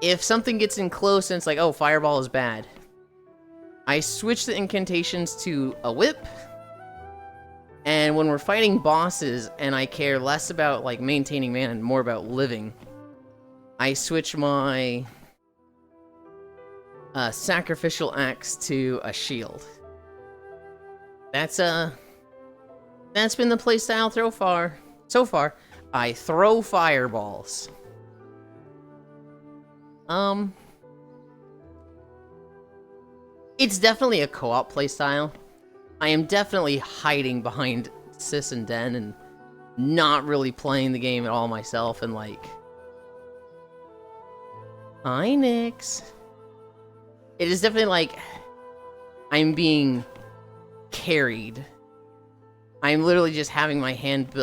If something gets in close and it's like, oh, fireball is bad, I switch the incantations to a whip. And when we're fighting bosses and I care less about like maintaining mana and more about living, I switch my sacrificial axe to a shield. That's been the playstyle so far. I throw fireballs. It's definitely a co-op playstyle. I am definitely hiding behind Sis and Den and not really playing the game at all myself and like... Hi, Nyx. It is definitely like... I'm being carried. I'm literally just having my hand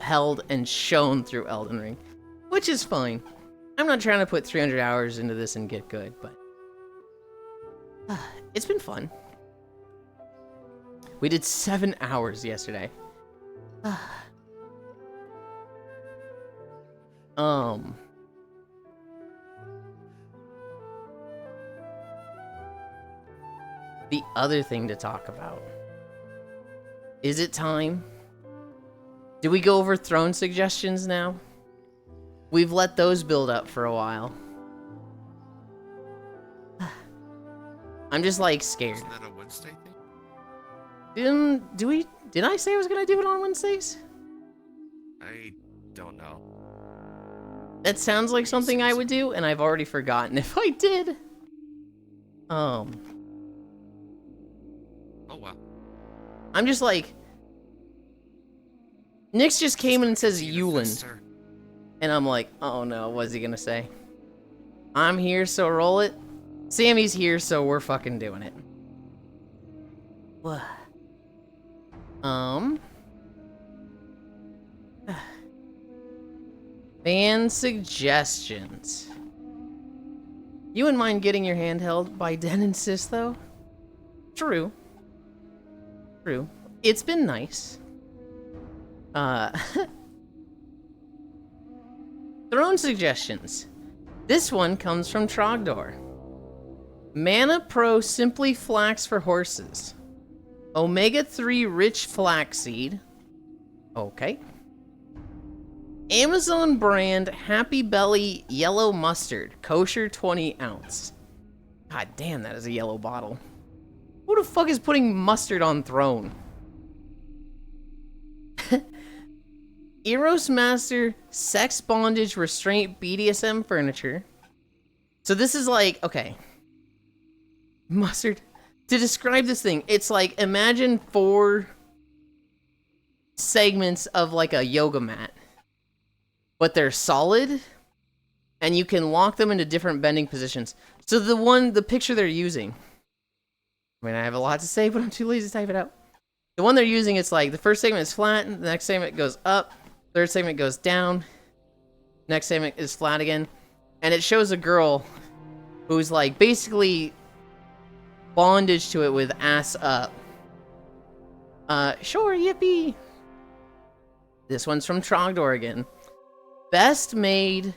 held and shown through Elden Ring. Which is fine. I'm not trying to put 300 hours into this and get good, but... it's been fun. We did 7 hours yesterday. The other thing to talk about. Is it time? Do we go over throne suggestions now? We've let those build up for a while. I'm just like scared. Isn't that a Wednesday thing? Did I say I was gonna do it on Wednesdays? I don't know. That sounds like something I would do, and I've already forgotten if I did. Oh wow. I'm just like... Nyx just came in and says Yulind. And I'm like, oh no, what's he gonna say? I'm here, so roll it. Sammy's here, so we're fucking doing it. Fan suggestions. You wouldn't mind getting your hand held by Den and Sis, though? True. True. It's been nice. Throne suggestions. This one comes from Trogdor. Mana Pro Simply Flax for Horses. Omega-3 Rich Flaxseed. Okay. Amazon brand Happy Belly Yellow Mustard. Kosher 20 ounce. God damn, that is a yellow bottle. Who the fuck is putting mustard on throne? Eros Master Sex Bondage Restraint BDSM Furniture. So this is like, okay. Mustard. To describe this thing, it's like, imagine 4 segments of like a yoga mat. But they're solid. And you can lock them into different bending positions. So the picture they're using. I mean, I have a lot to say, but I'm too lazy to type it out. The one they're using, it's like, the first segment is flat, the next segment goes up, third segment goes down, next segment is flat again. And it shows a girl who's like, basically bondage to it with ass up. Sure, yippee. This one's from Trogdor again. Best made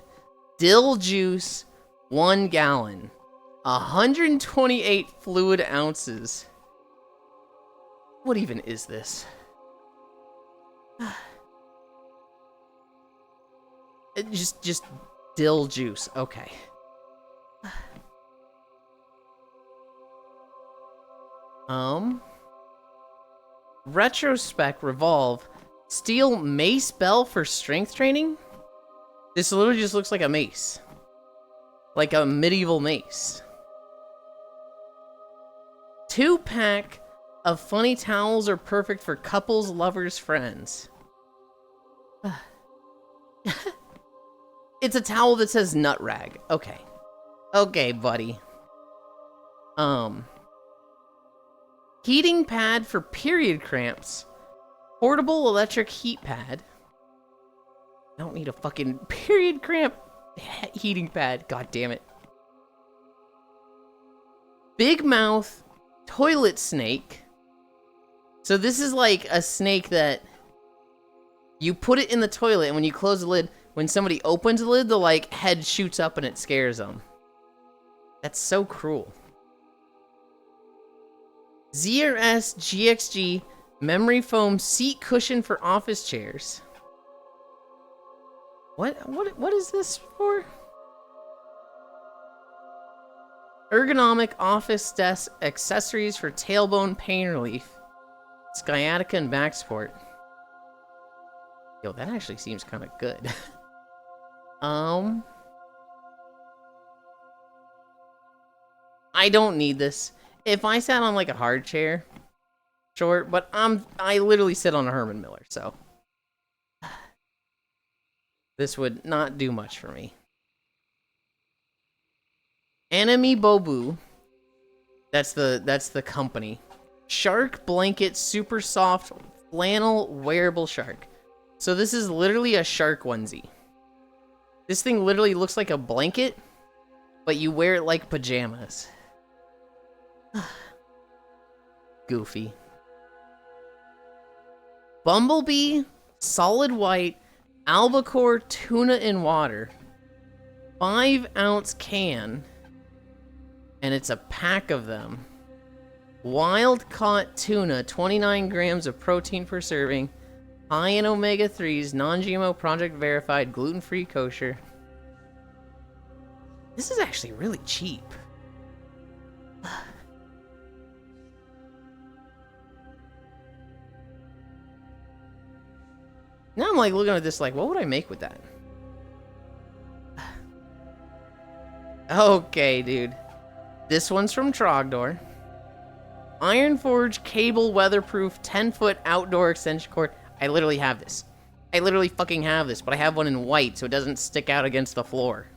dill juice, 1 gallon. 128 fluid ounces. What even is this? Just dill juice. Okay. Retrospect Revolve. Steel mace bell for strength training? This literally just looks like a mace. Like a medieval mace. 2-pack of funny towels are perfect for couples, lovers, friends. It's a towel that says nut rag. Okay. Okay, buddy. Heating pad for period cramps. Portable electric heat pad. I don't need a fucking period cramp heating pad. God damn it. Big mouth toilet snake. So this is like a snake that you put it in the toilet, and when you close the lid, when somebody opens the lid, the like head shoots up and it scares them. That's so cruel. ZRS GXG memory foam seat cushion for office chairs. What is this for? Ergonomic office desk accessories for tailbone pain relief. Sciatica and back support. Yo, that actually seems kind of good. I don't need this. If I sat on like a hard chair, sure, but I literally sit on a Herman Miller, so this would not do much for me. Enemy Bobu. That's the company. Shark blanket super soft flannel wearable shark. So this is literally a shark onesie. This thing literally looks like a blanket, but you wear it like pajamas. Goofy. Bumblebee solid white albacore tuna in water. 5-ounce can. And it's a pack of them. Wild caught tuna, 29 grams of protein per serving. High in omega-3s, non-GMO, project verified, gluten-free, kosher. This is actually really cheap. Now I'm like looking at this like, what would I make with that? Okay, dude. This one's from Trogdor. Ironforge cable weatherproof 10-foot outdoor extension cord. I literally have this. I literally fucking have this, but I have one in white so it doesn't stick out against the floor.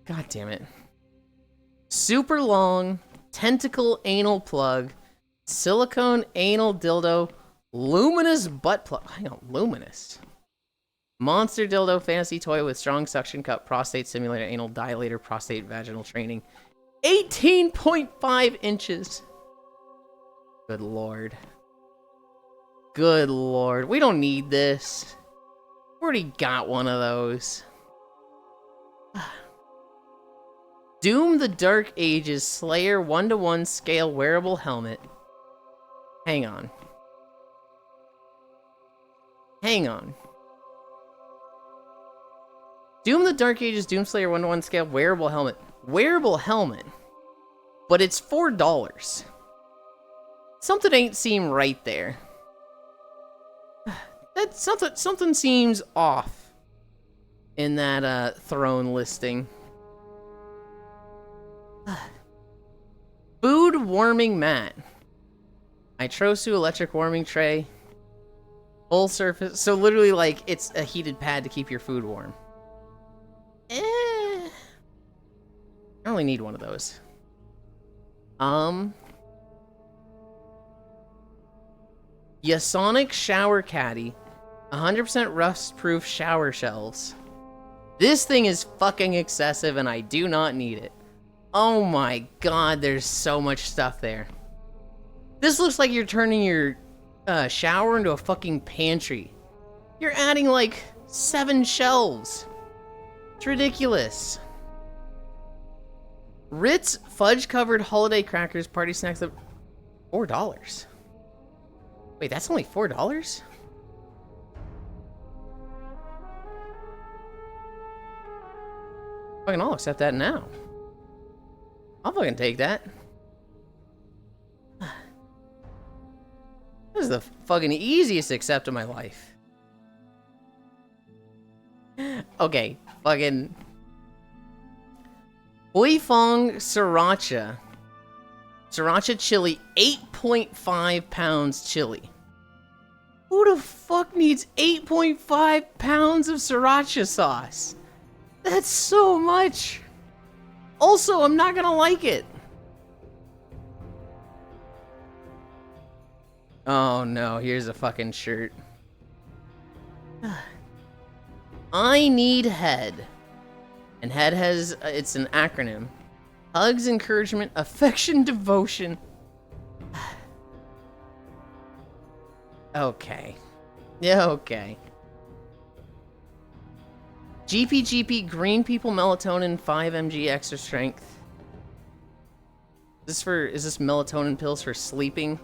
God damn it. Super long tentacle anal plug. Silicone anal dildo. Luminous butt plug. Hang on, luminous. Monster dildo fantasy toy with strong suction cup, prostate simulator, anal dilator, prostate vaginal training. 18.5 inches. Good lord. Good lord. We don't need this. We already got one of those. Doom the Dark Ages Slayer 1-to-1 scale wearable helmet. Hang on. Hang on. Doom the Dark Ages Doomslayer 1-to-1 scale wearable helmet. Wearable helmet. But it's $4. Something ain't seem right there. That something seems off in that throne listing. Food warming mat. Itrosu electric warming tray. Full surface. So literally like it's a heated pad to keep your food warm. I only need one of those. Yasonic shower caddy. 100% rust-proof shower shelves. This thing is fucking excessive and I do not need it. Oh my god, there's so much stuff there. This looks like you're turning your shower into a fucking pantry. You're adding like 7 shelves. It's ridiculous. Ritz fudge-covered holiday crackers party snacks at $4. Wait, that's only $4? Fucking I'll accept that now. I'll fucking take that. This is the fucking easiest accept of my life. Okay, fucking Boifong Sriracha. Sriracha chili, 8.5 pounds chili. Who the fuck needs 8.5 pounds of sriracha sauce? That's so much. Also, I'm not gonna like it. Oh no, here's a fucking shirt. I need head. And head has, it's an acronym. Hugs, encouragement, affection, devotion. Okay. Yeah, okay. GPGP, green people melatonin, 5 mg extra strength. Is this melatonin pills for sleeping?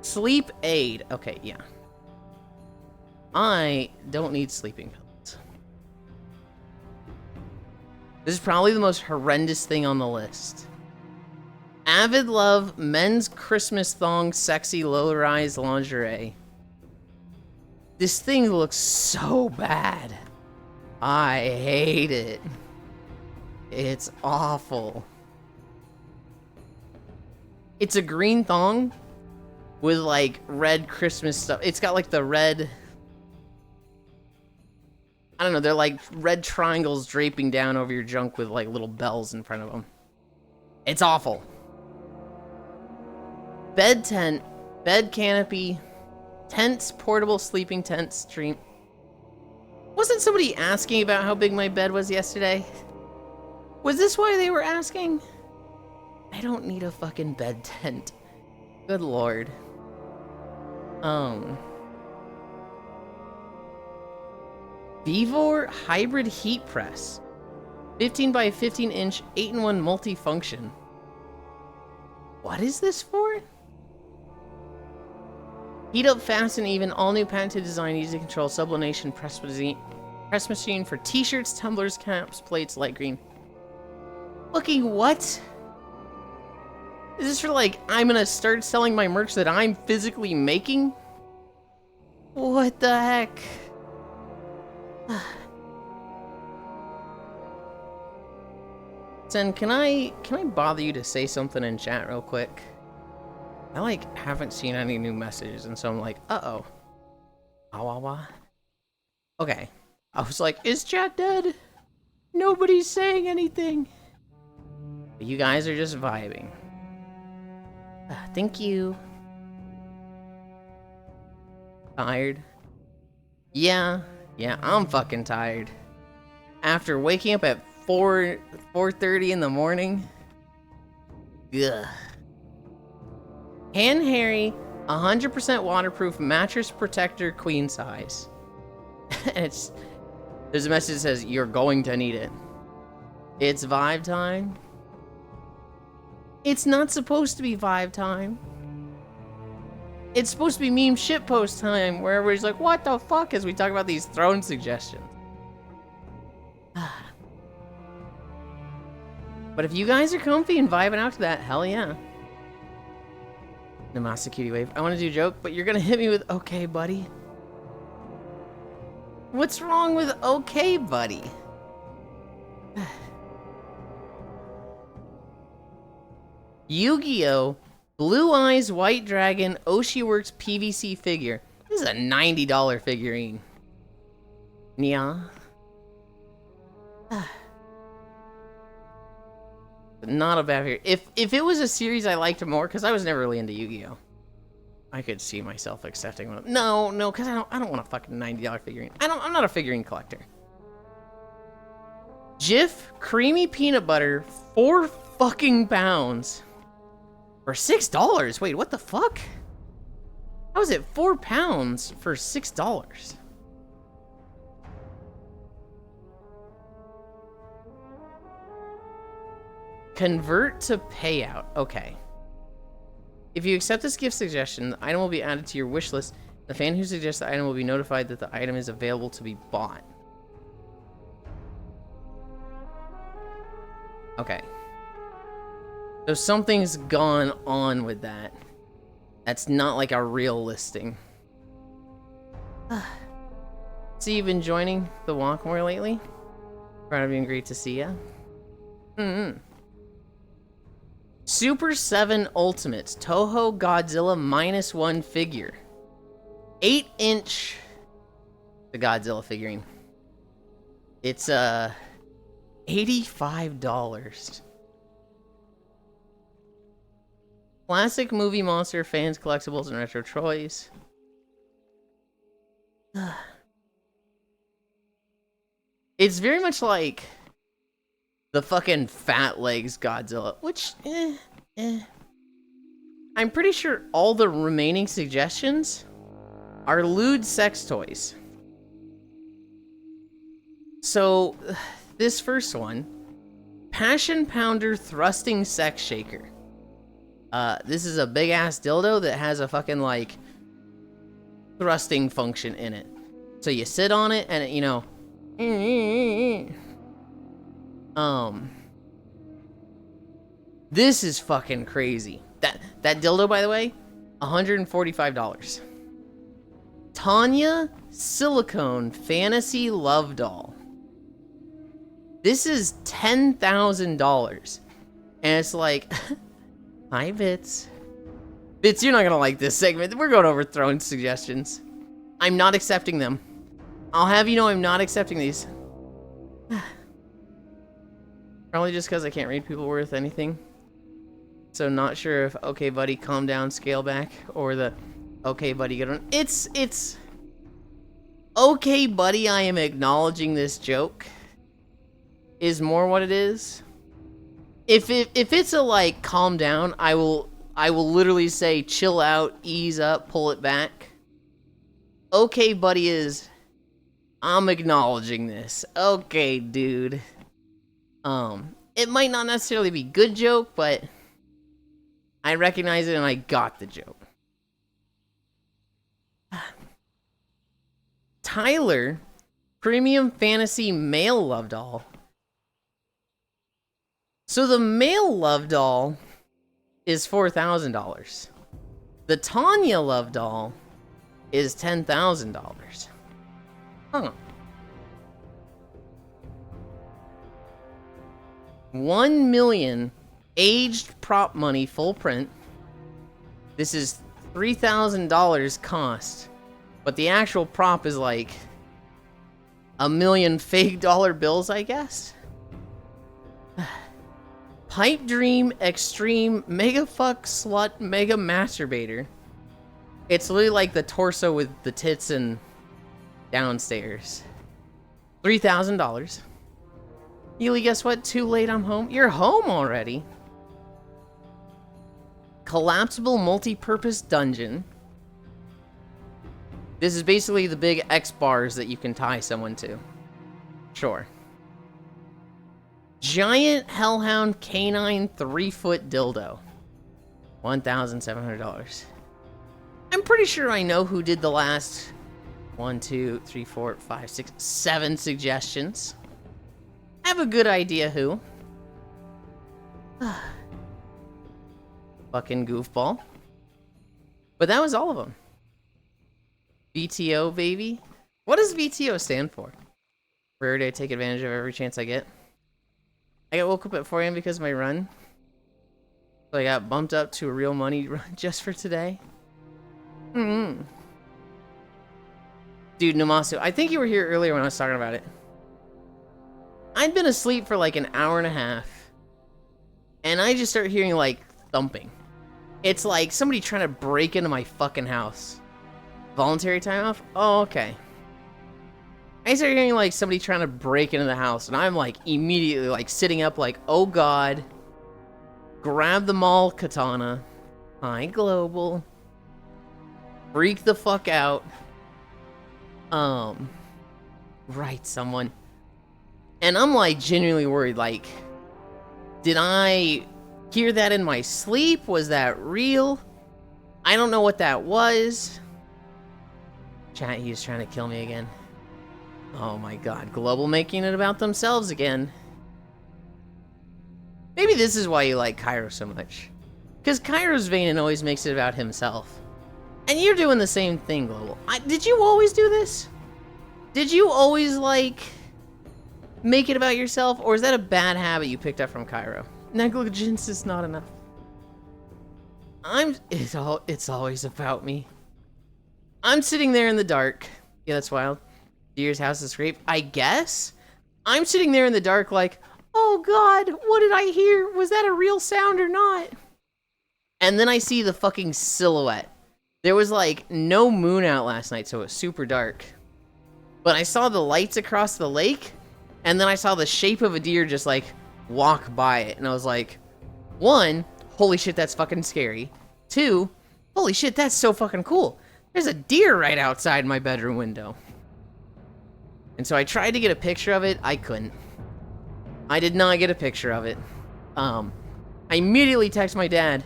Sleep aid. Okay, yeah. I don't need sleeping pills. This is probably the most horrendous thing on the list. Avid Love men's Christmas thong sexy low-rise lingerie. This thing looks so bad. I hate it. It's awful. It's a green thong with like red Christmas stuff. It's got like the red, I don't know, they're like red triangles draping down over your junk with like little bells in front of them. It's awful. Bed tent, bed canopy, tents, portable sleeping tent stream. Wasn't somebody asking about how big my bed was yesterday? Was this why they were asking? I don't need a fucking bed tent. Good lord. Vivor hybrid heat press. 15 by 15 inch, 8-in-1 multi-function. What is this for? Heat up fast and even, all new patented design, easy to control, sublimation press machine for t-shirts, tumblers, caps, plates, light green. Fucking what? Is this for like, I'm gonna start selling my merch that I'm physically making? What the heck? Sen, can I bother you to say something in chat real quick? I like haven't seen any new messages, and so I'm like, uh-oh. Okay. I was like, is chat dead? Nobody's saying anything. But you guys are just vibing. Thank you. Tired? Yeah, I'm fucking tired. After waking up at 4:30 in the morning. Ugh. Hand Harry, 100% waterproof mattress protector, queen size. And there's a message that says, you're going to need it. It's vibe time. It's not supposed to be vibe time. It's supposed to be meme shitpost time, where everybody's like, what the fuck, as we talk about these throne suggestions. But if you guys are comfy and vibing out to that, hell yeah. Namasa cutie wave. I want to do a joke, but you're gonna hit me with okay, buddy. What's wrong with okay, buddy? Yu-Gi-Oh! Blue Eyes White Dragon Oshiworks PVC figure. This is a $90 figurine. Yeah. Not a bad figure. If it was a series I liked more, because I was never really into Yu-Gi-Oh! I could see myself accepting one. No, because I don't want a fucking $90 figurine. I'm not a figurine collector. Jif creamy peanut butter, 4 fucking pounds. For $6? Wait, what the fuck? How is it 4 pounds for $6? Convert to payout. Okay. If you accept this gift suggestion, the item will be added to your wish list. The fan who suggests the item will be notified that the item is available to be bought. Okay. So something's gone on with that. That's not like a real listing. See, you've been joining the walk more lately? Proud of you and great to see ya. Super 7 Ultimate Toho Godzilla -1 figure. 8-inch the Godzilla figurine. It's $85. Classic movie monster, fans, collectibles, and retro toys. It's very much like the fucking Fat Legs Godzilla, which, I'm pretty sure all the remaining suggestions are lewd sex toys. So, this first one, Passion Pounder Thrusting Sex Shaker. This is a big ass dildo that has a fucking like thrusting function in it. So you sit on it and it, you know, this is fucking crazy. That dildo, by the way, $145. Tanya Silicone Fantasy Love Doll. This is $10,000. And it's like, hi, Bits. Bits, you're not gonna like this segment. We're going over throwing suggestions. I'm not accepting them. I'll have you know I'm not accepting these. Probably just because I can't read people worth anything. So not sure if okay buddy calm down scale back or the okay buddy get on. It's okay buddy I am acknowledging this joke is more what it is. If it's a like calm down, I will literally say chill out, ease up, pull it back. Okay buddy is I'm acknowledging this. Okay, dude. It might not necessarily be good joke, but I recognize it and I got the joke. Tyler, Premium Fantasy Male Love Doll. So the male Love Doll is $4,000. The Tanya Love Doll is $10,000. Huh. 1 million aged prop money full print. This is $3,000 cost, but the actual prop is like 1 million fake dollar bills, I guess. Pipe Dream Extreme Mega Fuck Slut Mega Masturbator. It's literally like the torso with the tits and downstairs. $3,000. Yuli, guess what? Too late, I'm home. You're home already. Collapsible multi-purpose dungeon. This is basically the big X bars that you can tie someone to. Sure. Giant Hellhound Canine 3-foot dildo. $1,700. I'm pretty sure I know who did the last 1, 2, 3, 4, 5, 6, 7 suggestions. I have a good idea who. Fucking goofball. But that was all of them. VTO, baby. What does VTO stand for? Rarity, I take advantage of every chance I get. I got woke up at 4 a.m. because of my run. So I got bumped up to a real money run just for today. Dude, Namasu, I think you were here earlier when I was talking about it. I'd been asleep for like an hour and a half. And I just start hearing like thumping. It's like somebody trying to break into my fucking house. Voluntary time off? Oh, okay. I start hearing like somebody trying to break into the house. And I'm like immediately like sitting up like, oh god. Grab the mall katana. Hi, Global. Freak the fuck out. Right, someone. And I'm like genuinely worried, like, Did I hear that in my sleep? Was that real? I don't know what that was. Chat, he's trying to kill me again. Oh my god, Global making it about themselves again. Maybe this is why you like Cairo so much. Because Cairo's vain and always makes it about himself. And you're doing the same thing, Global. Did you always do this? Did you always, like, make it about yourself? Or is that a bad habit you picked up from Cairo? Negligence is not enough. It's always about me. I'm sitting there in the dark. Yeah, that's wild. Deer's house is scraped. I guess? I'm sitting there in the dark like, oh god, what did I hear? Was that a real sound or not? And then I see the fucking silhouette. There was like no moon out last night, so it was super dark. But I saw the lights across the lake, and then I saw the shape of a deer just like walk by it. And I was like, one, holy shit, that's fucking scary. Two, holy shit, that's so fucking cool. There's a deer right outside my bedroom window. And so I tried to get a picture of it. I couldn't. I did not get a picture of it. I immediately text my dad,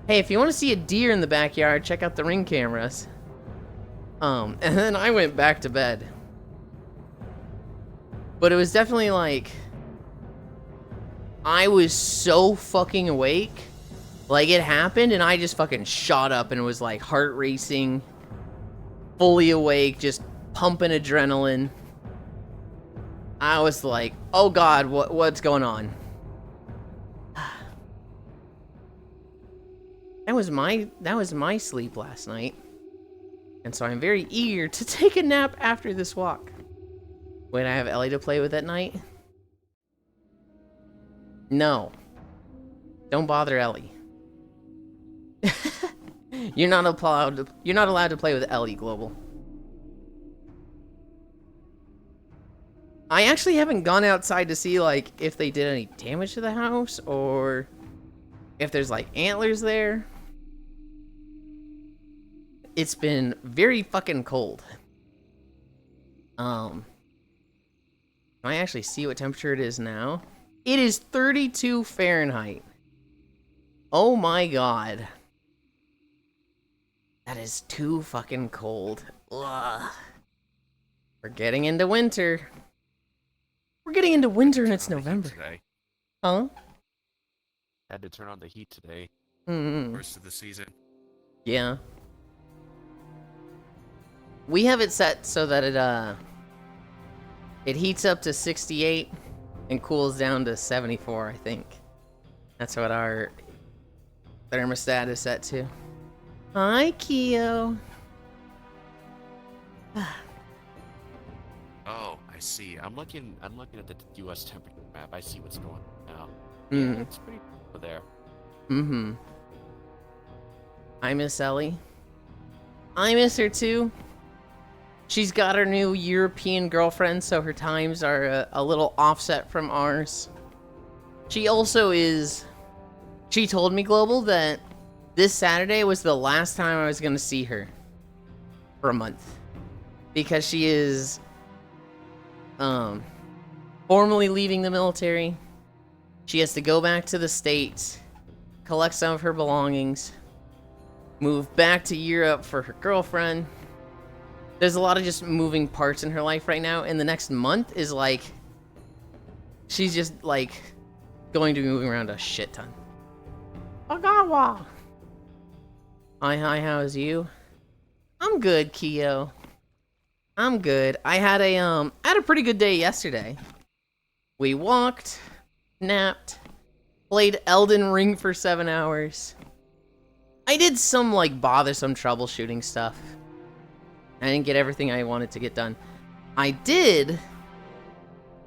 hey, if you want to see a deer in the backyard, check out the Ring cameras. And then I went back to bed. But it was definitely like, I was so fucking awake. Like, it happened, and I just fucking shot up and was like heart racing, fully awake, just pumping adrenaline. I was like, oh god, what's going on? That was my sleep last night. And so I'm very eager to take a nap after this walk. Wait, I have Ellie to play with at night? No. Don't bother Ellie. You're not allowed to play with Ellie, Global. I actually haven't gone outside to see, like, if they did any damage to the house, or if there's, like, antlers there. It's been very fucking cold. Can I actually see what temperature it is now? It is 32 Fahrenheit. Oh my god. That is too fucking cold. Ugh. We're getting into winter. We're getting into winter and it's November. Today. Huh? Had to turn on the heat today. Mm-hmm. First of the season. Yeah. We have it set so that it heats up to 68 and cools down to 74, I think. That's what our thermostat is set to. Hi, Keo. Oh, I see. I'm looking at the U.S. temperature map. I see what's going on now. Mm. Yeah, it's pretty over there. Mm-hmm. I miss Ellie. I miss her too. She's got her new European girlfriend, so her times are a little offset from ours. She also is... She told me, Global, that this Saturday was the last time I was going to see her for a month. Because she is... formally leaving the military. She has to go back to the States, collect some of her belongings, move back to Europe for her girlfriend. There's a lot of just moving parts in her life right now, and the next month is like, she's just like going to be moving around a shit ton. Agawa. Hi, how's you? I'm good, Keo. I'm good. I had a pretty good day yesterday. We walked, napped, played Elden Ring for 7 hours. I did some like bothersome troubleshooting stuff. I didn't get everything I wanted to get done. I did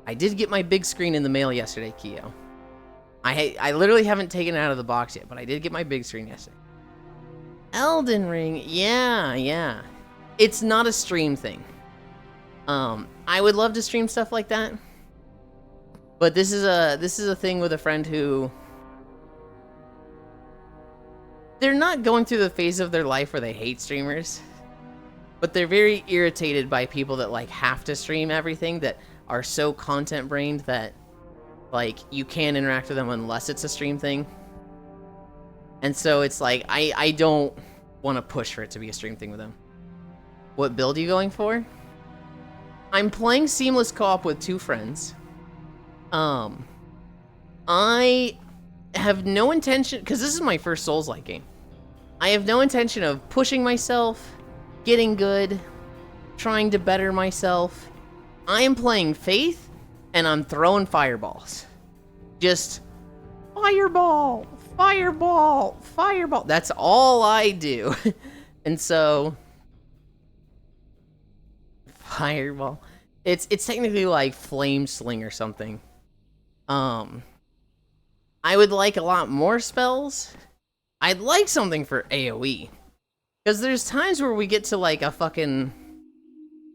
get my big screen in the mail yesterday, Keo. I literally haven't taken it out of the box yet, but I did get my big screen yesterday. Elden Ring, yeah. It's not a stream thing. I would love to stream stuff like that, but this is a thing with a friend who they're not going through the phase of their life where they hate streamers, but they're very irritated by people that like have to stream everything, that are so content brained that like you can't interact with them unless it's a stream thing. And so it's like I don't want to push for it to be a stream thing with them. What build are you going for? I'm playing seamless co-op with 2 friends. I have no intention, because this is my first Souls-like game. I have no intention of pushing myself, getting good, trying to better myself. I am playing Faith, and I'm throwing fireballs. Just fireball, fireball, fireball. That's all I do. And so fireball. It's technically like flame sling or something. I would like a lot more spells. I'd like something for AoE. Because there's times where we get to like a fucking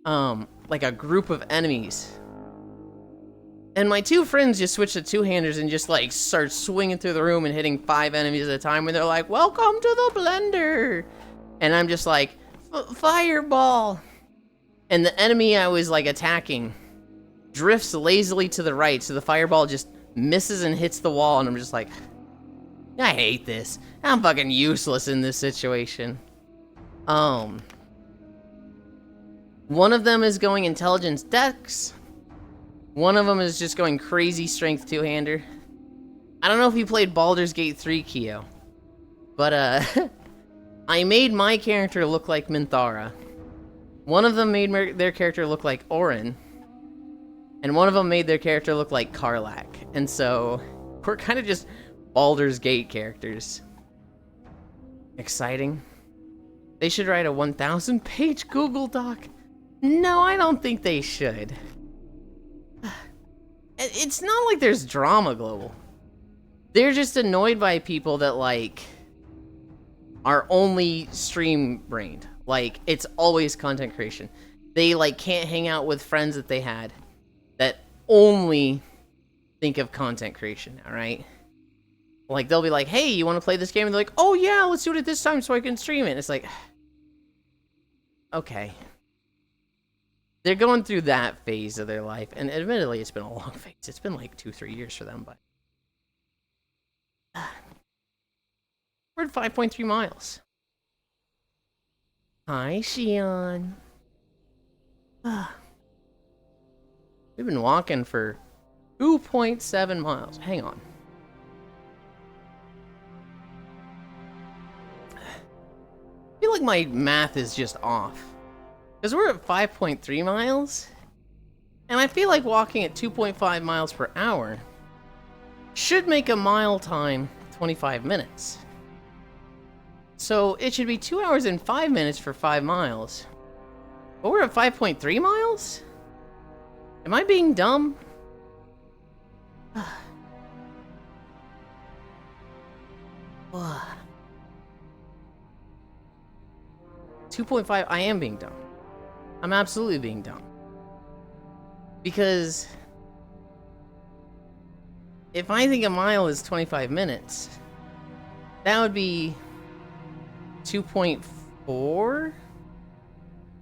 like a group of enemies. And my 2 friends just switch to 2-handers and just like start swinging through the room and hitting 5 enemies at a time when they're like, "Welcome to the blender." And I'm just like, "Fireball." And the enemy I was like attacking drifts lazily to the right, so the fireball just misses and hits the wall, and I'm just like, I hate this. I'm fucking useless in this situation. One of them is going intelligence dex. One of them is just going crazy strength 2-hander. I don't know if you played Baldur's Gate 3, Keo, but I made my character look like Minthara. One of them made their character look like Orin. And one of them made their character look like Karlach. And so, we're kind of just Baldur's Gate characters. Exciting. They should write a 1,000-page Google Doc. No, I don't think they should. It's not like there's drama global. They're just annoyed by people that, like, are only stream-brained. Like, it's always content creation. They, like, can't hang out with friends that they had that only think of content creation, alright? Like, they'll be like, "Hey, you want to play this game?" And they're like, "Oh, yeah, let's do it at this time so I can stream it." And it's like, okay. They're going through that phase of their life. And admittedly, it's been a long phase. It's been like 2-3 years for them, but... we're at 5.3 miles. Hi, Shion. We've been walking for 2.7 miles. Hang on. I feel like my math is just off. Because we're at 5.3 miles. And I feel like walking at 2.5 miles per hour should make a mile time 25 minutes. So it should be 2 hours and 5 minutes for 5 miles. But we're at 5.3 miles? Am I being dumb? 2.5, I am being dumb. I'm absolutely being dumb. Because if I think a mile is 25 minutes, that would be 2.4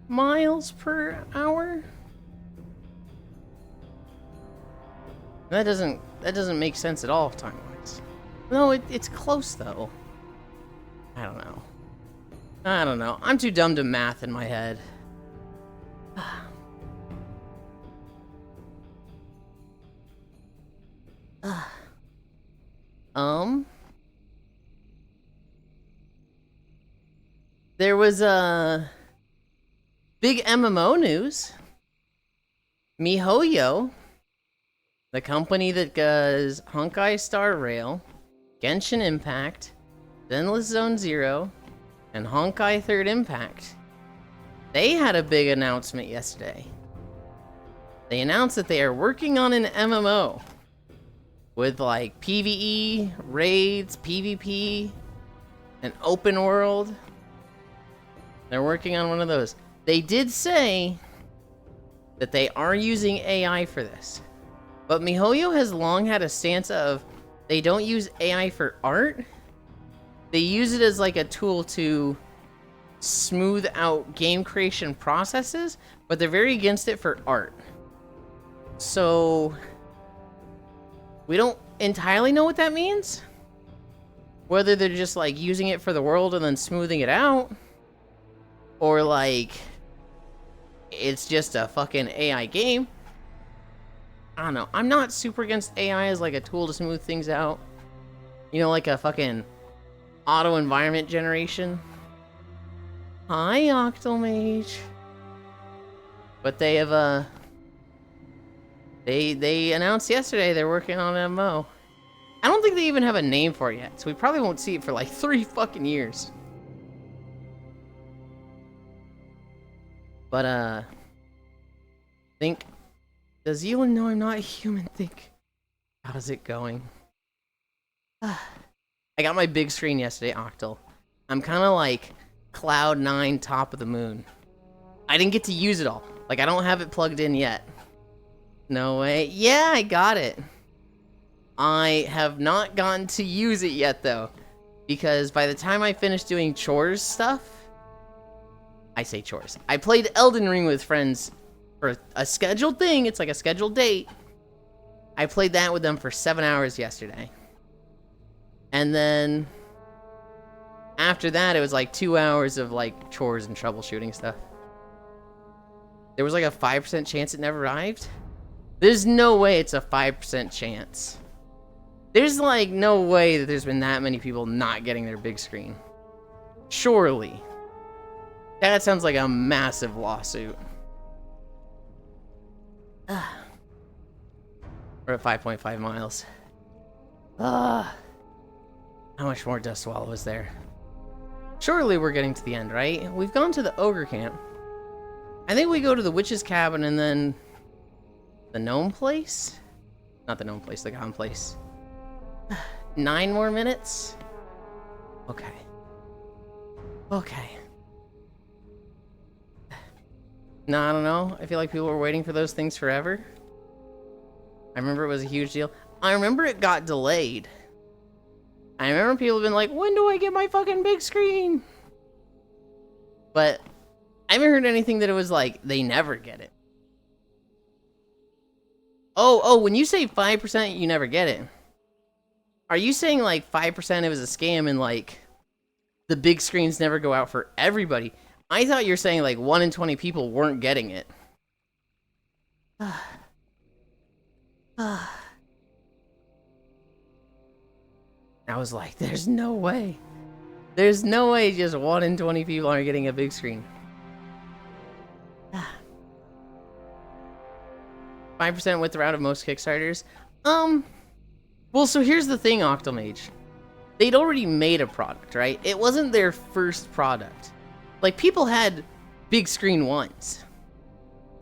miles per hour? That doesn't make sense at all time-wise. No, it's close though. I don't know. I'm too dumb to math in my head. There was a big MMO news. MiHoYo, the company that does Honkai Star Rail, Genshin Impact, Zenless Zone Zero, and Honkai Third Impact, they had a big announcement yesterday. They announced that they are working on an MMO with like PvE, raids, PvP, an open world. They're working on one of those. They did say that they are using AI for this. But MiHoYo has long had a stance of they don't use AI for art. They use it as like a tool to smooth out game creation processes, but they're very against it for art. So We don't entirely know what that means. Whether they're just like using it for the world and then smoothing it out, or like it's just a fucking AI game. I don't know. I'm not super against AI as like a tool to smooth things out. You know, like a fucking auto environment generation. Hi, Octomage. But they have they announced yesterday they're working on an MMO. I don't think they even have a name for it yet, so we probably won't see it for like 3 fucking years. But think, does Yulind know I'm not a human? Think, how's it going? I got my big screen yesterday, Octal. I'm kind of like Cloud 9 top of the moon. I didn't get to use it all. Like, I don't have it plugged in yet. No way. Yeah, I got it. I have not gotten to use it yet, though. Because by the time I finish doing chores stuff... I say chores. I played Elden Ring with friends for a scheduled thing. It's like a scheduled date. I played that with them for 7 hours yesterday. And then... after that, it was like 2 hours of like chores and troubleshooting stuff. There was like a 5% chance it never arrived. There's no way it's a 5% chance. There's like no way that there's been that many people not getting their big screen. Surely. That sounds like a massive lawsuit. We're at 5.5 miles. How much more Dust Swallow is there? Surely we're getting to the end, right? We've gone to the Ogre Camp. I think we go to the Witch's Cabin and then... the Gnome Place? Not the Gnome Place, the Gone Place. 9 more minutes? Okay. Okay. No, I don't know. I feel like people were waiting for those things forever. I remember it was a huge deal. I remember it got delayed. I remember people have been like, when do I get my fucking big screen? But I haven't heard anything that it was like, they never get it. Oh, when you say 5%, you never get it. Are you saying like 5% it was a scam and like the big screens never go out for everybody? I thought you were saying like 1 in 20 people weren't getting it. I was like, there's no way. There's no way just 1 in 20 people aren't getting a big screen. 5% with the route of most Kickstarters. Well, so here's the thing, Octomage. They'd already made a product, right? It wasn't their first product. Like, people had big screen ones.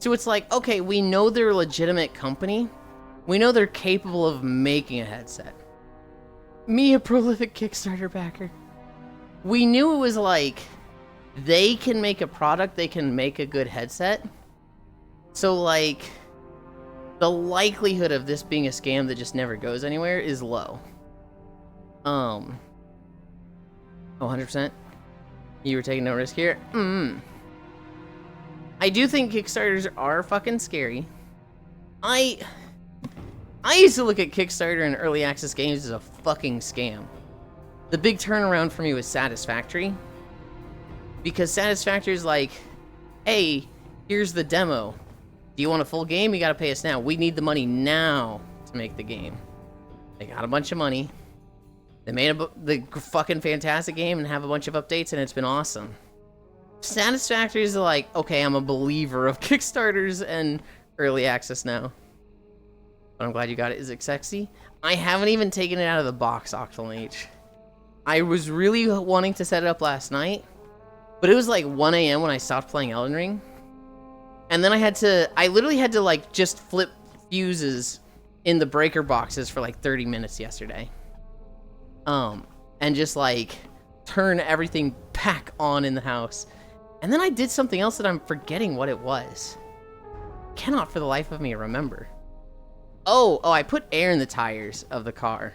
So it's like, okay, we know they're a legitimate company. We know they're capable of making a headset. Me, a prolific Kickstarter backer. We knew it was like, they can make a product, they can make a good headset. So, like, the likelihood of this being a scam that just never goes anywhere is low. 100%? You were taking no risk here? I do think Kickstarters are fucking scary. I used to look at Kickstarter and early access games as a fucking scam. The big turnaround for me was Satisfactory. Because Satisfactory is like, hey, here's the demo. Do you want a full game? You gotta pay us now. We need the money now to make the game. They got a bunch of money. They made the fucking fantastic game and have a bunch of updates, and it's been awesome. Satisfactory is like, okay, I'm a believer of Kickstarters and early access now. But I'm glad you got it. Is it sexy? I haven't even taken it out of the box, Octomage. I was really wanting to set it up last night, but it was like 1 a.m. when I stopped playing Elden Ring. And then I literally had to like just flip fuses in the breaker boxes for like 30 minutes yesterday. And just like turn everything back on in the house. And then I did something else that I'm forgetting what it was. Cannot for the life of me remember. Oh, I put air in the tires of the car.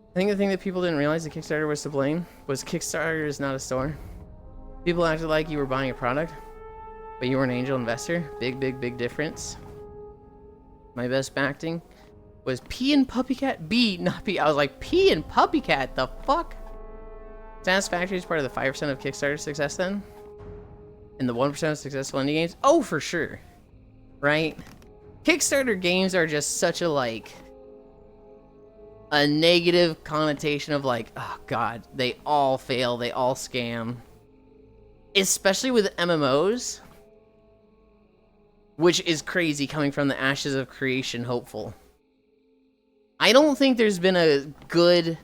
I think the thing that people didn't realize that Kickstarter was to blame was Kickstarter is not a store. People acted like you were buying a product, but you were an angel investor. Big difference. My best acting. Was P and Puppy Cat B, not P? I was like, P and Puppy Cat, the fuck? Satisfactory is part of the 5% of Kickstarter success then? And the 1% of successful indie games? Oh, for sure. Right? Kickstarter games are just such a, like, a negative connotation of, like, oh god, they all fail, they all scam. Especially with MMOs, which is crazy coming from the Ashes of Creation hopeful. I don't think there's been a good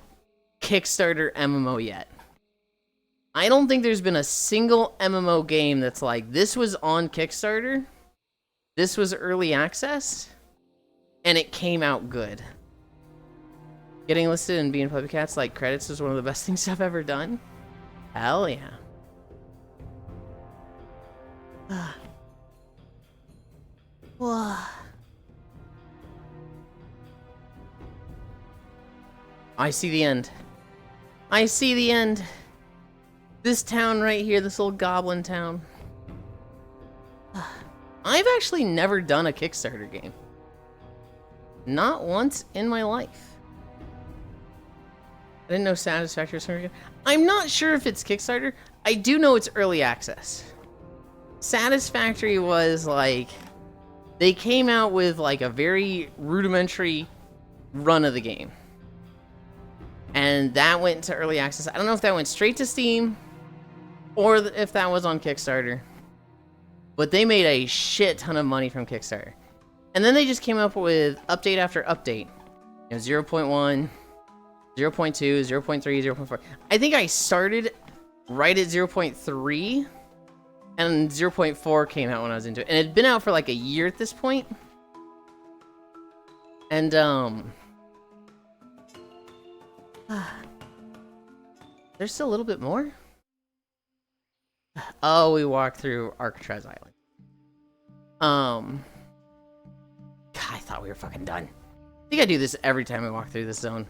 Kickstarter MMO yet. I don't think there's been a single MMO game that's like, this was on Kickstarter, this was early access, and it came out good. Getting listed in being Puppy Cats like credits is one of the best things I've ever done. Hell yeah. I see the end. I see the end. This town right here, this little goblin town. I've actually never done a Kickstarter game. Not once in my life. I didn't know Satisfactory was something. I'm not sure if it's Kickstarter. I do know it's early access. Satisfactory was like, they came out with like a very rudimentary run of the game. And that went to early access. I don't know if that went straight to Steam or if that was on Kickstarter. But they made a shit ton of money from Kickstarter. And then they just came up with update after update. You know, 0.1, 0.2, 0.3, 0.4. I think I started right at 0.3 and 0.4 came out when I was into it. And it had been out for like a year at this point. And, there's still a little bit more? Oh, we walked through Alcatraz Island. God, I thought we were fucking done. I think I do this every time I walk through this zone.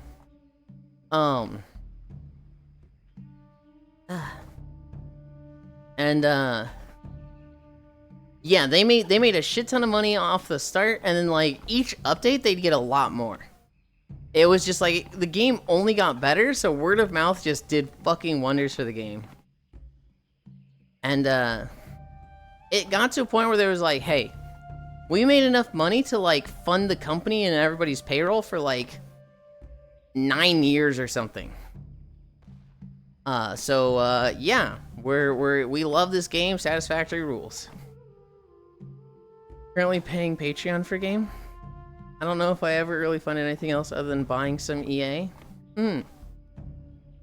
Yeah, they made a shit ton of money off the start, and then like each update they'd get a lot more. It was just like the game only got better, so word of mouth just did fucking wonders for the game. And it got to a point where there was like, hey, we made enough money to like fund the company and everybody's payroll for like 9 years or something. Yeah, we love this game. Satisfactory rules. Currently paying Patreon for game. I don't know if I ever really funded anything else other than buying some EA.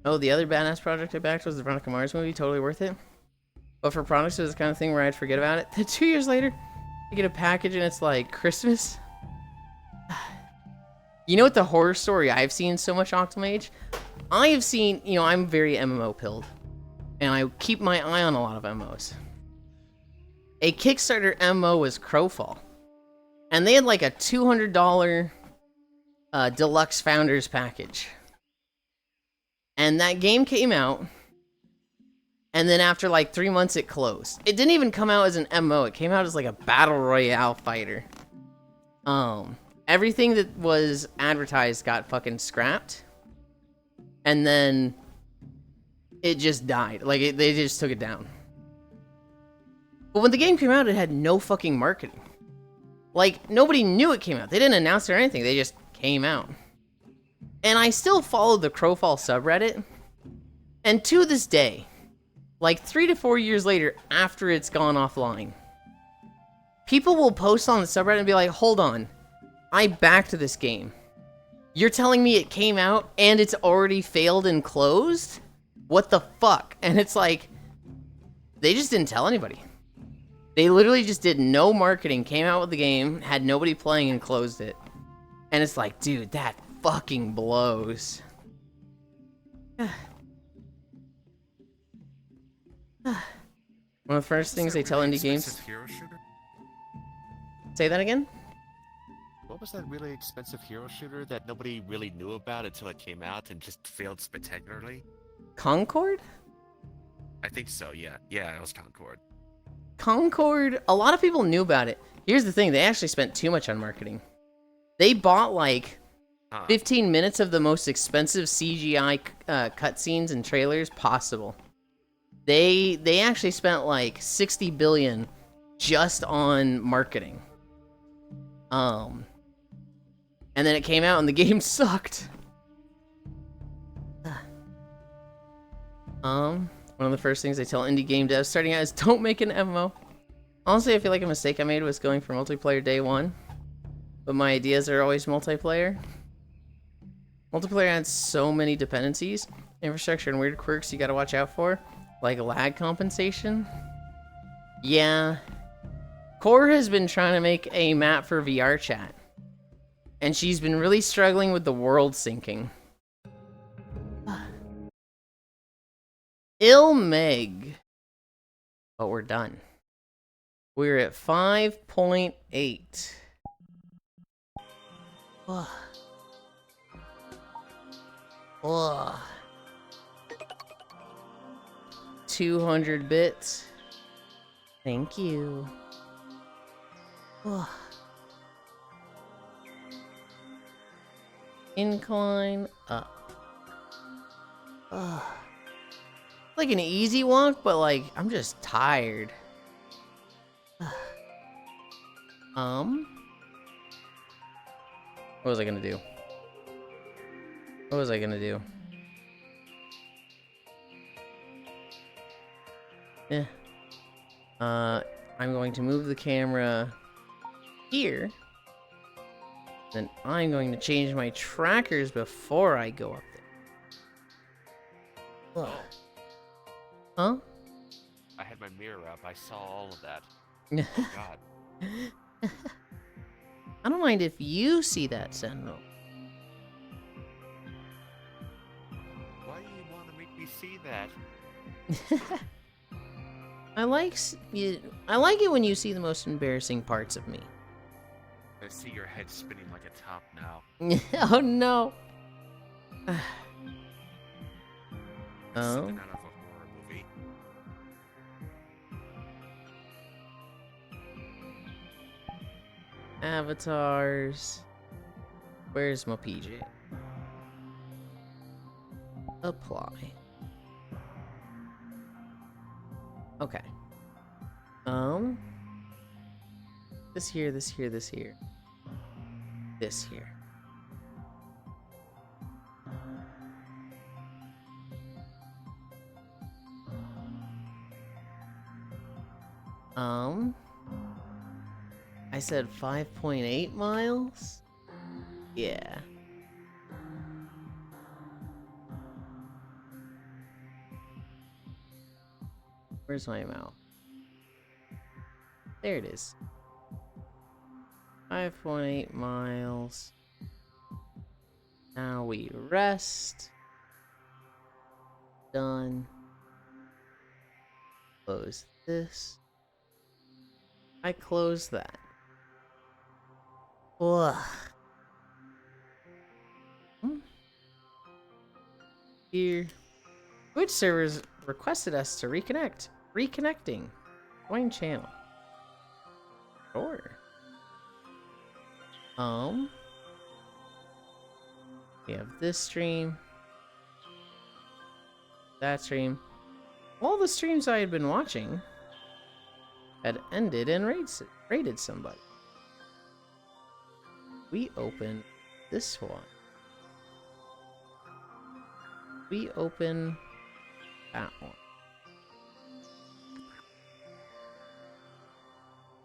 Oh, the other badass project I backed was the Veronica Mars movie. Totally worth it. But for products, it was the kind of thing where I'd forget about it. Then 2 years later, you get a package and it's like Christmas. You know what the horror story I've seen so much, Octomage? I have seen, you know, I'm very MMO pilled. And I keep my eye on a lot of MMOs. A Kickstarter MMO was Crowfall. And they had like a $200 deluxe founders package. And that game came out. And then after like 3 months, it closed. It didn't even come out as an MMO. It came out as like a battle royale fighter. Everything that was advertised got fucking scrapped. And then it just died. Like they just took it down. But when the game came out, it had no fucking marketing. Like, nobody knew it came out. They didn't announce it or anything. They just came out. And I still followed the Crowfall subreddit. And to this day, like 3 to 4 years later, after it's gone offline, people will post on the subreddit and be like, hold on, I backed this game. You're telling me it came out and it's already failed and closed? What the fuck? And it's like, they just didn't tell anybody. They literally just did no marketing, came out with the game, had nobody playing, and closed it. And it's like, dude, that fucking blows. One of the first things they tell indie games... Hero shooter? Say that again? What was that really expensive hero shooter that nobody really knew about until it came out and just failed spectacularly? Concord? I think so, yeah. Yeah, it was Concord. Concord, a lot of people knew about it. Here's the thing, they actually spent too much on marketing. They bought like Huh. 15 minutes of the most expensive CGI cutscenes and trailers possible. They actually spent like 60 billion just on marketing. And then it came out and the game sucked. One of the first things they tell indie game devs starting out is don't make an MMO. Honestly, I feel like a mistake I made was going for multiplayer day one, but my ideas are always multiplayer. Multiplayer adds so many dependencies, infrastructure, and weird quirks you gotta watch out for, like lag compensation. Yeah. Core has been trying to make a map for VR chat, and she's been really struggling with the world syncing. Meg. But we're done. We're at 5.8. Ugh. Ugh. 200 bits. Thank you. Ugh. Incline up. Ugh. Like an easy walk, but like I'm just tired. What was I gonna do? What was I gonna do? Yeah. I'm going to move the camera here. Then I'm going to change my trackers before I go up there. Ugh. Huh? I had my mirror up. I saw all of that. Oh God. I don't mind if you see that, Sentinel. Why do you want to make me see that? I like it when you see the most embarrassing parts of me. I see your head spinning like a top now. Oh no. It's Oh. something out of a horror movie. Avatars. Where's my PJ? Apply. Okay. This here, this here, this here. This here. I said 5.8 miles? Yeah. Where's my mouth? There it is. 5.8 miles. Now we rest. Done. Close this. I close that. Ugh. Here. Twitch servers requested us to reconnect. Reconnecting. Join channel. Sure. We have this stream. That stream. All the streams I had been watching had ended and raided somebody. We open this one. We open that one.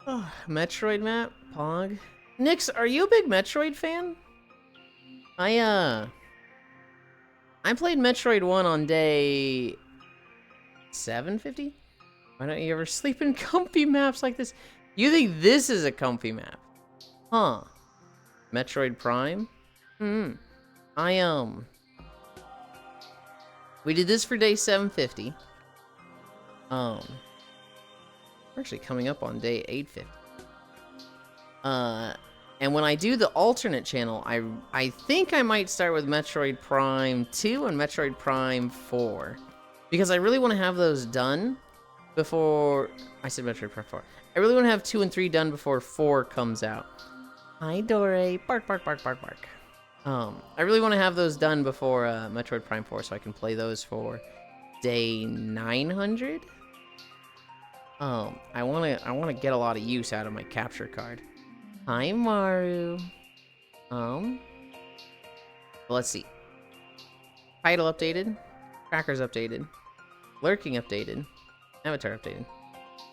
Oh, Metroid map, Pog. Nix, are you a big Metroid fan? I played Metroid 1 on day 750? Why don't you ever sleep in comfy maps like this? You think this is a comfy map? Huh. Metroid Prime? We did this for day 750. We're actually coming up on day 850. And when I do the alternate channel, I think I might start with Metroid Prime 2 and Metroid Prime 4. Because I really want to have those done before... I said Metroid Prime 4. I really want to have 2 and 3 done before 4 comes out. Hi, Dore. Bark, bark, bark, bark, bark. I really want to have those done before Metroid Prime 4 so I can play those for day 900. I want to get a lot of use out of my capture card. Hi, Maru. Let's see. Title updated, Crackers updated, Lurking updated, Avatar updated.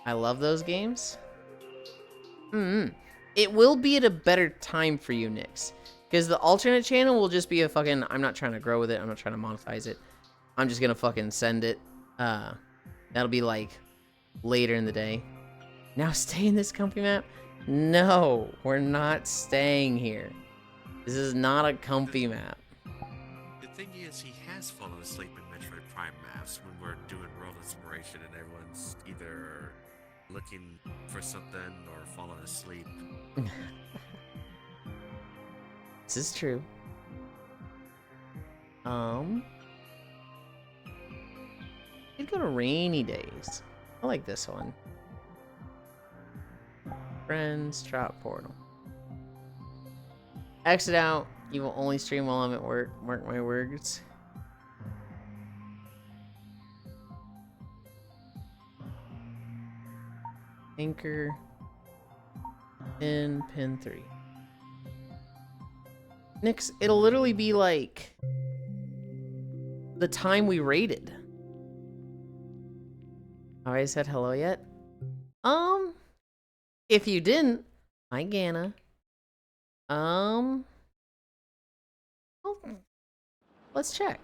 I love those games. It will be at a better time for you, Nix. Because the alternate channel will just be a fucking... I'm not trying to grow with it. I'm not trying to monetize it. I'm just gonna fucking send it. That'll be like later in the day. Now stay in this comfy map? No, we're not staying here. This is not a comfy map. The thing is, he has fallen asleep in Metroid Prime maps when we're doing world exploration and everyone's either looking for something or falling asleep. This is true. Could go to rainy days. I like this one. Friends, drop portal. Exit out. You will only stream while I'm at work. Mark my words. Anchor. Pin 3. Nix, it'll literally be like the time we raided. Alright, said hello yet? If you didn't, hi Gana. Well, let's check.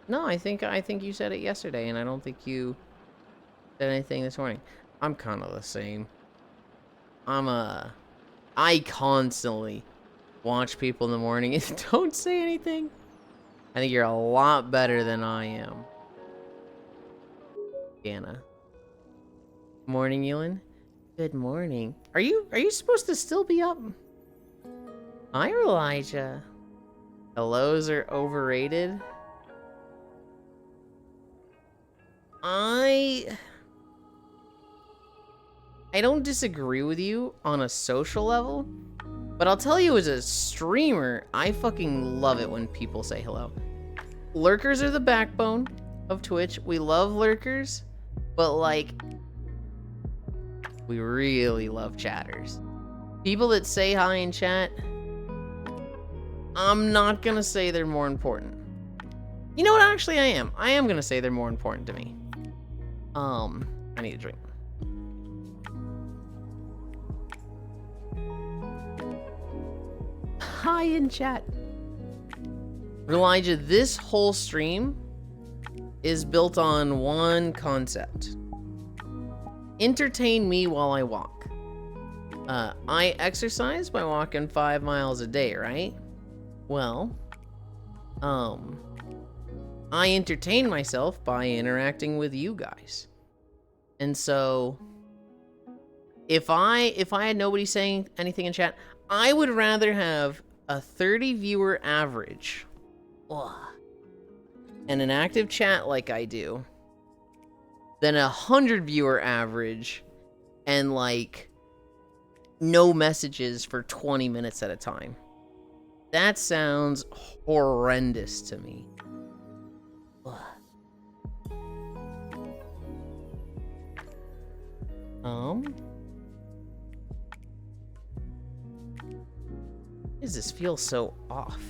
No, I think you said it yesterday, and I don't think you said anything this morning. I'm kind of the same. I constantly watch people in the morning and don't say anything. I think you're a lot better than I am. Anna. Morning, Yulind. Good morning. Are you supposed to still be up? Hi, Elijah. Hellos are overrated. I don't disagree with you on a social level, but I'll tell you as a streamer, I fucking love it when people say hello. Lurkers are the backbone of Twitch. We love lurkers, but like, we really love chatters. People that say hi in chat, I'm not gonna say they're more important. You know what, actually I am. I am gonna say they're more important to me. I need a drink. Hi in chat. Elijah, this whole stream is built on one concept. Entertain me while I walk. I exercise by walking 5 miles a day, right? Well, I entertain myself by interacting with you guys. And so if I had nobody saying anything in chat, I would rather have a 30 viewer average and an active chat like I do than 100 viewer average and like no messages for 20 minutes at a time. That sounds horrendous to me. Why does this feel so off?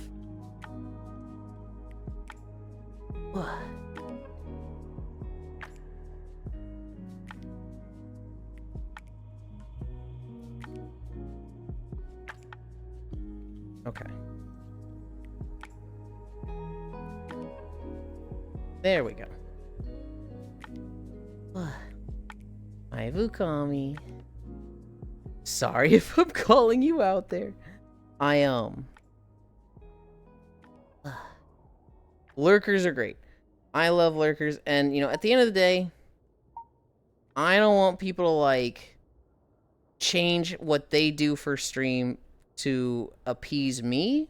Okay. There we go. Hi, Vukami. Sorry if I'm calling you out there. Lurkers are great. I love lurkers, and you know, at the end of the day, I don't want people to like change what they do for stream to appease me.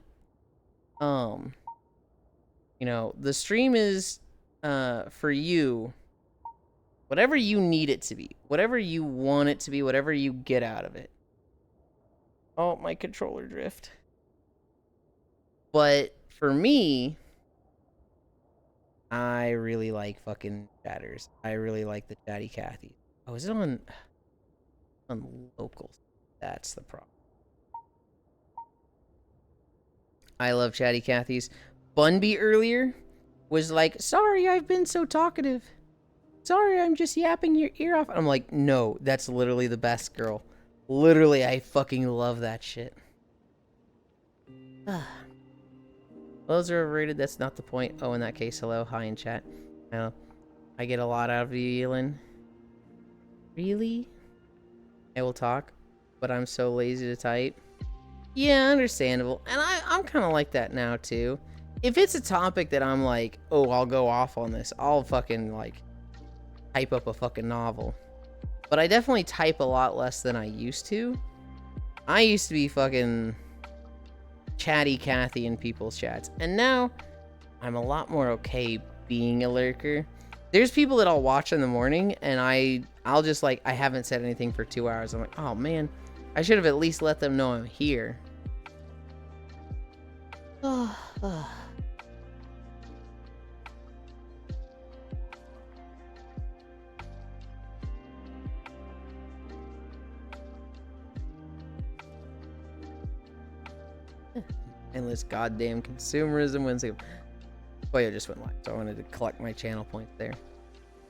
You know, the stream is for you Whatever you need it to be. Whatever you want it to be. Whatever you get out of it. Oh, my controller drift. But for me, I really like fucking chatters. I really like the chatty Cathy. Oh, is it on locals? That's the problem. I love chatty Cathy's. Bunby earlier was like, sorry, I've been so talkative. Sorry, I'm just yapping your ear off. I'm like, no, that's literally the best, girl. Literally, I fucking love that shit. Those are overrated. That's not the point. Oh, in that case, hello. Hi in chat. I get a lot out of you, Yulind. Really? I will talk, but I'm so lazy to type. Yeah, understandable. And I'm kind of like that now, too. If it's a topic that I'm like, oh, I'll go off on this, I'll fucking, like, type up a fucking novel. But I definitely type a lot less than I used to. I used to be fucking chatty Cathy in people's chats. And now, I'm a lot more okay being a lurker. There's people that I'll watch in the morning, and I'll just, like, I haven't said anything for 2 hours. I'm like, oh, man. I should have at least let them know I'm here. Endless goddamn consumerism Wednesday. Boy, I just went live, so I wanted to collect my channel points there.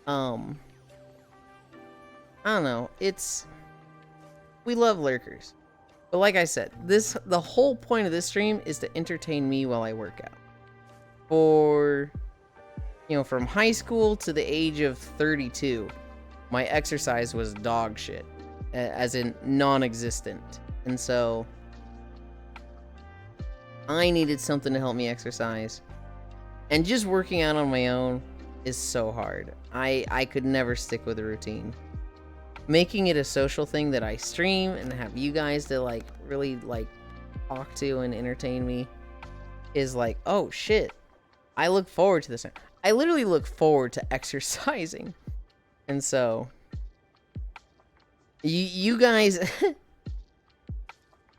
I don't know. We love lurkers. But like I said, the whole point of this stream is to entertain me while I work out. For, from high school to the age of 32, my exercise was dog shit. As in non-existent. And so I needed something to help me exercise. And just working out on my own is so hard. I could never stick with a routine. Making it a social thing that I stream and have you guys to, like, really, like, talk to and entertain me is like, oh, shit. I look forward to this. I literally look forward to exercising. And so, you guys,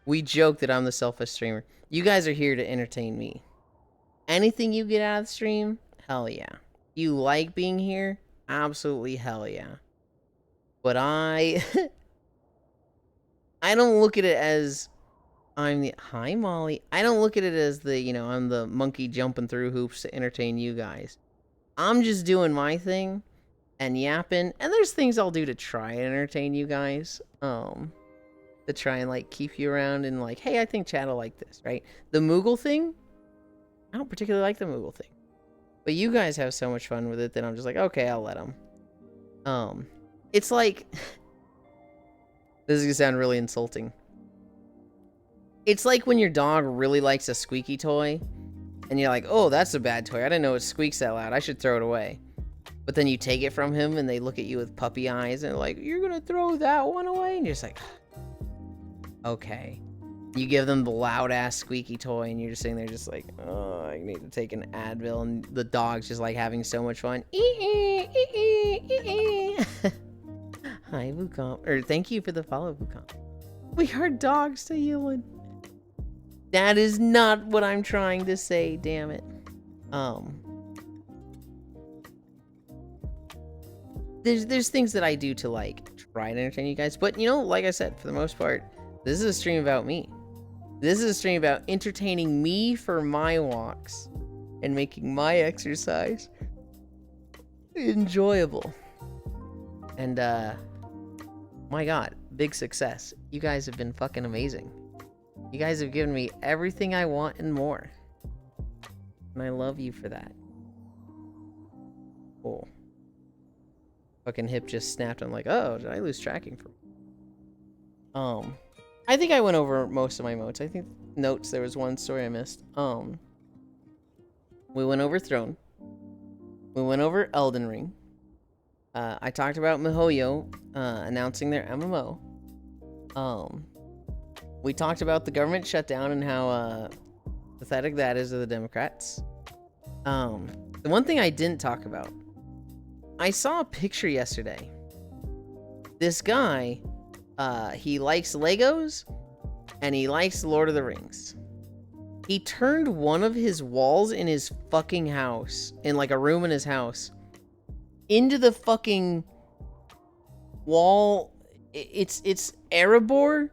we joke that I'm the selfish streamer. You guys are here to entertain me. Anything you get out of the stream, hell yeah. You like being here? Absolutely hell yeah. But I don't look at it as hi Molly. I don't look at it as I'm the monkey jumping through hoops to entertain you guys. I'm just doing my thing and yapping, and there's things I'll do to try and entertain you guys. To try and, like, keep you around and, like, hey, I think chat will like this, right? The Moogle thing, I don't particularly like the Moogle thing. But you guys have so much fun with it that I'm just like, okay, I'll let them. It's like, this is gonna sound really insulting. It's like when your dog really likes a squeaky toy, and you're like, oh, that's a bad toy. I didn't know it squeaks that loud. I should throw it away. But then you take it from him, and they look at you with puppy eyes, and they're like, you're gonna throw that one away? And you're just like, okay. You give them the loud-ass squeaky toy, and you're just sitting there just like, oh, I need to take an Advil, and the dog's just, like, having so much fun. Hi, Vukamp. Or thank you for the follow, Vukamp. We are dogs to Yulind. That is not what I'm trying to say, damn it. There's things that I do to, like, try and entertain you guys. But, like I said, for the most part, this is a stream about me. This is a stream about entertaining me for my walks and making my exercise enjoyable. And, my God, big success. You guys have been fucking amazing. You guys have given me everything I want and more. And I love you for that. Cool. Fucking hip just snapped. I'm like, oh, did I lose tracking from? I think I went over most of my notes. I think notes, there was one story I missed. We went over Throne. We went over Elden Ring. I talked about MiHoYo announcing their MMO. We talked about the government shutdown and how pathetic that is to the Democrats. The one thing I didn't talk about, I saw a picture yesterday. This guy, he likes Legos and he likes Lord of the Rings. He turned one of his walls in his fucking house, in like a room in his house, into the fucking wall. It's Erebor,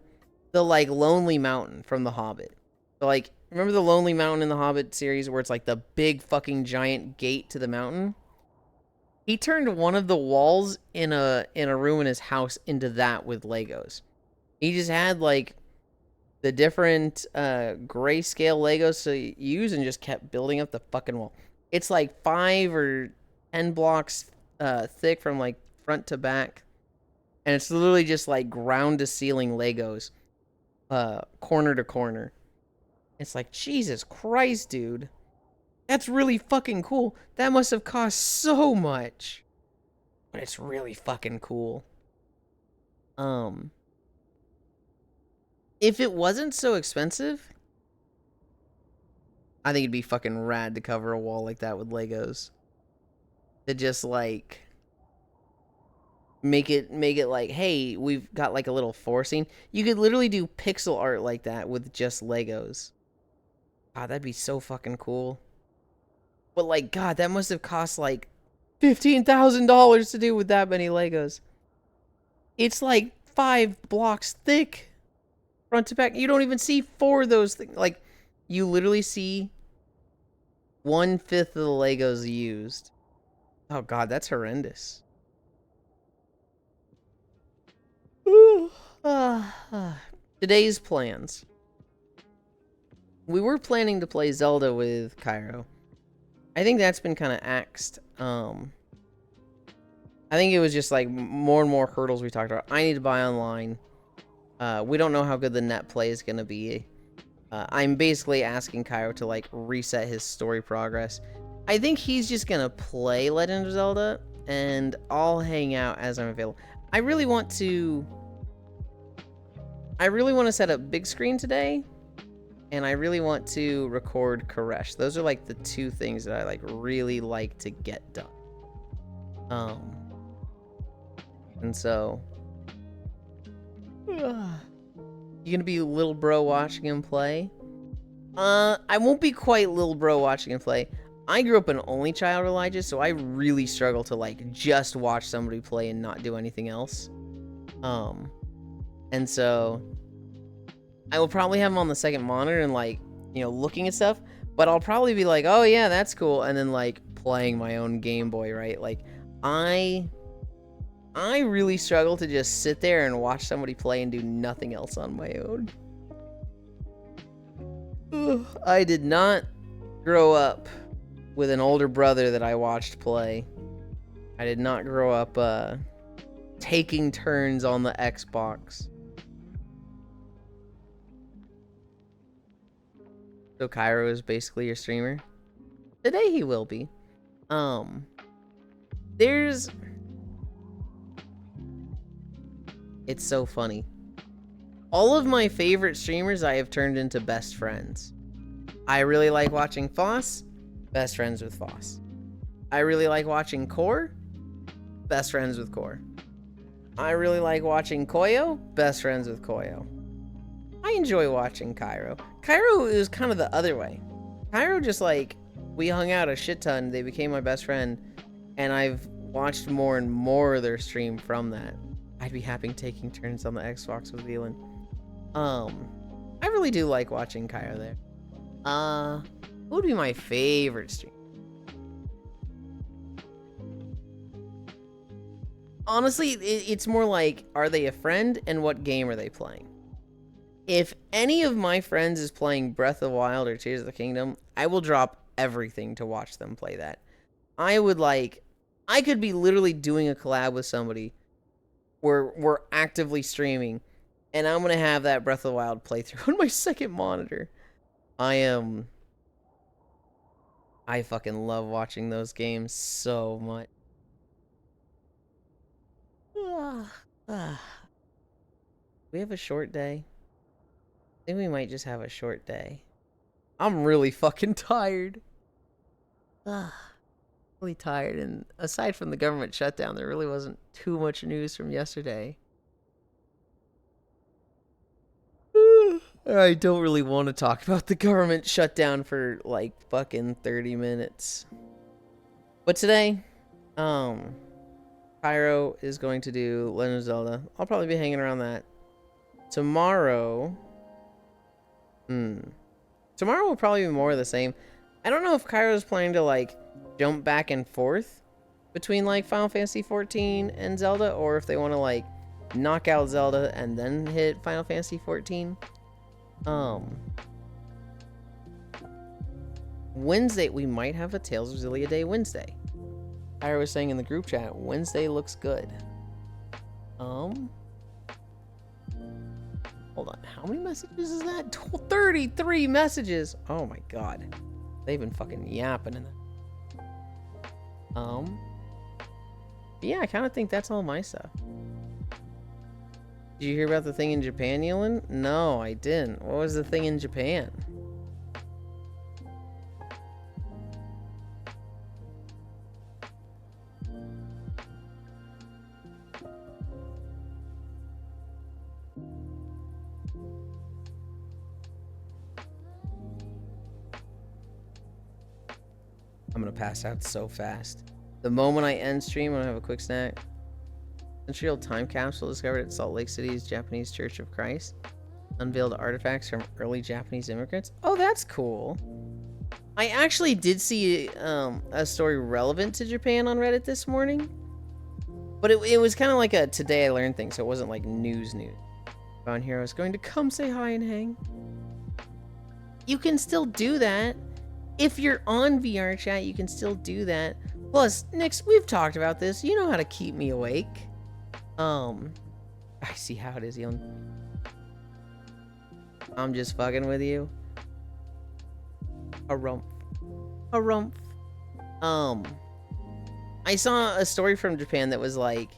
the like Lonely Mountain from The Hobbit. So like, remember the Lonely Mountain in the Hobbit series where it's like the big fucking giant gate to the mountain? He turned one of the walls in a room in his house into that with Legos. He just had like the different grayscale Legos to use and just kept building up the fucking wall. It's like 5 or 10 blocks thick from like front to back. And it's literally just like ground to ceiling Legos, corner to corner. It's like, Jesus Christ, dude. That's really fucking cool. That must have cost so much. But it's really fucking cool. If it wasn't so expensive, I think it'd be fucking rad to cover a wall like that with Legos. To just like make it like, hey, we've got like a little forcing. You could literally do pixel art like that with just Legos. God, that'd be so fucking cool. But like, God, that must have cost like $15,000 to do with that many Legos. It's like 5 blocks thick, front to back. You don't even see 4 of those things. Like, you literally see 1/5 of the Legos used. Oh God, that's horrendous. Today's plans. We were planning to play Zelda with Cairo. I think that's been kind of axed. I think it was just like more and more hurdles we talked about. I need to buy online. We don't know how good the net play is going to be. I'm basically asking Cairo to like reset his story progress. I think he's just going to play Legend of Zelda and I'll hang out as I'm available. I really want to set up big screen today. And I really want to record Koresh. Those are like the 2 things that I like really like to get done. And so you gonna be little bro watching him play? I won't be quite little bro watching him play. I grew up an only child, Elijah, so I really struggle to like just watch somebody play and not do anything else. And so I will probably have him on the second monitor and like, you know, looking at stuff, but I'll probably be like, oh yeah, that's cool. And then like playing my own Game Boy, right? Like I really struggle to just sit there and watch somebody play and do nothing else on my own. I did not grow up with an older brother that I watched play. I did not grow up taking turns on the Xbox. So Cairo is basically your streamer. Today he will be. It's so funny. All of my favorite streamers I have turned into best friends. I really like watching Foss. Best friends with Foss. I really like watching Core. Best friends with Core. I really like watching Koyo. Best friends with Koyo. I enjoy watching Cairo. Cairo is kind of the other way. Cairo just like, we hung out a shit ton. They became my best friend. And I've watched more and more of their stream from that. I'd be happy taking turns on the Xbox with Yulind. I really do like watching Cairo there. Who would be my favorite streamer? Honestly, it's more like, are they a friend and what game are they playing? If any of my friends is playing Breath of the Wild or Tears of the Kingdom, I will drop everything to watch them play that. I could be literally doing a collab with somebody where we're actively streaming, and I'm going to have that Breath of the Wild playthrough on my second monitor. I fucking love watching those games so much. We have a short day. I think we might just have a short day. I'm really fucking tired. Really tired, and aside from the government shutdown, there really wasn't too much news from yesterday. I don't really want to talk about the government shutdown for like fucking 30 minutes. But today, Pyro is going to do Legend of Zelda. I'll probably be hanging around that. Tomorrow, tomorrow will probably be more of the same. I don't know if Cairo's planning to like jump back and forth between like Final Fantasy 14 and Zelda, or if they want to like knock out Zelda and then hit Final Fantasy 14. Wednesday we might have a Tales of Xillia Day Wednesday. I was saying in the group chat, Wednesday looks good. Hold on, how many messages is that? 33 messages. Oh my god, they've been fucking yapping in that. Yeah, I kind of think that's all my stuff. Did you hear about the thing in Japan, Yulind? No, I didn't. What was the thing in Japan? I'm gonna pass out so fast. The moment I end stream, I'm gonna have a quick snack. Centennial time capsule discovered at Salt Lake City's Japanese Church of Christ. Unveiled artifacts from early Japanese immigrants. Oh, that's cool. I actually did see a story relevant to Japan on Reddit this morning. But it was kind of like a today I learned thing, so it wasn't like news. Found here I was going to come say hi and hang. You can still do that. If you're on VR chat, you can still do that. Plus, Nix, we've talked about this. You know how to keep me awake. I see how it is, Yulind. I'm just fucking with you. Harumph. I saw a story from Japan that was like,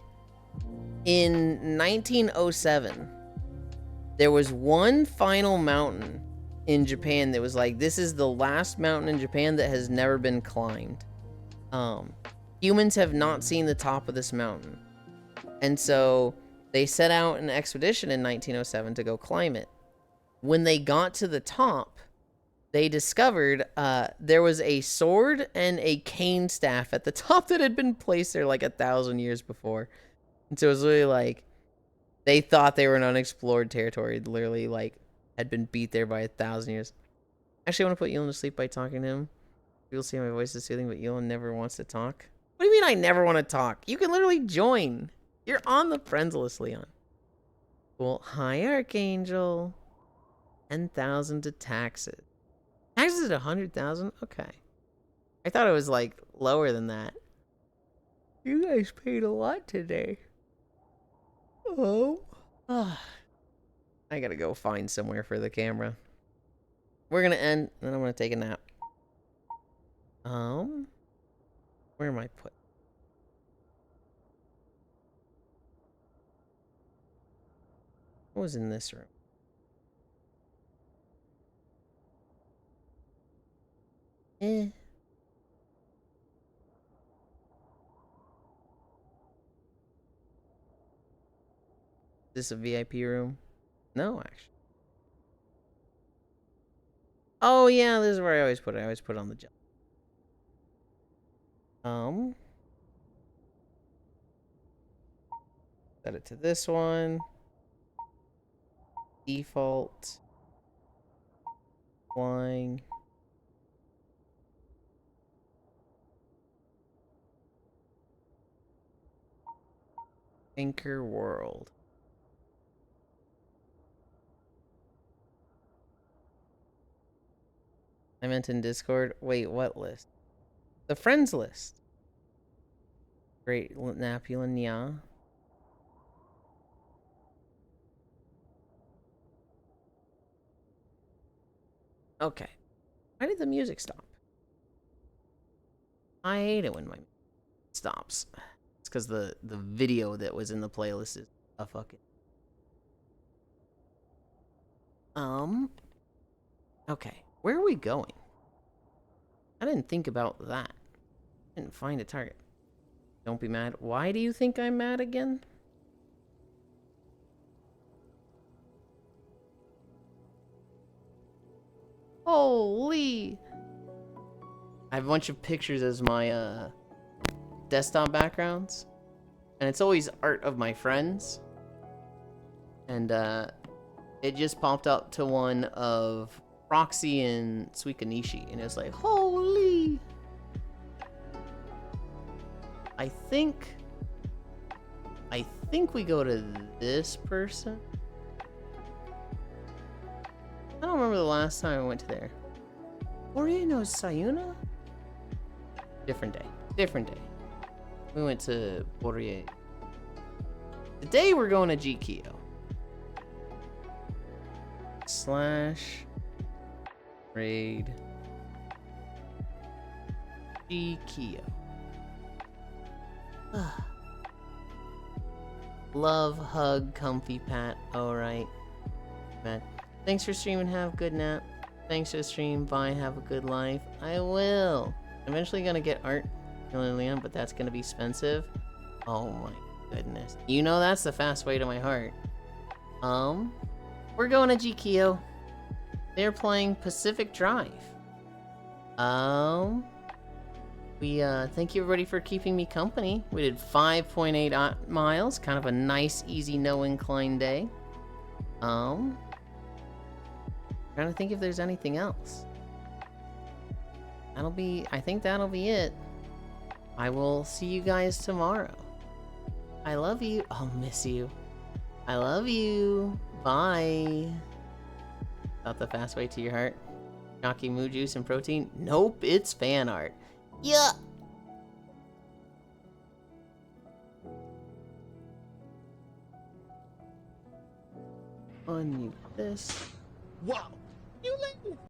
in 1907, there was one final mountain in Japan that was like, this is the last mountain in Japan that has never been climbed. Humans have not seen the top of this mountain. And so they set out an expedition in 1907 to go climb it. When they got to the top, they discovered there was a sword and a cane staff at the top that had been placed there like 1,000 years before. And so it was really like, they thought they were in unexplored territory. It literally like had been beat there by 1,000 years. Actually, I want to put Yulind to sleep by talking to him. You'll see my voice is soothing, but Yulind never wants to talk. What do you mean I never want to talk? You can literally join. You're on the friends list, Leon. Cool. Hi, Archangel. 10,000 to taxes. Taxes at 100,000? Okay. I thought it was like lower than that. You guys paid a lot today. Oh. I gotta go find somewhere for the camera. We're gonna end, then I'm gonna take a nap. Where am I put? What was in this room? Is this a VIP room? No, actually. Oh yeah, this is where I always put it. I always put it on the jump. Set it to this one. Default. Flying. Anchor World. I meant in Discord. Wait, what list? The friends list. Great Napulin, yeah. Okay. Why did the music stop? I hate it when my stops. It's because the video that was in the playlist is a fucking... Okay. Where are we going? I didn't think about that. Didn't find a target. Don't be mad. Why do you think I'm mad again? Holy! I have a bunch of pictures as my desktop backgrounds. And it's always art of my friends. And it just popped up to one of Roxy and Suikanishi. And it was like, holy! I think we go to this person. I don't remember the last time I went to there. Ori no Sayuna? Different day. Different day. We went to Borie. Today we're going to Jikio. / raid Jikio. Love, hug, comfy pat. Alright. Man. Thanks for streaming. Have a good nap. Thanks for the stream. Bye. Have a good life. I will. Eventually gonna get art, Leon, but that's gonna be expensive. Oh my goodness. You know that's the fast way to my heart. We're going to Jikio. They're playing Pacific Drive. We thank you everybody for keeping me company. We did 5.8 miles, kind of a nice, easy, no incline day. Trying to think if there's anything else. I think that'll be it. I will see you guys tomorrow. I love you. I'll miss you. I love you. Bye. Not the fast way to your heart. Shocky mood juice and protein? Nope, it's fan art. Yeah. Unmute this. Wow. Yulind.